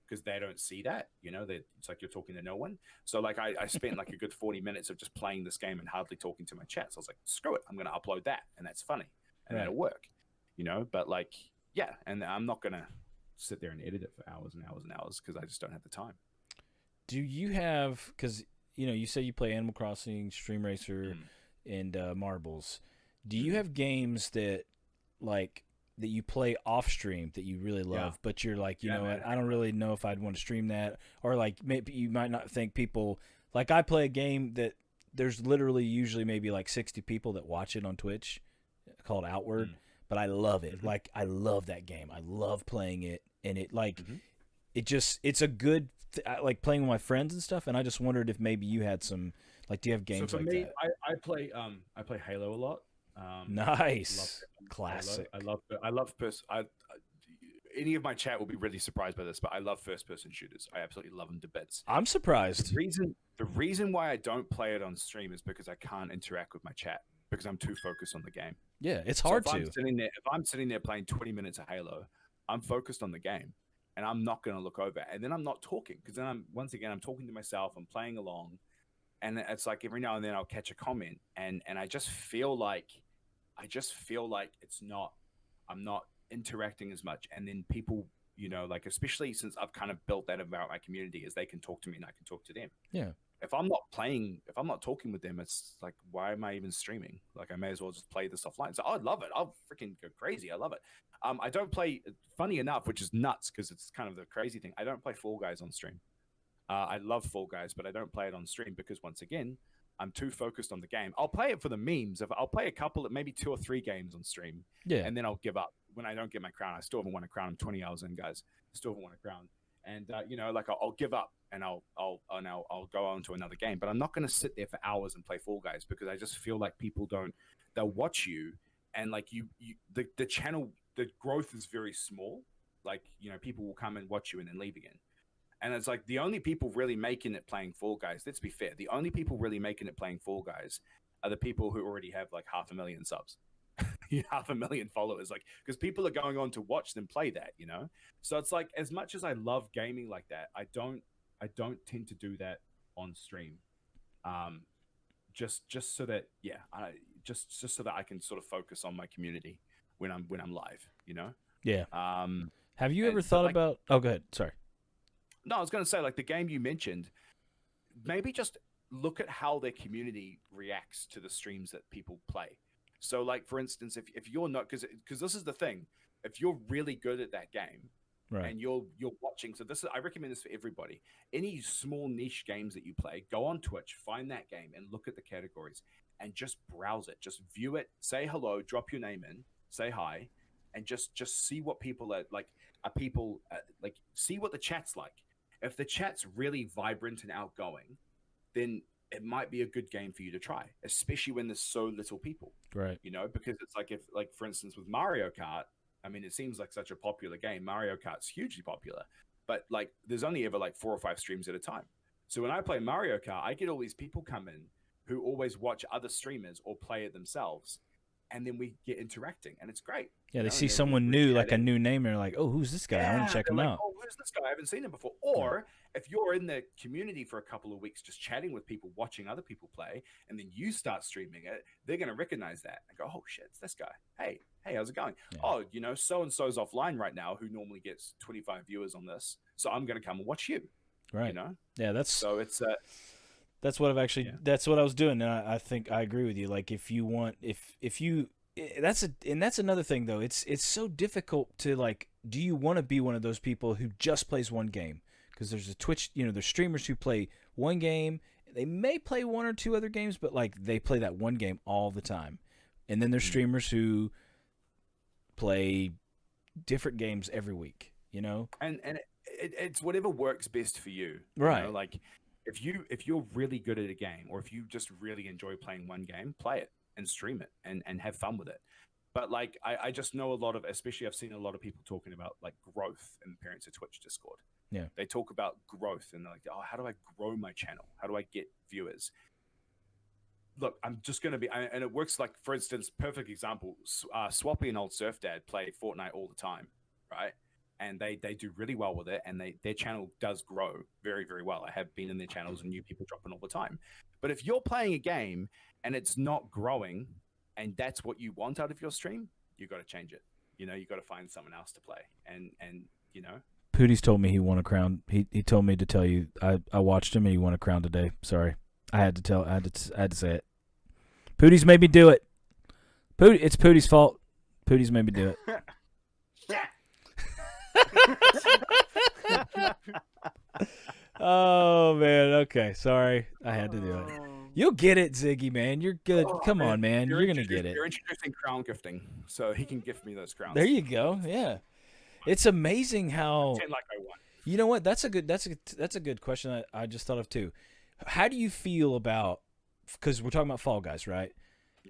because they don't see that, you know, it's like you're talking to no one. So like I spent like a good 40 minutes of just playing this game and hardly talking to my chat. So I was like, screw it, I'm going to upload that, and that's funny, and that'll work, you know. But like, yeah, and I'm not going to sit there and edit it for hours and hours and hours because I just don't have the time. Do you have, because, you know, you say you play Animal Crossing, Stream Racer, and Marbles. Do you have games that, like, that you play off stream that you really love, but you're like, you know what, I don't really know if I'd want to stream that, or like maybe you might not think people, like I play a game that there's literally usually maybe like 60 people that watch it on Twitch called Outward, but I love it. Like I love that game. I love playing it, and it like it's a good like playing with my friends and stuff, and I just wondered if maybe you had some, like, do you have games so for like me, that? I play Halo a lot. Nice. Classic. I love any of my chat will be really surprised by this, but I love first-person shooters. I absolutely love them to bits. I'm surprised. The reason why I don't play it on stream is because I can't interact with my chat because I'm too focused on the game. Yeah, it's hard to. If I'm sitting there playing 20 minutes of Halo, I'm focused on the game, and I'm not going to look over. And then I'm not talking because then I'm talking to myself. I'm playing along. And it's like every now and then I'll catch a comment, and I just feel like I'm not interacting as much. And then people, you know, like especially since I've kind of built that about my community, is they can talk to me and I can talk to them. Yeah. If I'm not talking with them, it's like, why am I even streaming? Like I may as well just play this offline. So I love it. I'll freaking go crazy. I love it. I don't play, funny enough, which is nuts because it's kind of the crazy thing. I don't play Fall Guys on stream. I love Fall Guys, but I don't play it on stream because, once again, I'm too focused on the game. I'll play it for the memes. I'll play a couple, maybe 2 or 3 games on stream, and then I'll give up. When I don't get my crown, I still haven't won a crown. I'm 20 hours in, guys. I still haven't won a crown, and you know, like I'll give up and I'll go on to another game. But I'm not going to sit there for hours and play Fall Guys because I just feel like people don't. They'll watch you, and like the channel, the growth is very small. Like, you know, people will come and watch you and then leave again. And it's like the only people really making it playing Fall Guys, let's be fair, the only people really making it playing Fall Guys are the people who already have like 500,000 subs, 500,000 followers, like, because people are going on to watch them play that, you know? So it's like, as much as I love gaming like that, I don't tend to do that on stream. Just so that, just so that I can sort of focus on my community when I'm live, you know? Yeah. Have you ever thought about, oh, go ahead. Sorry. No, I was going to say, like the game you mentioned, maybe just look at how their community reacts to the streams that people play. So, like, for instance, if you're not, because this is the thing, if you're really good at that game, and you're watching, so I recommend this for everybody. Any small niche games that you play, go on Twitch, find that game, and look at the categories, and just browse it, just view it, say hello, drop your name in, say hi, and just see what people are like. See what the chat's like. If the chat's really vibrant and outgoing, then it might be a good game for you to try, especially when there's so little people. Right. You know, because it's like, if, like, for instance, with Mario Kart, I mean, it seems like such a popular game. Mario Kart's hugely popular, but like, there's only ever like 4 or 5 streams at a time. So when I play Mario Kart, I get all these people come in who always watch other streamers or play it themselves. and then we get interacting, and it's great. Yeah, you they know, see and then someone we're new, like a chatting. new name, and they're like, "Oh, who's this guy? I want to check they're him like, out." oh, who's this guy? I haven't seen him before. Or if you're in the community for a couple of weeks just chatting with people, watching other people play, and then you start streaming it, they're going to recognize that and go, oh shit, it's this guy. Hey, how's it going? Yeah. Oh, you know, so-and-so's offline right now who normally gets 25 viewers on this, so I'm going to come and watch you. Right. You know? Yeah, that's what I've actually that's what I was doing, and I think I agree with you. Like if you want that's another thing though. It's so difficult to like, do you want to be one of those people who just plays one game? Because there's a Twitch, there's streamers who play one game. They may play one or two other games, but like they play that one game all the time. And then there's streamers who play different games every week, And it's whatever works best for you. Right. You know? Like if you're really good at a game, or if you just really enjoy playing one game, play it and stream it and have fun with it. But like I just know a lot of, especially I've seen a lot of people talking about like growth in the Parents of Twitch Discord. Yeah. They talk about growth and they're like, oh, how do I grow my channel? How do I get viewers? Look, I'm just going to be, and it works like, for instance, perfect example, Swappy and Old Surf Dad play Fortnite all the time, right? And they do really well with it, and their channel does grow very, very well. I have been in their channels and new people dropping all the time. But if you're playing a game and it's not growing, and that's what you want out of your stream, you got to change it. You got to find someone else to play, and Pootie's told me he won a crown. He told me to tell you. I watched him and he won a crown today. Sorry, I had to say it. Pootie's made me do it. It's Pootie's fault. Pootie's made me do it. Oh man, okay, sorry, I had to do it. You'll get it, Ziggy, man. You're good. Come on, man. You're gonna get it. You're introducing crown gifting, so he can gift me those crowns. There you go. Yeah, it's amazing how. Pretend like I won. You know what? That's a good question. I just thought of too. How do you feel about? Because we're talking about Fall Guys, right?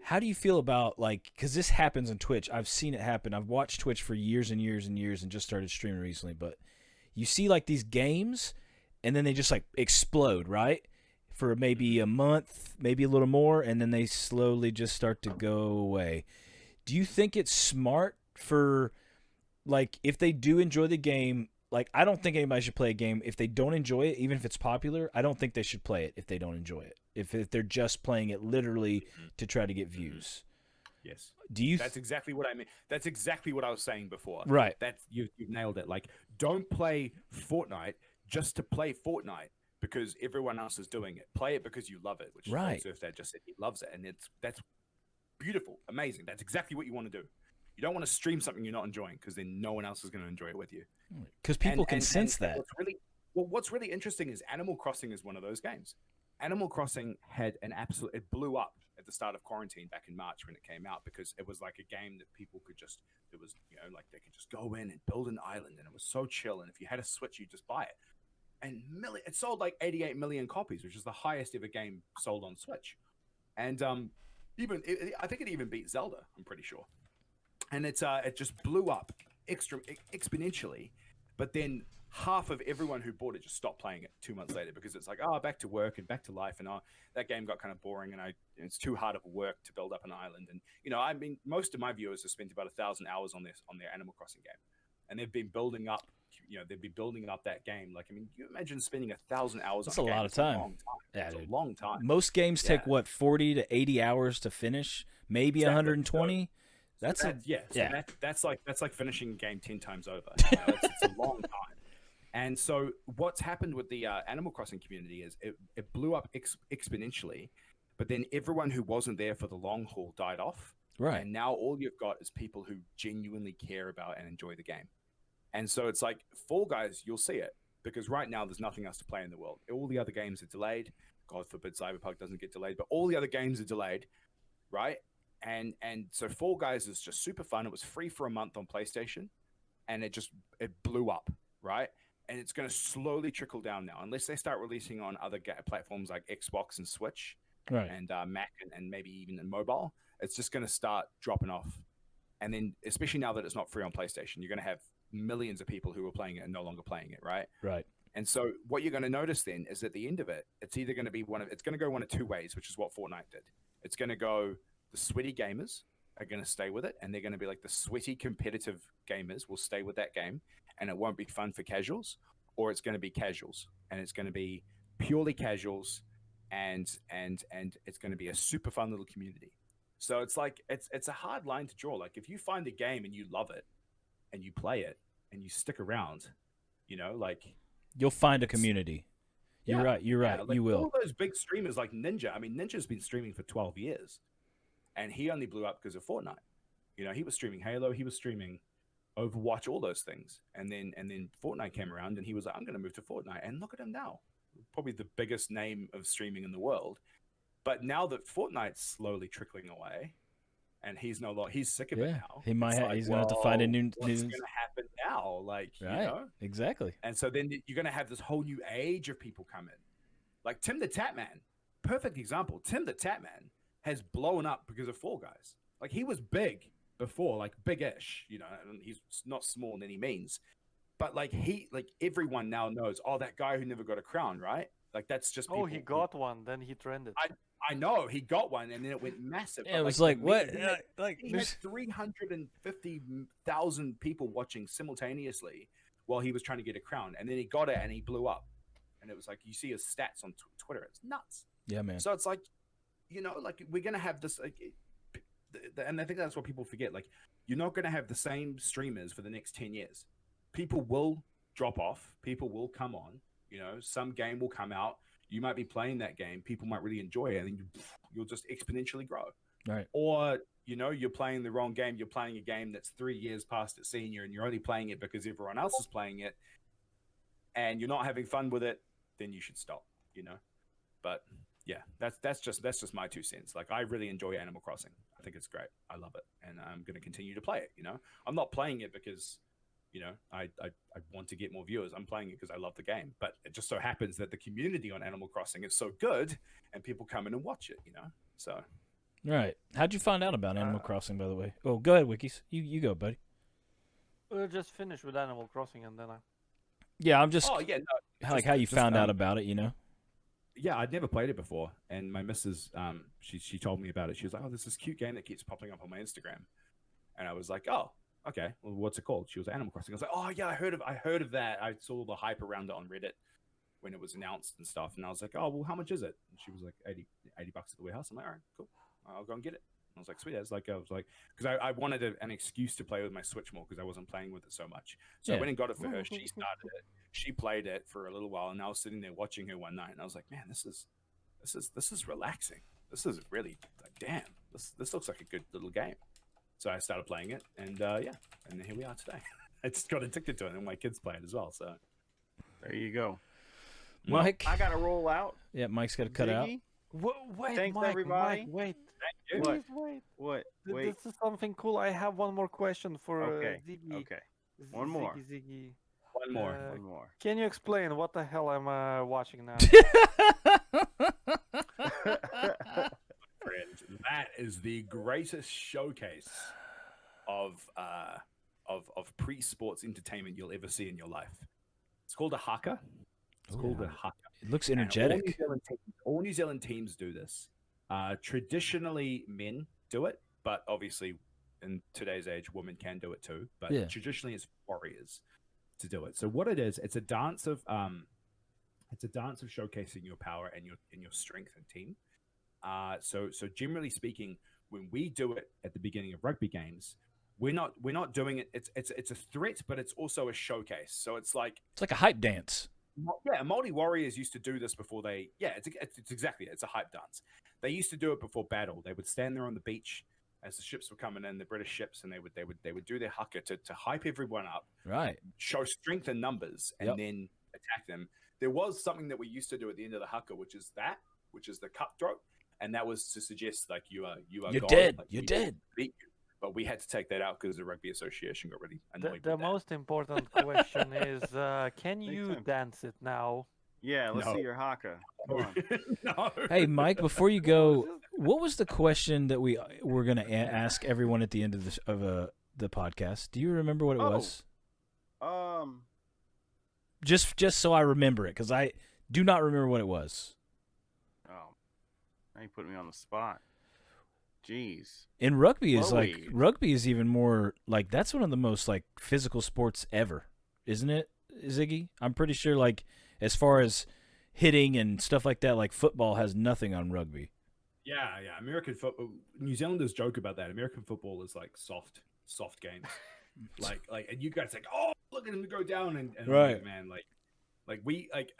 How do you feel about because this happens on Twitch. I've seen it happen. I've watched Twitch for years and years and years and just started streaming recently. But you see these games, and then they just explode, right? For maybe a month, maybe a little more, and then they slowly just start to go away. Do you think it's smart for if they do enjoy the game? I don't think anybody should play a game if they don't enjoy it, even if it's popular. I don't think they should play it if they don't enjoy it. If they're just playing it literally to try to get views. Yes. That's exactly what I mean. That's exactly what I was saying before. Right. You've nailed it. Don't play Fortnite just to play Fortnite because everyone else is doing it. Play it because you love it, which right. Surf Dad just said he loves it, and that's beautiful, amazing. That's exactly what you want to do. You don't want to stream something you're not enjoying because then no one else is going to enjoy it with you. Because people can sense that. What's really interesting is Animal Crossing is one of those games. Animal Crossing had it blew up at the start of quarantine back in March when it came out because it was like a game that people could just, they could just go in and build an island, and it was so chill. And if you had a Switch, you just buy it. And it sold 88 million copies, which is the highest ever game sold on Switch. And I think it even beat Zelda, I'm pretty sure. And it just blew up exponentially. But then half of everyone who bought it just stopped playing it 2 months later because it's back to work and back to life, and that game got kind of boring, and it's too hard of work to build up an island. And most of my viewers have spent about 1,000 hours on their Animal Crossing game, and they've been building up. They'd be building up that game. you imagine spending 1,000 hours on a game. That's a lot of time. It's a long time. Yeah, it's a long time. Most games take 40 to 80 hours to finish, maybe 120. That's like finishing a game 10 times over. It's a long time. And so what's happened with the Animal Crossing community is it blew up exponentially, but then everyone who wasn't there for the long haul died off. Right. And now all you've got is people who genuinely care about and enjoy the game. And so it's like Fall Guys, you'll see it because right now there's nothing else to play in the world. All the other games are delayed. God forbid Cyberpunk doesn't get delayed, but all the other games are delayed, right? And so Fall Guys is just super fun. It was free for a month on PlayStation, and it blew up, right? And it's going to slowly trickle down now, unless they start releasing on other platforms like Xbox and Switch, right, and Mac, and maybe even in mobile. It's just going to start dropping off. And then, especially now that it's not free on PlayStation, you're going to have millions of people who are playing it and no longer playing it, right? Right. And so what you're going to notice then is at the end of it, it's either going to go one of two ways, which is what Fortnite did. It's going to go the sweaty gamers are going to stay with it, and they're going to be like the sweaty competitive gamers will stay with that game, and it won't be fun for casuals, or it's going to be casuals, and it's going to be purely casuals, and it's going to be a super fun little community. So it's like it's a hard line to draw. Like if you find a game and you love it, and you play it, and you stick around, you know, like you'll find a community. You're right. You're right. Like you will. All those big streamers like Ninja. I mean, Ninja's been streaming for 12 years, and he only blew up because of Fortnite. You know, he was streaming Halo, he was streaming Overwatch, all those things, and then Fortnite came around, and he was like, "I'm going to move to Fortnite," and look at him now, probably the biggest name of streaming in the world. But now that Fortnite's slowly trickling away, and he's he's sick of it now. He might he's going to have to find a new. What's going to happen now? Like, right, you know, exactly. And so then you're going to have this whole new age of people come in, like Tim the Tatman, perfect example. Tim the Tatman has blown up because of Fall Guys. Like he was big before, like big-ish, you know, and he's not small in any means, but like everyone now knows, oh, that guy who never got a crown, right? Like that's just people. Oh, he got one, then he trended. I know he got one, and then it went massive. Yeah, it was like what? He had 350,000 people watching simultaneously while he was trying to get a crown, and then he got it and he blew up, and it was like you see his stats on Twitter, it's nuts. Yeah, man. So it's like, you know, like we're gonna have this, like, and I think that's what people forget. Like you're not gonna have the same streamers for the next 10 years. People will drop off. People will come on. You know, some game will come out. You might be playing that game. People might really enjoy it, and you'll just exponentially grow. Right. Or, you know, you're playing the wrong game. You're playing a game that's 3 years past its senior, and you're only playing it because everyone else is playing it, and you're not having fun with it. Then you should stop. You know. But yeah, that's just my 2 cents. Like I really enjoy Animal Crossing. I think it's great. I love it, and I'm going to continue to play it. You know, I'm not playing it because, you know, I want to get more viewers. I'm playing it because I love the game. But it just so happens that the community on Animal Crossing is so good, and people come in and watch it, you know? So. Right. How'd you find out about Animal Crossing, by the way? Oh, go ahead, Wekizz. You go, buddy. We'll just finish with Animal Crossing, and then Yeah, I'm just... Oh, yeah, no. Like how you found out about it, you know? Yeah, I'd never played it before. And my missus, she told me about it. She was like, oh, there's this cute game that keeps popping up on my Instagram. And I was like, oh. Okay, well, what's it called? She was Animal Crossing. I was like, oh yeah, I heard of that. I saw the hype around it on Reddit when it was announced and stuff. And I was like, oh well, how much is it? And she was like, $80 at the warehouse. I'm like, all right, cool. I'll go and get it. And I was like, sweet. I was like, because I wanted an excuse to play with my Switch more because I wasn't playing with it so much. So I went and got it for her. She started it. She played it for a little while, and I was sitting there watching her one night, and I was like, man, this is relaxing. This is really like, damn. This looks like a good little game. So I started playing it, and yeah, and here we are today. I just got addicted to it, and my kids play it as well. So there you go. Mike, I gotta roll out. Yeah, Mike's got to cut out. Wait, thanks Mike, everybody. Mike, wait. Thank you. What? What? Wait. This is something cool. I have one more question for Ziggy. Okay. One more. Ziggy. One more. One more. Can you explain what the hell I'm watching now? Friend, that is the greatest showcase of pre-sports entertainment you'll ever see in your life. It's called a haka. It's called a haka. It looks energetic. All New Zealand teams do this. Traditionally, men do it, but obviously, in today's age, women can do it too. But traditionally, it's warriors to do it. So what it is, it's a dance of showcasing your power and your strength and team. So generally speaking, when we do it at the beginning of rugby games, we're not doing it. It's a threat, but it's also a showcase. So it's like a hype dance. Yeah, Māori warriors used to do this before they. Yeah, it's exactly it. It's a hype dance. They used to do it before battle. They would stand there on the beach as the ships were coming in, the British ships, and they would do their haka to hype everyone up, right? Show strength in numbers, and then attack them. There was something that we used to do at the end of the haka, which is the cutthroat, and that was to suggest like you're dead. Like, you're dead. Beat you. But we had to take that out because the Rugby Association got really annoyed. The most important question is, can you dance it now? Yeah, let's see your haka. Come on. No. Hey, Mike, before you go, what was the question that we were going to ask everyone at the end of the podcast? Do you remember what it was? Just so I remember it, because I do not remember what it was. Oh, now you put me on the spot. Jeez. And rugby is Chloe. rugby is even more like that's one of the most like physical sports ever, isn't it, Ziggy? I'm pretty sure like as far as hitting and stuff like that, like football has nothing on rugby. Yeah. American football. New Zealanders joke about that. American football is like soft games. like, and you guys like, oh, look at him go down, and Right, like, man, like we like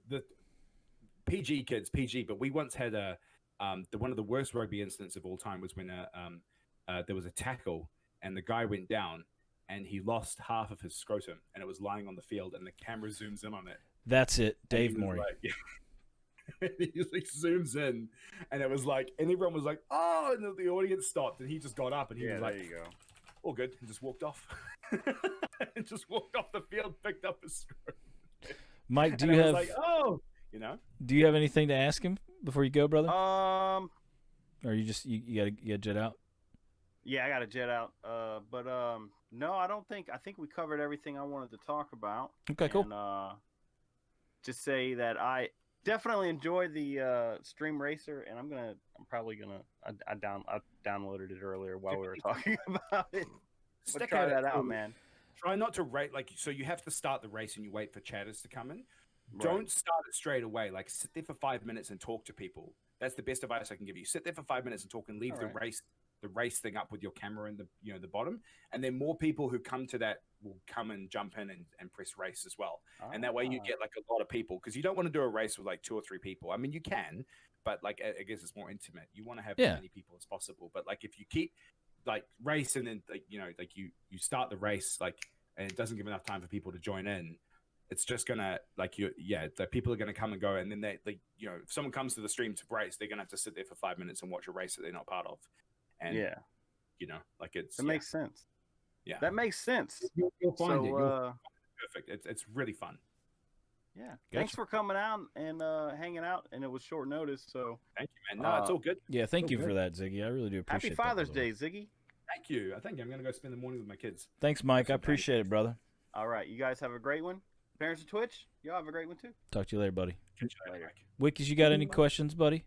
the PG kids, PG. But we once had one of the worst rugby incidents of all time was when there was a tackle and the guy went down and he lost half of his scrotum and it was lying on the field and the camera zooms in on it. That's it, Dave Morey. He just like zooms in and it was like, and everyone was like, oh, and the audience stopped and he just got up and he was like, there you go. all good, and just walked off. And just walked off the field, picked up his scrotum. Mike, do and you I was have like, oh, you know? Do you have anything to ask him before you go, brother? Um, or you just you gotta jet out? Yeah, I got to jet out. But no, I don't think. I think we covered everything I wanted to talk about. Okay, cool. And just say that I definitely enjoyed the Stream Racer, and I'm probably gonna. I downloaded it earlier while we were talking about it. But try that out, man. Try not to rate like so. You have to start the race and you wait for chatters to come in. Right. Don't start it straight away. Like sit there for 5 minutes and talk to people. That's the best advice I can give you. Sit there for 5 minutes and talk, and leave All the race thing up with your camera in the bottom. And then more people who come to that will come and jump in and press race as well. And that way you get like a lot of people, because you don't want to do a race with like 2 or 3 people. I mean, you can, but like I guess it's more intimate. You want to have as many people as possible. But like if you keep like race and then like, like you start the race like and it doesn't give enough time for people to join in, it's just gonna like the people are gonna come and go, and then they if someone comes to the stream to race, they're gonna have to sit there for 5 minutes and watch a race that they're not part of. And like it's makes sense. Yeah, that makes sense. You'll find it. Perfect. It's really fun. Yeah. Gotcha. Thanks for coming out and hanging out, and it was short notice, so thank you, man. No, it's all good. Yeah, thank you for that, Ziggy. I really do appreciate it. Happy Father's Day, Ziggy. Thank you. I think I'm gonna go spend the morning with my kids. Thanks, Mike. I appreciate it, brother. All right, you guys have a great one. Parents of Twitch, y'all have a great one too. Talk to you later, buddy. Later. Wekizz, you got any questions, buddy?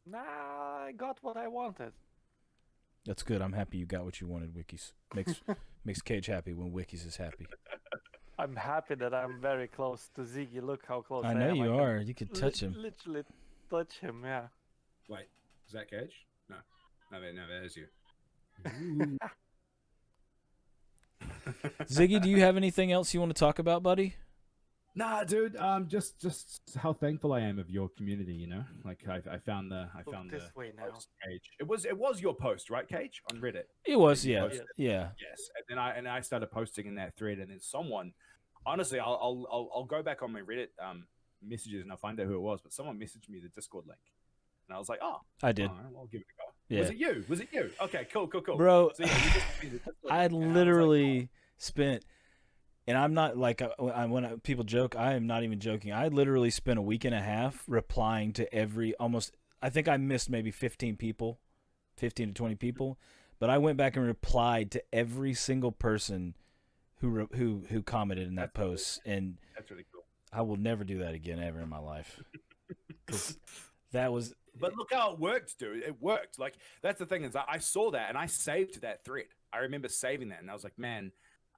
Nah, I got what I wanted. That's good. I'm happy you got what you wanted, Wekizz. Makes Cage happy when Wekizz is happy. I'm happy that I'm very close to Ziggy. Look how close I am. I know you are. You can touch him. Literally touch him, yeah. Wait, is that Cage? No, that is you. Ziggy, do you have anything else you want to talk about, buddy? Nah, dude. Just how thankful I am of your community. Like I found the this way now. post, Cage. It was your post, right, Cage, on Reddit? It was, yeah. Yes, and then I started posting in that thread, and then someone, honestly, I'll go back on my Reddit messages and I'll find out who it was. But someone messaged me the Discord link, and I was like, oh, I did. I'll give it a go. Yeah. Was it you? Okay, cool. Bro, so, yeah, I literally spent, and I'm not like when people joke, I am not even joking. I literally spent a week and a half replying to I think I missed maybe 15 to 20 people, but I went back and replied to every single person who commented in that post, and that's really cool. I will never do that again ever in my life. 'Cause that was. But look how it worked, dude. It worked. Like, that's the thing is I saw that and I saved that thread. I remember saving that and I was like, man,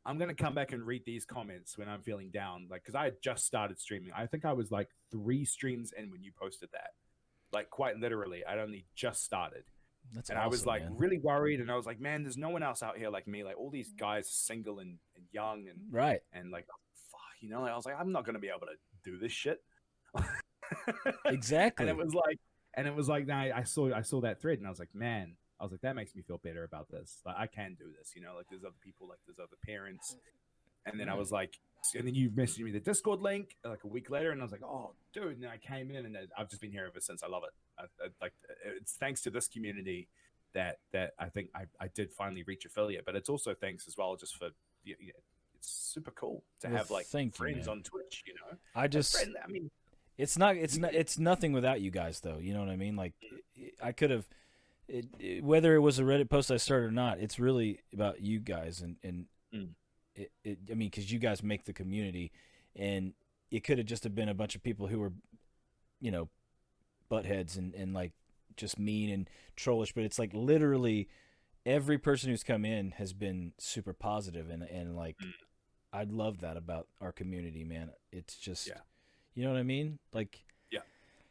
I'm going to come back and read these comments when I'm feeling down. Like, because I had just started streaming. I think I was like 3 streams in when you posted that. Like, quite literally. I'd only just started. That's and awesome, I was like man. really worried. And I was like, man, there's no one else out here like me. Like, all these guys are single and young. And right. And like, fuck, I was like, I'm not going to be able to do this shit. Exactly. And it was like, nah, I saw that thread and I was like, man, that makes me feel better about this. Like, I can do this, like there's other people, like there's other parents. And then I was like, and then you messaged me the Discord link like a week later and I was like, oh, dude. And then I came in and I've just been here ever since. I love it. Like, it's thanks to this community that I think I did finally reach affiliate, but it's also thanks as well just for, it's super cool to have like friends on Twitch, It's nothing without you guys, though. You know what I mean? Like, I could have, whether it was a Reddit post I started or not, it's really about you guys. And I mean, because you guys make the community, and it could have just have been a bunch of people who were, butt heads and like just mean and trollish, but it's like literally every person who's come in has been super positive and like I love that about our community, man. It's just you know what I mean? Like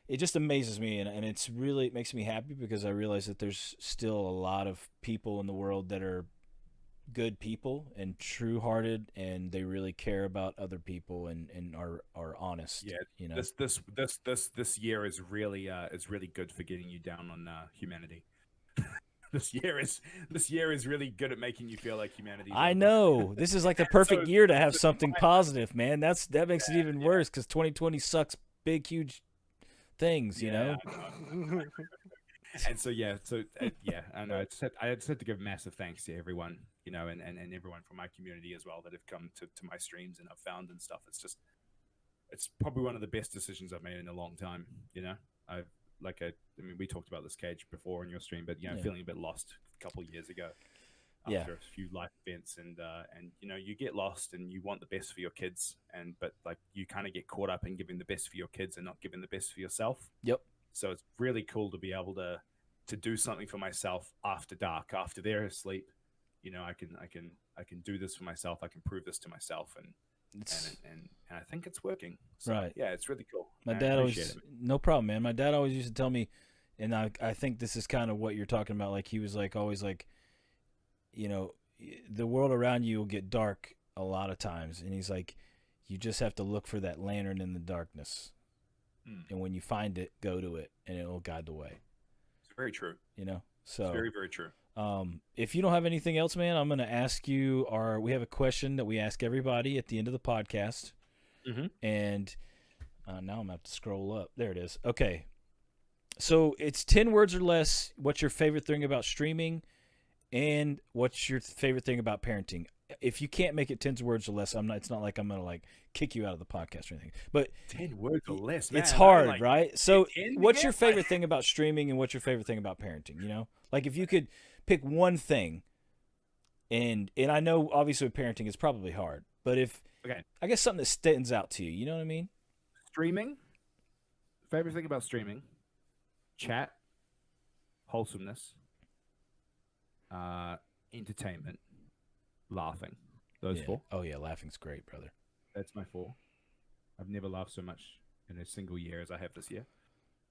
it just amazes me, and it's really, it makes me happy because I realize that there's still a lot of people in the world that are good people and true-hearted, and they really care about other people and are honest. Yeah, you know. This year is really good for getting you down on humanity. This year is really good at making you feel like humanity. I know this is like the perfect year to have something positive, man. That makes it even worse because 2020 sucks big, huge things, you know. And so I know. I just had to give massive thanks to everyone, you know, and everyone from my community as well that have come to my streams and I've found and stuff. It's probably one of the best decisions I've made in a long time, you know. I mean, we talked about this, Cage, before on your stream, but you know, feeling a bit lost a couple of years ago after a few life events, and you know, you get lost and you want the best for your kids, but like you kind of get caught up in giving the best for your kids and not giving the best for yourself. Yep. So it's really cool to be able to do something for myself after dark, after they're asleep. You know, I can do this for myself. I can prove this to myself, and I think it's working. So, right. Yeah, it's really cool. My dad always, no problem, man. My dad always used to tell me, and I think this is kind of what you're talking about. Like he was like always like, you know, the world around you will get dark a lot of times, and he's like, you just have to look for that lantern in the darkness, and when you find it, go to it, and it will guide the way. It's very true. You know, so it's very, very true. If you don't have anything else, man, I'm going to ask you. We have a question that we ask everybody at the end of the podcast, and now I'm going to have to scroll up. There it is. Okay, so it's 10 words or less. What's your favorite thing about streaming? And what's your favorite thing about parenting? If you can't make it 10 words or less, it's not like I'm gonna like kick you out of the podcast or anything. But 10 words or less, man. It's hard, right? So what's your favorite thing about streaming and what's your favorite thing about parenting? You know, like if you could pick one thing, and I know obviously with parenting it's probably hard, but I guess something that stands out to you, you know what I mean? Streaming. Favorite thing about streaming: chat, wholesomeness, entertainment, laughing. Those four. Oh yeah, laughing's great, brother. That's my 4. I've never laughed so much in a single year as I have this year,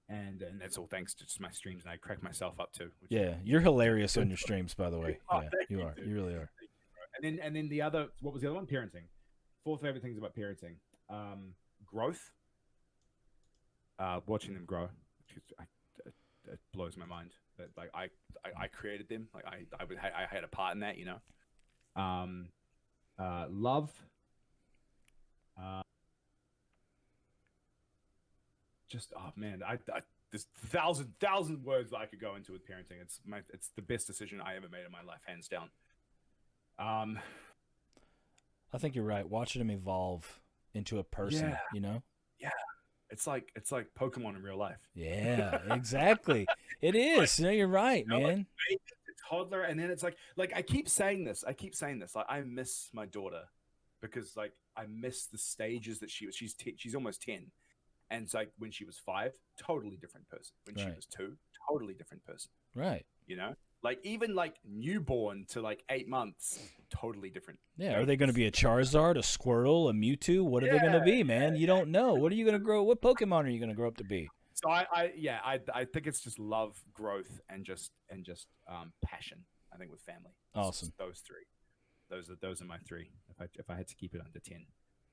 and that's all thanks to just my streams, and I crack myself up too. Yeah, you're hilarious on your streams, by the way. Yeah, you are. You really are. And then the other, what was the other one? Parenting. 4 favorite things about parenting: growth. Watching them grow, it blows my mind. That like I created them. Like I had a part in that, you know. Love. Just man, there's thousand words that I could go into with parenting. It's the best decision I ever made in my life, hands down. I think you're right. Watching them evolve into a person, you know. Yeah. It's like Pokemon in real life. Yeah, exactly. It is. No, you're right, man. Like, toddler, and then it's like I keep saying this. Like I miss my daughter because like I miss the stages that she's almost 10, and it's like when she was 5, totally different person. When she was 2, totally different person. Right. You know, like even like newborn to like 8 months, totally different. Yeah. Are they going to be a Charizard, a Squirtle, a Mewtwo? What are they going to be, man? You don't know. What are you going to grow? What Pokemon are you going to grow up to be? So I think it's just love, growth, and just passion. I think with family. Awesome. Those 3. Those are my 3. If I had to keep it under 10,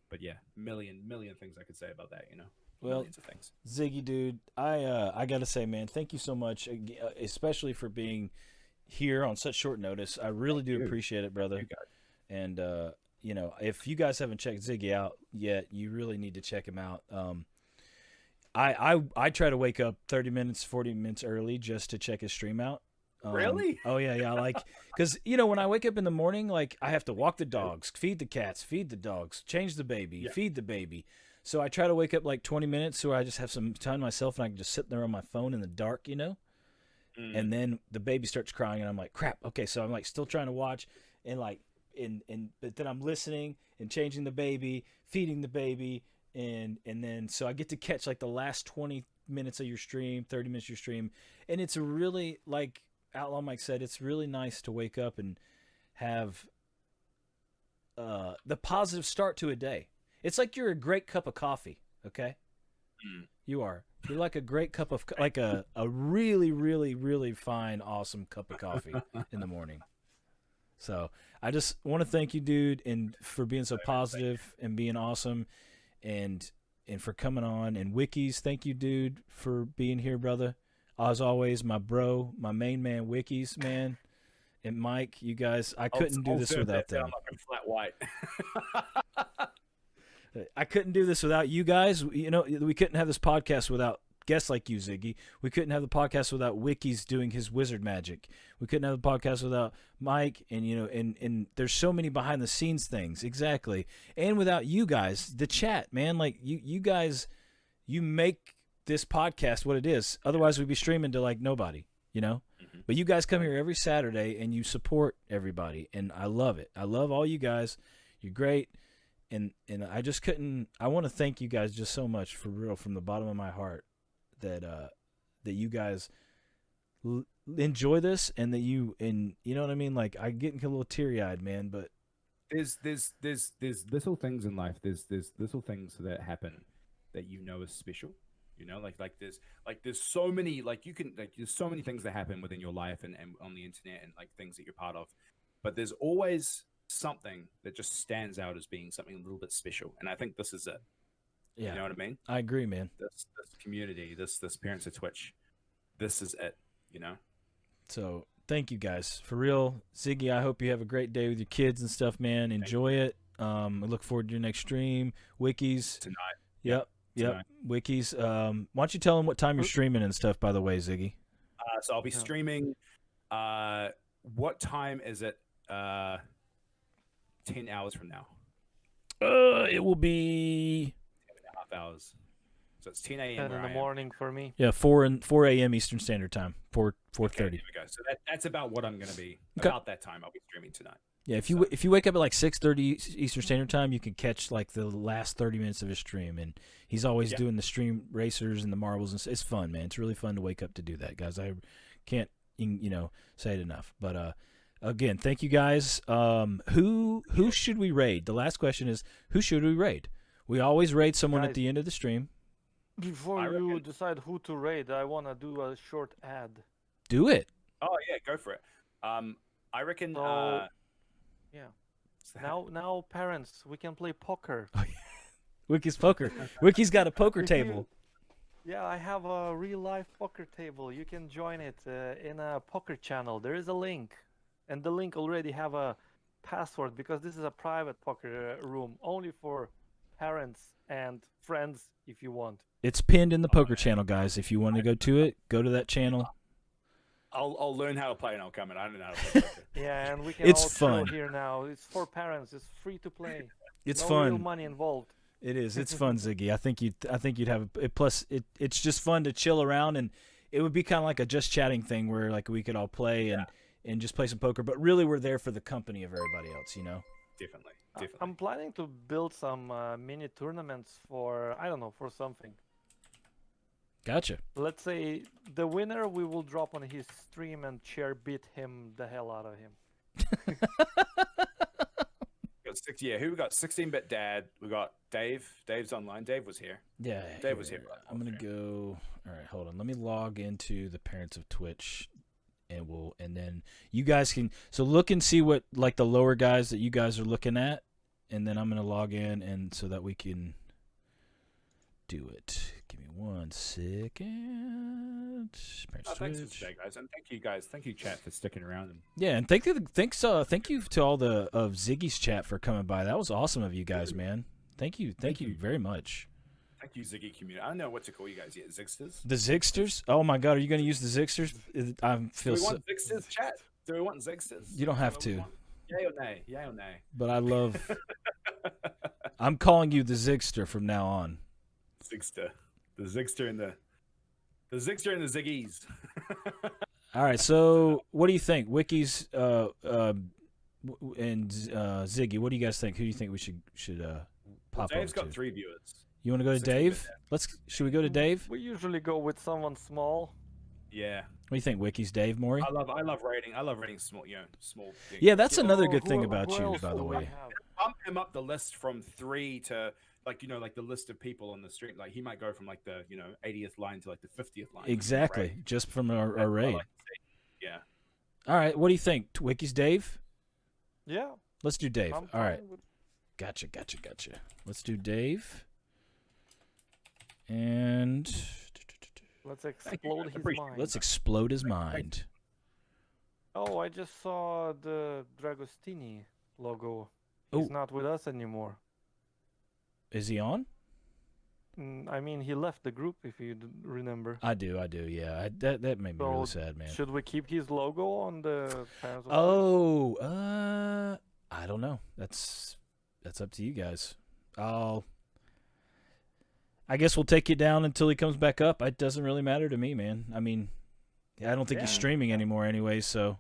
but yeah, million things I could say about that. You know. Well, millions of things. Ziggy, dude, I gotta say, man, thank you so much, especially for being here on such short notice. I really do appreciate it, brother. And you know, if you guys haven't checked Ziggy out yet, you really need to check him out. I try to wake up 30 minutes, 40 minutes early just to check his stream out. Really? Oh yeah, like because you know when I wake up in the morning, like I have to walk the dogs, feed the cats, feed the dogs, change the baby, feed the baby. So I try to wake up like 20 minutes so I just have some time to myself and I can just sit there on my phone in the dark, you know? And then the baby starts crying and I'm like, crap. Okay. So I'm like still trying to watch and like, but then I'm listening and changing the baby, feeding the baby. And then, so I get to catch like the last 20 minutes of your stream, 30 minutes of your stream. And it's really, like OutlawMyke said, it's really nice to wake up and have the positive start to a day. It's like you're a great cup of coffee, okay? You are. You're like a great cup of, like a really, really, really fine, awesome cup of coffee in the morning. So I just want to thank you, dude, and for being so positive and being awesome, and for coming on. And Wekizz, thank you, dude, for being here, brother. As always, my bro, my main man, Wekizz, man. And Mike, you guys, I couldn't do this without them. I'm like flat white. I couldn't do this without you guys. You know, we couldn't have this podcast without guests like you, Ziggy. We couldn't have the podcast without Wekizz doing his wizard magic. We couldn't have the podcast without Mike, and you know, and there's so many behind the scenes things, exactly. And without you guys, the chat, man, like you guys, you make this podcast what it is. Otherwise, we'd be streaming to like nobody, you know. But you guys come here every Saturday and you support everybody, and I love it. I love all you guys. You're great. And I just couldn't. I want to thank you guys just so much, for real, from the bottom of my heart, that you guys enjoy this, and that you know what I mean. Like, I get a little teary eyed, man. But there's little things in life. There's little things that happen that you know is special. You know, like there's so many, like you can, like there's so many things that happen within your life and on the internet, and like things that you're part of. But there's always something that just stands out as being something a little bit special, and I think this is it. yeah, You know what I mean? I agree, man. This community, this Parents of Twitch, this is it. You know. So thank you guys, for real. Ziggy, I hope you have a great day with your kids and stuff, man. Enjoy it. I look forward to your next stream. Wekizz Tonight. Yep. Wekizz. Why don't you tell them what time you're streaming and stuff, by the way, Ziggy? So I'll be streaming. What time is it? 10 hours from now. It will be 10.5 hours. So it's 10 a.m. 10 in the morning for me. Yeah, 4 a.m. Eastern Standard Time. 4:30. Okay, there we go. So that's about what I'm gonna be. Okay. About that time, I'll be streaming tonight. Yeah, if you wake up at like 6:30 Eastern Standard Time, you can catch like the last 30 minutes of his stream, and he's always doing the stream racers and the marbles, and it's fun, man. It's really fun to wake up to do that, guys. I can't say it enough. But again, thank you guys. Who should we raid? The last question is, who should we raid? We always raid someone at the end of the stream. Before you decide who to raid, I want to do a short ad. Do it. Oh yeah, go for it. I reckon. Yeah. Now, parents, we can play poker. Wekizz poker. Wekizz got a poker table. Yeah, I have a real life poker table. You can join it in a poker channel. There is a link, and the link already have a password, because this is a private poker room only for parents and friends if you want. It's pinned in the poker channel, guys. If you want to go to it, go to that channel. I'll learn how to play and I'll come in. I don't know how to play poker. Yeah, and we can It's all fun. chill here now. It's for parents. It's free to play. It's no fun. real money involved. It is. It's fun, Ziggy. I think you'd have it. Plus, it's just fun to chill around, and it would be kind of like a just chatting thing where like we could all play and just play some poker. But really, we're there for the company of everybody else, you know. Definitely. I'm planning to build some mini tournaments for for something. Gotcha. Let's say the winner, we will drop on his stream and chair beat him the hell out of him. Who we got? 16-bit Dad. We got Dave. Dave's online. Dave was here. Yeah. Dave was here. I'm gonna go. All right, hold on. Let me log into the Parents of Twitch, and then you guys can look and see what like the lower guys that you guys are looking at, and then I'm gonna log in and so that we can do it. Give me 1 second. Thanks for today, guys, and thank you guys. Thank you, chat, for sticking around. Yeah, and thank you to all of Ziggy's chat for coming by. That was awesome of you guys, man. Thank you very much. Thank you, Ziggy community. I don't know what to call you guys yet. Zigsters? The Zigsters? Oh my God, are you going to use the Zigsters? Do we want Zigsters, chat? Do we want Zigsters? You don't have to. Yay or nay? Yay or nay? But I love. I'm calling you the Zigster from now on. Zigster, the Zigster and the Ziggies. All right, so what do you think, Wekizz and Ziggy? What do you guys think? Who do you think we should pop? Dave's over got to? 3 viewers. You want to go to Dave? Should we go to Dave? We usually go with someone small. Yeah. What do you think, Wekizz? Dave, Maury? I love rating. I love rating small, small things. Yeah, that's another good thing about you, by the way. Bump him up the list from 3 to like the list of people on the stream. Like he might go from like the 80th line to like the 50th line. Exactly, just from our raid. Yeah. All right, what do you think, Wekizz? Dave? Yeah. Let's do Dave. I'm All right. fine with- Gotcha. Let's do Dave. And Let's explode his mind. let's explode his mind. Oh, I just saw the Dragostini logo. He's not with us anymore. Is he on? I mean, he left the group, if you remember. I do. Yeah, that made me really sad, man. Should we keep his logo on the Parents of Oh, I don't know. That's up to you guys. I guess we'll take it down until he comes back up. It doesn't really matter to me, man. I mean, I don't think he's streaming anymore anyway, so.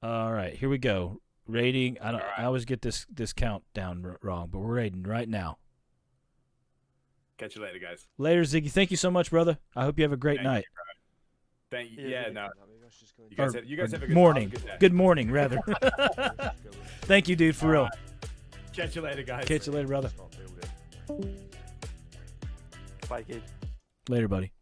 All right, here we go. Rating. I always get this count down wrong, but we're rating right now. Catch you later, guys. Later, Ziggy. Thank you so much, brother. I hope you have a great night. Thank you. Yeah, no. You guys have a good morning. Good day. Good morning, rather. Thank you, dude, for real. Catch you later, guys. Catch you later, brother. Bye, Kate. Later, buddy.